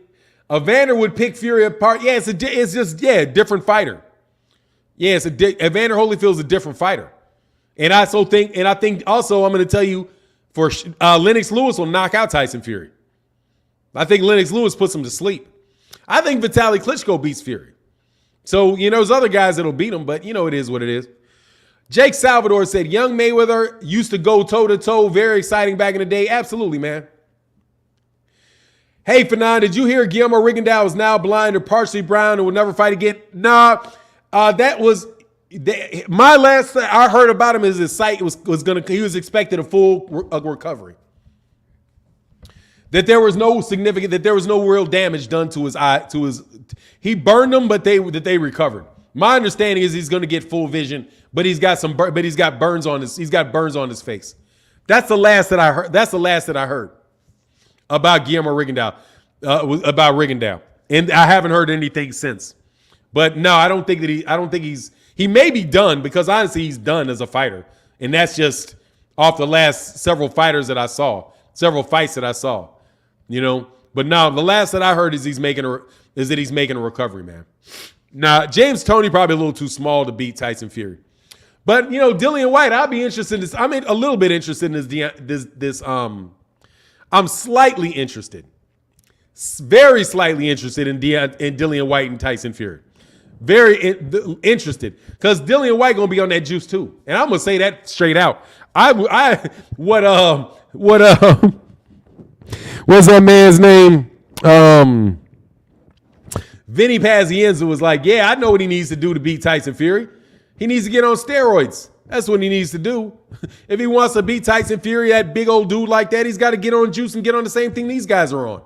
Evander would pick Fury apart. Yeah, it's just a different fighter. Yeah, Evander Holyfield's a different fighter. And I think also I'm going to tell you for Lennox Lewis will knock out Tyson Fury. I think Lennox Lewis puts him to sleep. I think Vitaly Klitschko beats Fury. So, there's other guys that'll beat him, but it is what it is. Jake Salvador said, young Mayweather used to go toe-to-toe. Very exciting back in the day. Absolutely, man. Hey, Fanon, did you hear Guillermo Riggindow is now blind or partially blind and will never fight again? Nah, that was my last I heard about him is his sight he was expected a full recovery. That there was no real damage done to his eye, he burned them, but they recovered. My understanding is he's going to get full vision, but he's got burns on his face. That's the last that I heard about Guillermo Riggindow, and I haven't heard anything since. But no, I don't think he may be done, because honestly he's done as a fighter, and that's just off the last several fights that I saw. But no, the last that I heard is that he's making a recovery, man. Now, James Toney probably a little too small to beat Tyson Fury. But, Dillian White, I'll be interested in this. I'm a little bit interested in this. I'm slightly interested. Very slightly interested in Dillian White and Tyson Fury. Very interested. Because Dillian White going to be on that juice too. And I'm going to say that straight out. What's that man's name? Vinny Pazienza was like, yeah, I know what he needs to do to beat Tyson Fury. He needs to get on steroids. That's what he needs to do. If he wants to beat Tyson Fury, that big old dude like that, he's got to get on juice and get on the same thing these guys are on.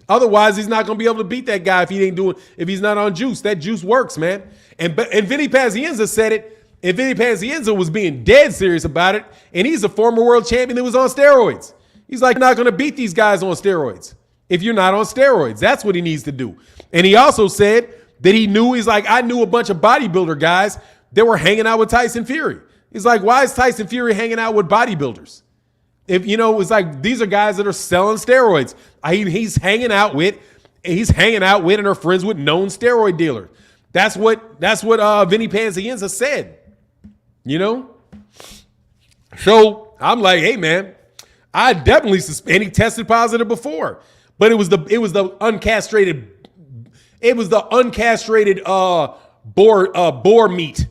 Otherwise, he's not going to be able to beat that guy if he's not on juice. That juice works, man. And Vinny Pazienza said it, and Vinny Pazienza was being dead serious about it, and he's a former world champion that was on steroids. He's like, you're not going to beat these guys on steroids if you're not on steroids. That's what he needs to do. And he also said that I knew a bunch of bodybuilder guys that were hanging out with Tyson Fury. He's like, why is Tyson Fury hanging out with bodybuilders? It's like, these are guys that are selling steroids. He's hanging out with and are friends with known steroid dealers. That's what Vinny Pazienza said. So I'm like, hey man, I definitely suspect, and he tested positive before, but it was the uncastrated boar meat.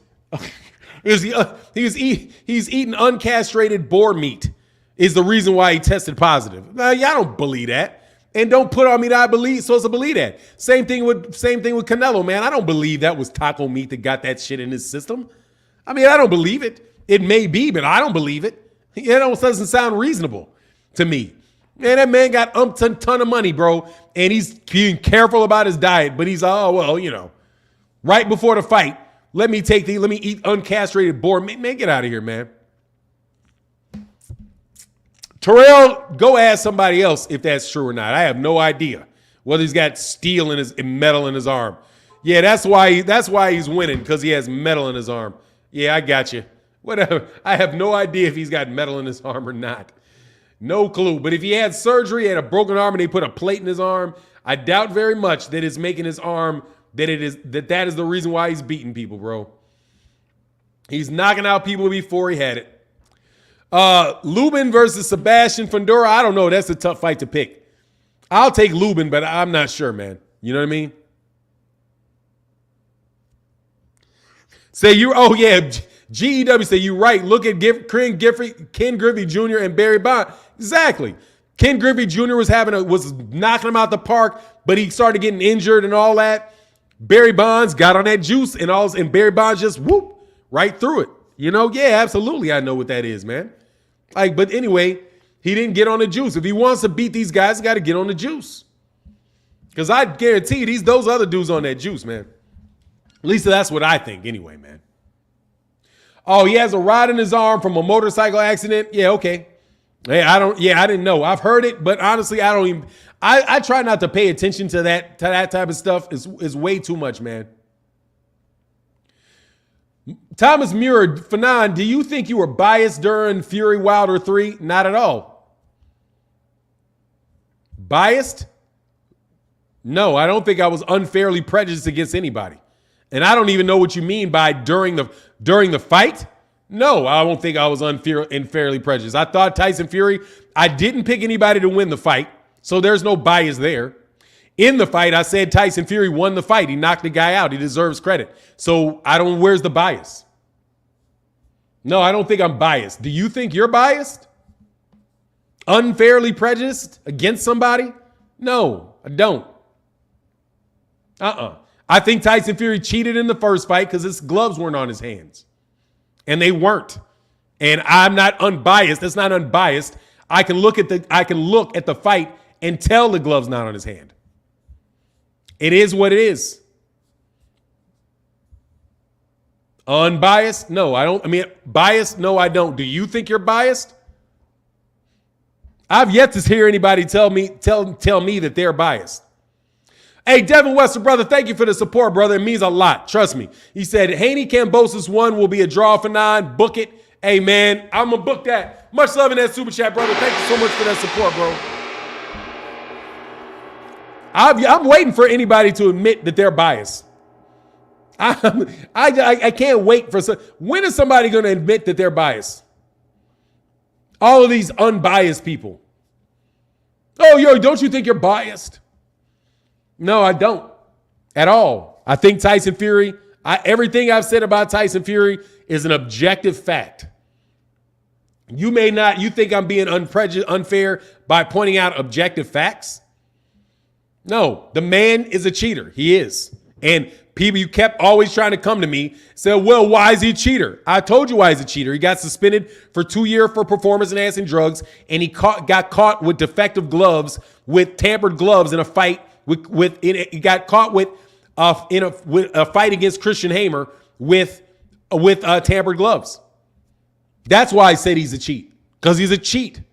He's eating uncastrated boar meat is the reason why he tested positive. Now, y'all don't believe that. And don't put on me that supposed to believe that. Same thing with Canelo, man. I don't believe that was taco meat that got that shit in his system. I mean, I don't believe it. It may be, but I don't believe it. It almost doesn't sound reasonable to me. Man, that man got a ton of money, bro. And he's being careful about his diet, but he's, right before the fight, let me eat uncastrated boar meat. Man, get out of here, man. Terrell, go ask somebody else if that's true or not. I have no idea whether he's got steel and metal in his arm. Yeah, that's why he's winning, because he has metal in his arm. Yeah, I got you. Whatever. I have no idea if he's got metal in his arm or not. No clue. But if he had surgery, had a broken arm, and they put a plate in his arm, I doubt very much that it's making his arm that is the reason why he's beating people, bro. He's knocking out people before he had it. Lubin versus Sebastian Fundora. I don't know. That's a tough fight to pick. I'll take Lubin, but I'm not sure, man. You know what I mean? GEW say you're right. Look at Ken Griffey Jr. and Barry Bonds. Exactly. Ken Griffey Jr. was knocking him out the park, but he started getting injured and all that. Barry Bonds got on that juice and Barry Bonds just right through it. Yeah, absolutely. I know what that is, man. But anyway, he didn't get on the juice. If he wants to beat these guys, he got to get on the juice. Because I guarantee you, those other dudes on that juice, man. At least that's what I think anyway, man. Oh, he has a rod in his arm from a motorcycle accident. Yeah, okay. Hey, I didn't know. I've heard it, but honestly, I try not to pay attention to that type of stuff. It's way too much, man. Thomas Muir, Fanon, do you think you were biased during Fury Wilder 3? Not at all. Biased? No, I don't think I was unfairly prejudiced against anybody. And I don't even know what you mean by during the fight. No, I don't think I was unfairly prejudiced. I thought Tyson Fury, I didn't pick anybody to win the fight, so there's no bias there. In the fight, I said Tyson Fury won the fight. He knocked the guy out. He deserves credit. So where's the bias? No, I don't think I'm biased. Do you think you're biased? Unfairly prejudiced against somebody? No, I don't. I think Tyson Fury cheated in the first fight because his gloves weren't on his hands. And they weren't. And I'm not unbiased. That's not unbiased. I can look at the fight and tell the glove's not on his hand. It is what it is. Unbiased? No, I don't. I mean, biased? No, I don't. Do you think you're biased? I've yet to hear anybody tell me that they're biased. Hey, Devin Wester, brother, thank you for the support, brother. It means a lot. Trust me. He said, Haney Kambosos 1 will be a draw for 9. Book it. Hey, man, I'm going to book that. Much love in that super chat, brother. Thank you so much for that support, bro. I'm waiting for anybody to admit that they're biased. I can't wait for when is somebody going to admit that they're biased? All of these unbiased people. Oh, yo, don't you think you're biased? No, I don't at all. I think Tyson Fury, everything I've said about Tyson Fury is an objective fact. You think I'm being unfair by pointing out objective facts? No, the man is a cheater. He is. And people, you kept always trying to come to me, say, well, why is he a cheater? I told you why he's a cheater. He got suspended for 2 years for performance-enhancing drugs, and he got caught with defective gloves, with tampered gloves in a fight. He got caught with a fight against Christian Hamer with tampered gloves. That's why I said he's a cheat, because he's a cheat.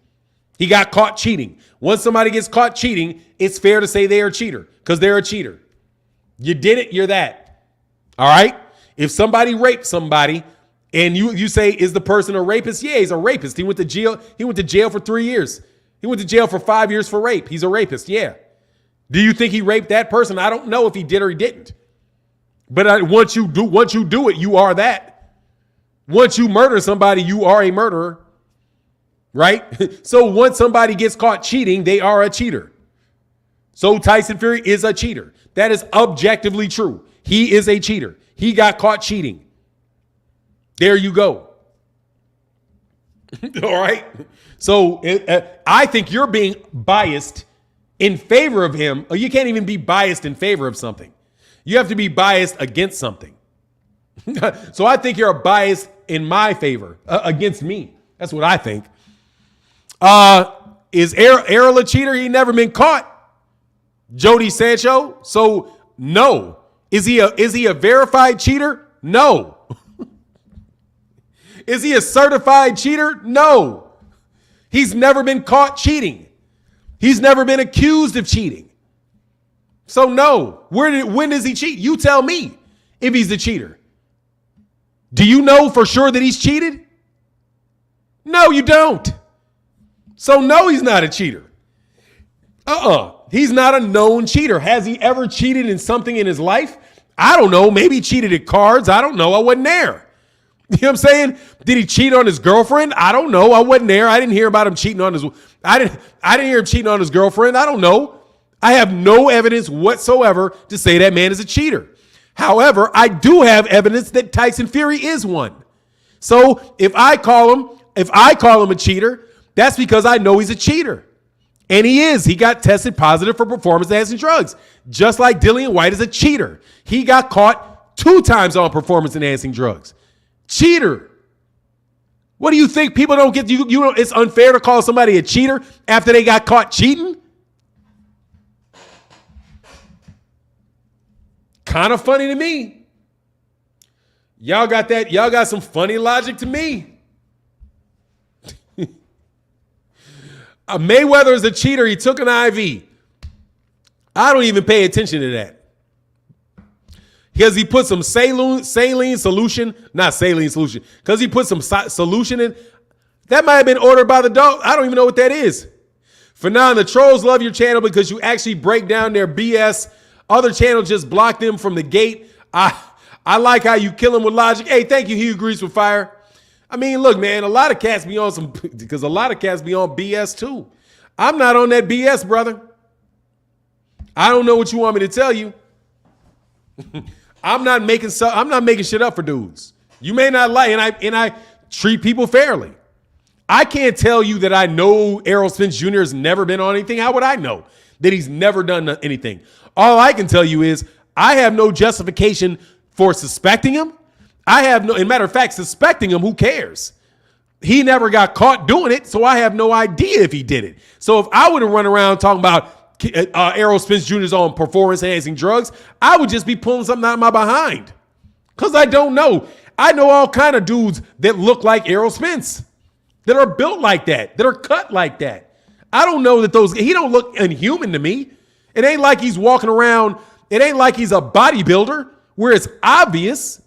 He got caught cheating. Once somebody gets caught cheating, it's fair to say they're a cheater because they're a cheater. You did it, you're that. All right? If somebody raped somebody and you say, is the person a rapist? Yeah, he's a rapist. He went to jail. He went to jail for 3 years. He went to jail for 5 years for rape. He's a rapist. Yeah. Do you think he raped that person? I don't know if he did or he didn't. But once you do it, you are that. Once you murder somebody, you are a murderer. Right? So once somebody gets caught cheating, they are a cheater. So Tyson Fury is a cheater. That is objectively true. He is a cheater. He got caught cheating. There you go. All right. So I think you're being biased in favor of him. Or you can't even be biased in favor of something. You have to be biased against something. So I think you're biased in my favor against me. That's what I think. Is Errol a cheater? He never been caught. Jody Sancho. So no. Is he a verified cheater? No. Is he a certified cheater? No. He's never been caught cheating. He's never been accused of cheating. So no. When does he cheat? You tell me if he's a cheater. Do you know for sure that he's cheated? No, you don't. So no, he's not a cheater. He's not a known cheater. Has he ever cheated in something in his life? I don't know. Maybe he cheated at cards. I don't know. I wasn't there. You know what I'm saying? Did he cheat on his girlfriend? I don't know. I wasn't there. I didn't hear about him cheating on his. I didn't hear him cheating on his girlfriend. I don't know. I have no evidence whatsoever to say that man is a cheater. However, I do have evidence that Tyson Fury is one. So if I call him a cheater, that's because I know he's a cheater. And he is. He got tested positive for performance-enhancing drugs. Just like Dillian White is a cheater. He got caught 2 times on performance-enhancing drugs. Cheater. What do you think? People don't get you know it's unfair to call somebody a cheater after they got caught cheating? Kind of funny to me. Y'all got some funny logic to me. Mayweather is a cheater. He took an IV. I don't even pay attention to that. Because he put some saline solution, not saline solution, because he put some solution in. That might have been ordered by the dog. I don't even know what that is. For now, the trolls love your channel because you actually break down their BS. Other channels just block them from the gate. I like how you kill them with logic. Hey, thank you, He Agrees with Fire. I mean, look, man, a lot of cats be on BS too. I'm not on that BS, brother. I don't know what you want me to tell you. I'm not making shit up for dudes. You may not like, and I treat people fairly. I can't tell you that I know Errol Spence Jr. has never been on anything. How would I know that he's never done anything? All I can tell you is I have no justification for suspecting him. As a matter of fact, suspecting him, who cares? He never got caught doing it, so I have no idea if he did it. So if I would have run around talking about Errol Spence Jr.'s on performance-enhancing drugs, I would just be pulling something out of my behind. Because I don't know. I know all kind of dudes that look like Errol Spence, that are built like that are cut like that. I don't know that he don't look inhuman to me. It ain't like he's walking around. It ain't like he's a bodybuilder where it's obvious.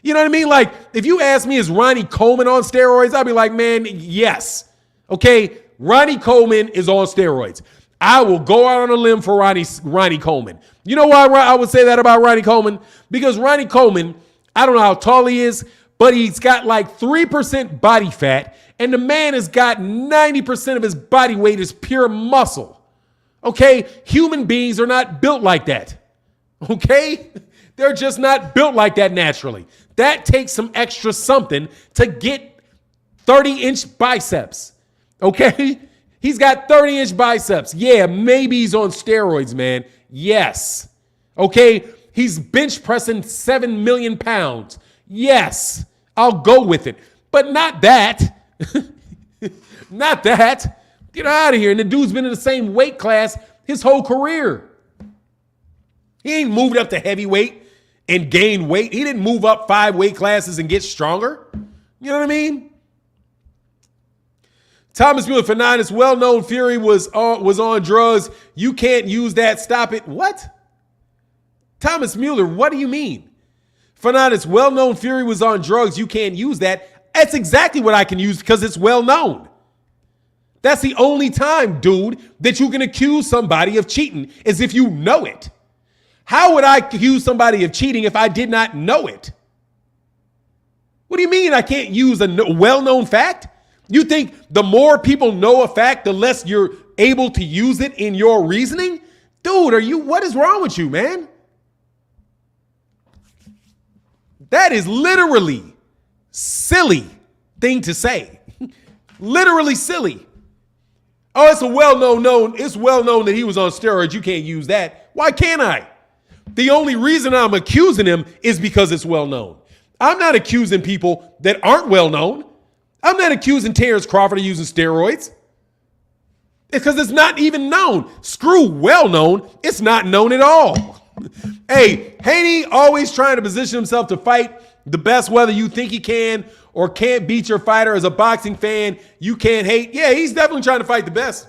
You know what I mean? Like, if you ask me, is Ronnie Coleman on steroids? I'd be like, man, yes. Okay, Ronnie Coleman is on steroids. I will go out on a limb for Ronnie Coleman. You know why I would say that about Ronnie Coleman? Because Ronnie Coleman, I don't know how tall he is, but he's got like 3% body fat, and the man has got 90% of his body weight is pure muscle. Okay? Human beings are not built like that. Okay? They're just not built like that naturally. That takes some extra something to get 30-inch biceps. Okay? He's got 30-inch biceps. Yeah, maybe he's on steroids, man. Yes. Okay? He's bench pressing 7 million pounds. Yes. I'll go with it. But not that. Not that. Get out of here. And the dude's been in the same weight class his whole career. He ain't moved up to heavyweight and gained weight. He didn't move up 5 weight classes and get stronger. You know what I mean? Thomas Mueller for 9. It's well-known Fury was on drugs. You can't use that. Stop it. What? Thomas Mueller, what do you mean? For 9, it's well-known Fury was on drugs. You can't use that. That's exactly what I can use because it's well-known. That's the only time, dude, that you can accuse somebody of cheating is if you know it. How would I accuse somebody of cheating if I did not know it? What do you mean I can't use a well-known fact? You think the more people know a fact, the less you're able to use it in your reasoning? Dude, what is wrong with you, man? That is literally silly thing to say. Literally silly. Oh, it's well known that he was on steroids. You can't use that. Why can't I? The only reason I'm accusing him is because it's well known. I'm not accusing people that aren't well known. I'm not accusing Terrence Crawford of using steroids. Because it's not even known. Screw well known. It's not known at all. Hey, Haney always trying to position himself to fight the best, whether you think he can or can't beat your fighter. As a boxing fan, you can't hate. Yeah, he's definitely trying to fight the best.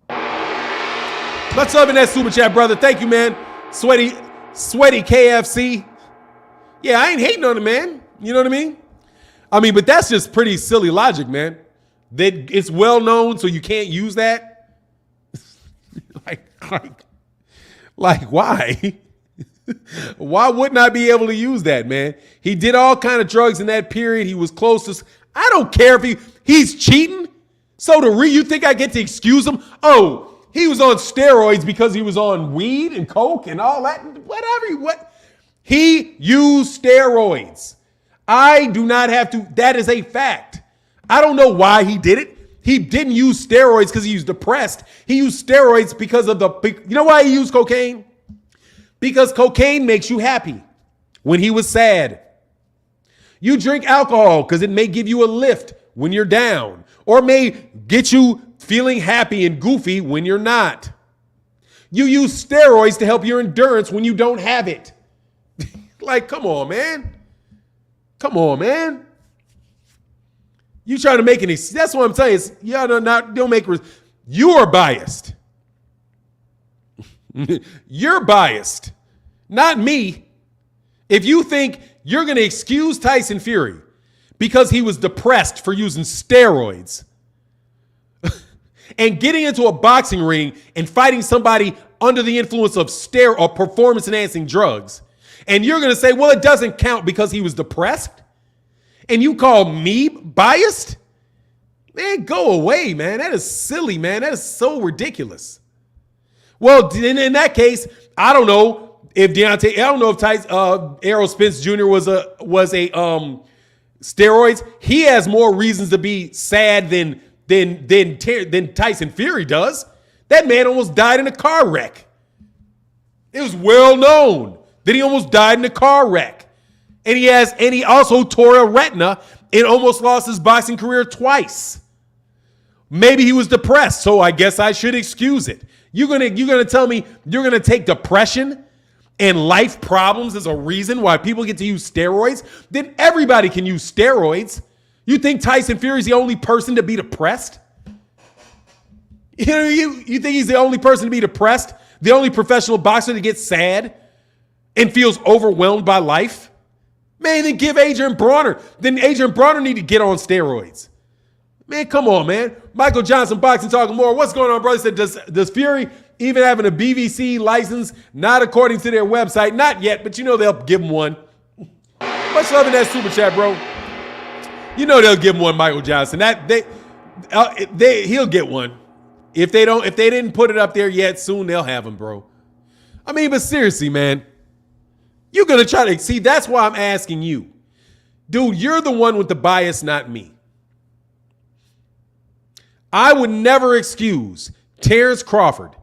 Let's up in that super chat, brother. Thank you, man. Sweaty KFC. Yeah, I ain't hating on him, man. You know what I mean? But that's just pretty silly logic, man. That it's well known, so you can't use that. like why? Why wouldn't I be able to use that, man? He did all kind of drugs in that period. He was closest. I don't care if he's cheating. So you think I get to excuse him? Oh, he was on steroids because he was on weed and coke and all that. Whatever. He used steroids. I do not have to. That is a fact. I don't know why he did it. He didn't use steroids because he was depressed. He used steroids because of you know why he used cocaine? Because cocaine makes you happy when he was sad. You drink alcohol because it may give you a lift when you're down or may get you feeling happy and goofy when you're not. You use steroids to help your endurance when you don't have it. Like, come on, man. Come on, man. You trying to make any? That's what I'm saying. Don't make. You are biased. You're biased, not me. If you think you're going to excuse Tyson Fury because he was depressed for using steroids and getting into a boxing ring and fighting somebody under the influence of or performance-enhancing drugs, and you're going to say, well, it doesn't count because he was depressed, and you call me biased? Man, go away, man. That is silly, man. That is so ridiculous. Well, in that case, I don't know if Errol Spence Jr. was a steroids. He has more reasons to be sad than Tyson Fury does. That man almost died in a car wreck. It was well known that he almost died in a car wreck. And he also tore a retina and almost lost his boxing career twice. Maybe he was depressed, so I guess I should excuse it. You're gonna tell me you're gonna take depression and life problems as a reason why people get to use steroids? Then everybody can use steroids. You think Tyson Fury's the only person to be depressed? You think he's the only person to be depressed? The only professional boxer to get sad and feels overwhelmed by life? Man, then give Adrian Bronner. Then Adrian Bronner need to get on steroids. Man, come on, man. Michael Johnson, Boxing Talking More. What's going on, brother? He said, does Fury even having a BVC license? Not according to their website. Not yet, but you know they'll give him one. Much love in that super chat, bro. You know they'll give him one, Michael Johnson. He'll get one. If they didn't put it up there yet, soon they'll have him, bro. I mean, but seriously, man. You're going to try to see, that's why I'm asking you. Dude, you're the one with the bias, not me. I would never excuse Terrence Crawford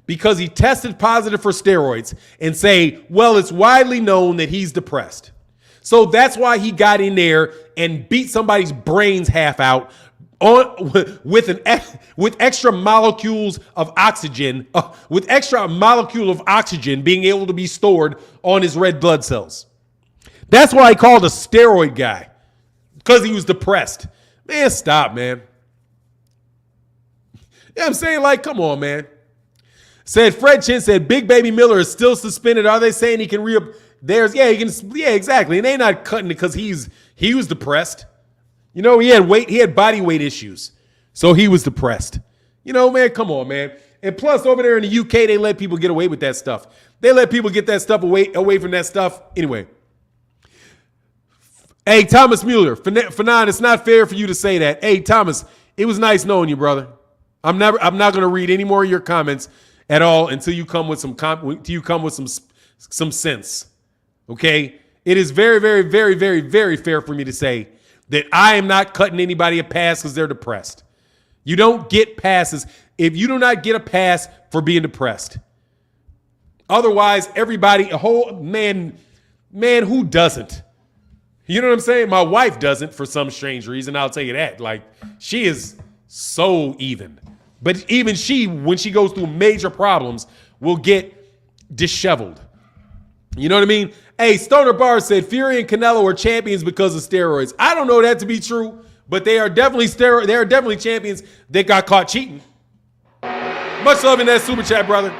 because he tested positive for steroids and say, well, it's widely known that he's depressed. So that's why he got in there and beat somebody's brains half out with extra molecules of oxygen, with extra molecule of oxygen being able to be stored on his red blood cells. That's why he called a steroid guy, because he was depressed. Man, stop, man. Yeah, I'm saying, like, come on, man. Said Fred Chin said Big Baby Miller is still suspended. Are they saying he can exactly. And they not cutting it because he was depressed. You know, he had body weight issues. So he was depressed. You know, man, come on, man. And plus, over there in the UK, they let people get away with that stuff. They let people get that stuff away from that stuff. Anyway. Hey, Thomas Mueller, Fanon, it's not fair for you to say that. Hey, Thomas, it was nice knowing you, brother. I'm not going to read any more of your comments at all until you come with some sense. Okay? It is very, very, very, very, very fair for me to say that I am not cutting anybody a pass because they're depressed. You don't get passes if you do not get a pass for being depressed. Otherwise, everybody, a whole man, who doesn't? You know what I'm saying? My wife doesn't for some strange reason. I'll tell you that. Like, she is so even. But even she, when she goes through major problems, will get disheveled. You know what I mean? Hey, Stoner Bar said Fury and Canelo are champions because of steroids. I don't know that to be true, but they are definitely champions that got caught cheating. Much love in that super chat, brother.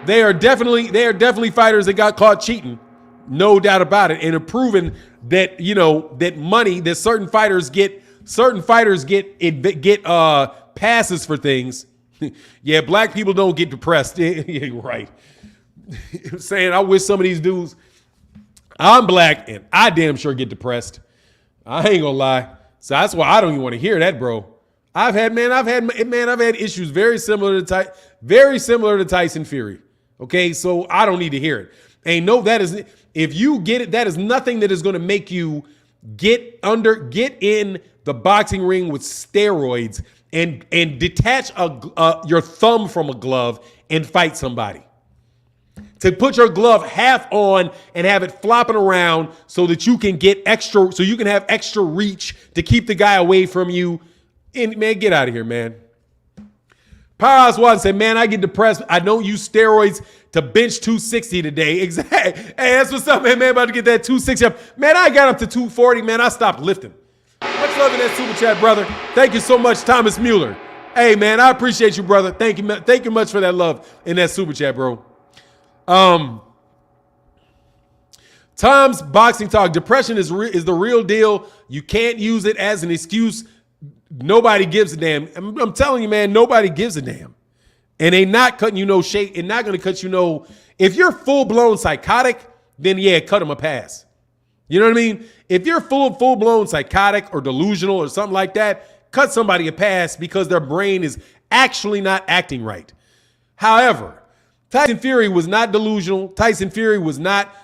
They are definitely fighters that got caught cheating. No doubt about it. And have proven that, you know, that money that certain fighters get passes for things. Yeah, black people don't get depressed. Yeah, right. Saying I wish some of these dudes, I'm black and I damn sure get depressed. I ain't gonna lie. So that's why I don't even want to hear that, bro. I've had issues very similar to Tyson Fury. Okay, so I don't need to hear it. If you get it, that is nothing that is going to make you get in the boxing ring with steroids and detach your thumb from a glove and fight somebody. To put your glove half on and have it flopping around so that you can have extra reach to keep the guy away from you. And man, get out of here, man. Powerhouse Watson said, man, I get depressed. I don't use steroids to bench 260 today. Exactly. Hey, that's what's up, man. About to get that 260 up. Man, I got up to 240, man. I stopped lifting. Much love in that super chat, brother. Thank you so much, Thomas Mueller. Hey, man, I appreciate you, brother. Thank you much for that love in that super chat, bro. Tom's Boxing Talk. Depression is the real deal. You can't use it as an excuse. Nobody gives a damn. I'm telling you, man, nobody gives a damn. And they not cutting you no shade and not going to cut you no. If you're full-blown psychotic, then yeah, cut them a pass. You know what I mean? If you're full-blown psychotic or delusional or something like that, cut somebody a pass because their brain is actually not acting right. However, Tyson Fury was not delusional. Tyson Fury was not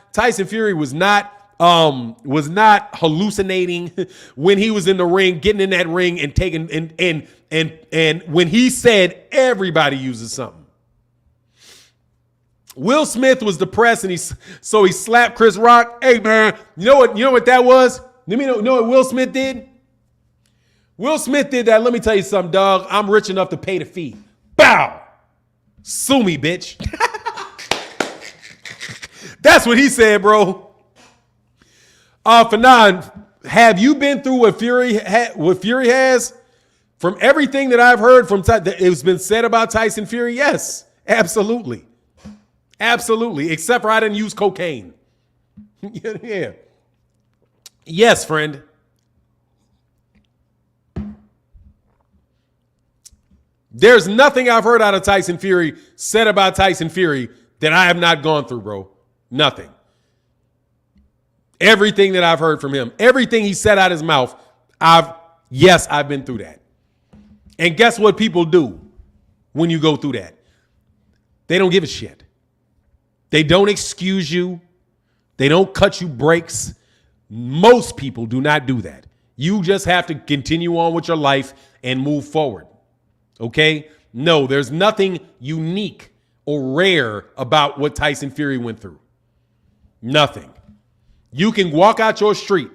hallucinating when he was in the ring, getting in that ring and taking and when he said everybody uses something. Will Smith was depressed and he slapped Chris Rock. Hey man, you know what that was? Let me know what Will Smith did? Will Smith did that. Let me tell you something, dog. I'm rich enough to pay the fee. Bow. Sue me, bitch. That's what he said, bro. Fanon, have you been through what Fury has? From everything that I've heard it's been said about Tyson Fury, yes, absolutely. Absolutely, except for I didn't use cocaine. Yeah. Yes, friend. There's nothing I've heard out of Tyson Fury said about Tyson Fury that I have not gone through, bro. Nothing. Everything that I've heard from him, everything he said out his mouth, I've been through that. And guess what people do when you go through that? They don't give a shit. They don't excuse you. They don't cut you breaks. Most people do not do that. You just have to continue on with your life and move forward. Okay? No, there's nothing unique or rare about what Tyson Fury went through. Nothing. You can walk out your street,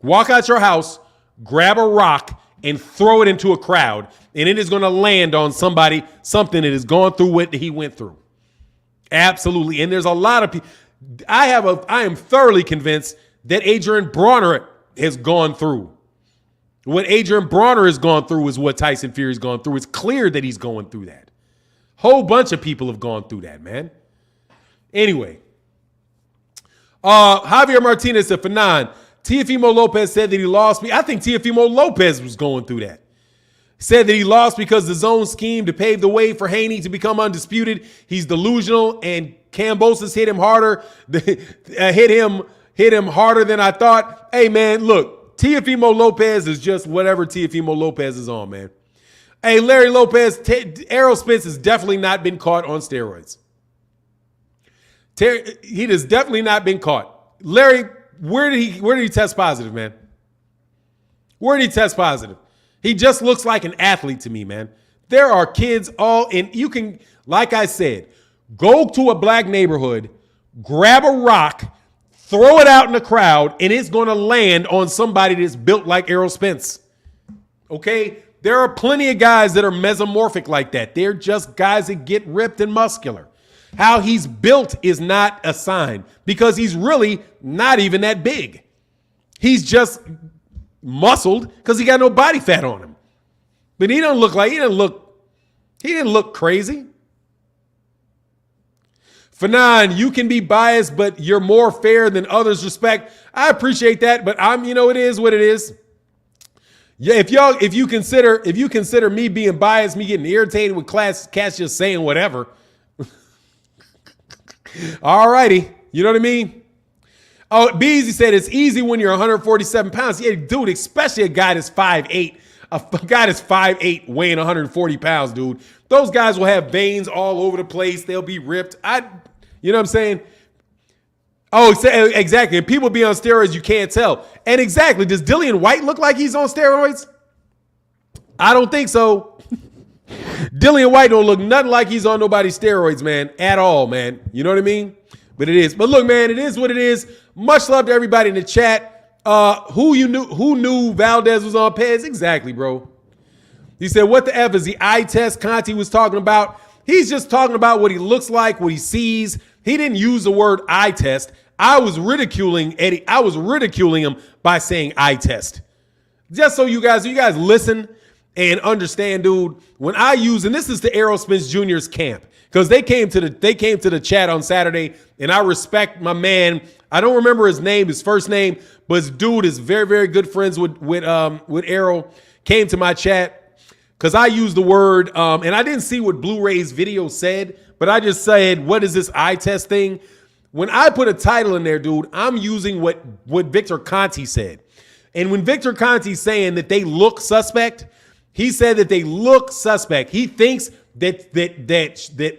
walk out your house, grab a rock, and throw it into a crowd, and it is going to land on something that has gone through what he went through. Absolutely. And there's a lot of people. I am thoroughly convinced that Adrian Bronner has gone through. What Adrian Bronner has gone through is what Tyson Fury's gone through. It's clear that he's going through that. Whole bunch of people have gone through that, man. Anyway, Javier Martinez said, Fanon, Teofimo Lopez said that he lost me. I think Teofimo Lopez was going through that. Said that he lost because the zone scheme to pave the way for Haney to become undisputed. He's delusional, and Kambosos hit him harder. Hit him harder than I thought. Hey, man, look, Teofimo Lopez is just whatever Teofimo Lopez is on, man. Hey, Larry Lopez, Errol Spence has definitely not been caught on steroids. He has definitely not been caught. Larry, where did he test positive, man? Where did he test positive? He just looks like an athlete to me, man. There are kids all in. You can, like I said, go to a black neighborhood, grab a rock, throw it out in the crowd, and it's going to land on somebody that's built like Errol Spence. Okay? There are plenty of guys that are mesomorphic like that. They're just guys that get ripped and muscular. How he's built is not a sign because he's really not even that big. He's just muscled because he got no body fat on him. But he didn't look crazy. Fanon, you can be biased, but you're more fair than others respect. I appreciate that, but it is what it is. Yeah, if you consider me being biased, me getting irritated with cats just saying whatever. All righty. You know what I mean? Oh, Beezy said it's easy when you're 147 pounds. Yeah, dude, especially a guy that's 5'8". A guy that's 5'8", weighing 140 pounds, dude. Those guys will have veins all over the place. They'll be ripped. You know what I'm saying? Oh, exactly. And people be on steroids, you can't tell. And exactly, does Dillian White look like he's on steroids? I don't think so. Dillian White don't look nothing like he's on nobody's steroids, man, at all, man. You know what I mean? But it is. But look, man, it is what it is. Much love to everybody in the chat. Who knew Valdez was on Pez? Exactly, bro. He said, what the F is the eye test Conti was talking about? He's just talking about what he looks like, what he sees. He didn't use the word eye test. I was ridiculing Eddie. I was ridiculing him by saying eye test. Just so you guys listen and understand, dude. When I use, and this is the Errol Spence Jr.'s camp, because they came to the chat on Saturday, and I respect my man. I don't remember his first name, but his dude is very, very good friends with Errol. Came to my chat because I used the word, and I didn't see what Blu-ray's video said, but I just said, what is this eye test thing? When I put a title in there, dude, I'm using what Victor Conti said. And when Victor Conti's saying that they look suspect, he said that they look suspect. He thinks that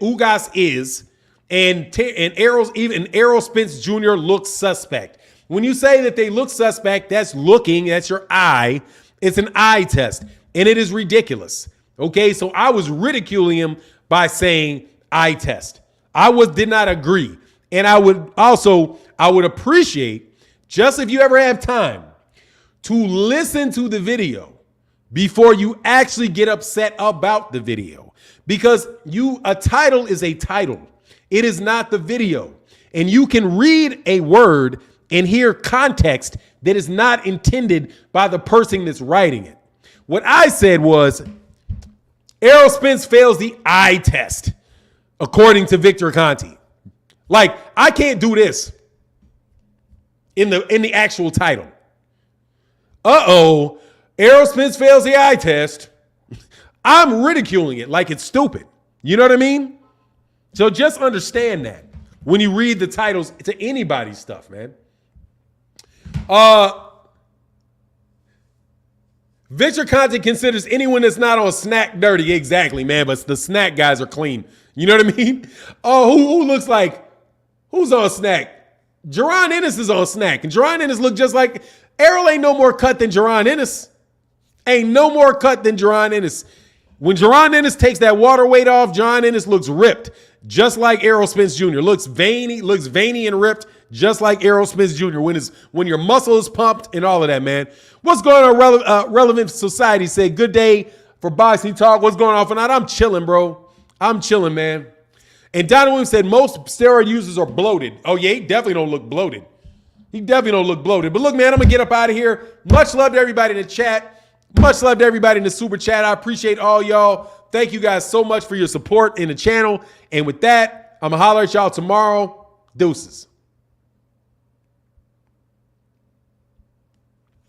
Ugas is, and Errol Spence Jr. looks suspect. When you say that they look suspect, that's your eye. It's an eye test, and it is ridiculous. Okay, so I was ridiculing him by saying eye test. Did not agree. And I would appreciate, just if you ever have time, to listen to the video before you actually get upset about the video. Because a title is a title. It is not the video. And you can read a word and hear context that is not intended by the person that's writing it. What I said was, Errol Spence fails the eye test, according to Victor Conti. Like, I can't do this in the actual title. Errol Spence fails the eye test. I'm ridiculing it like it's stupid. You know what I mean? So just understand that when you read the titles to anybody's stuff, man. Victor Conti considers anyone that's not on snack dirty. Exactly, man. But the snack guys are clean. You know what I mean? Oh, who looks like, who's on snack? Jaron Ennis is on snack. And Jaron Ennis look just like, Errol ain't no more cut than Jaron Ennis. Ain't no more cut than Jaron Ennis. When Jaron Ennis takes that water weight off, Jaron Ennis looks ripped, just like Errol Spence Jr. Looks veiny and ripped, just like Errol Spence Jr. When your muscle is pumped and all of that, man. What's going on, Relevant Society? Said, good day for boxing talk. What's going on for night? I'm chilling, bro. I'm chilling, man. And Donovan said most steroid users are bloated. Oh, yeah, he definitely don't look bloated. But look, man, I'm going to get up out of here. Much love to everybody in the chat. Much love to everybody in the super chat. I appreciate all y'all. Thank you guys so much for your support in the channel. And with that, I'm going to holler at y'all tomorrow. Deuces.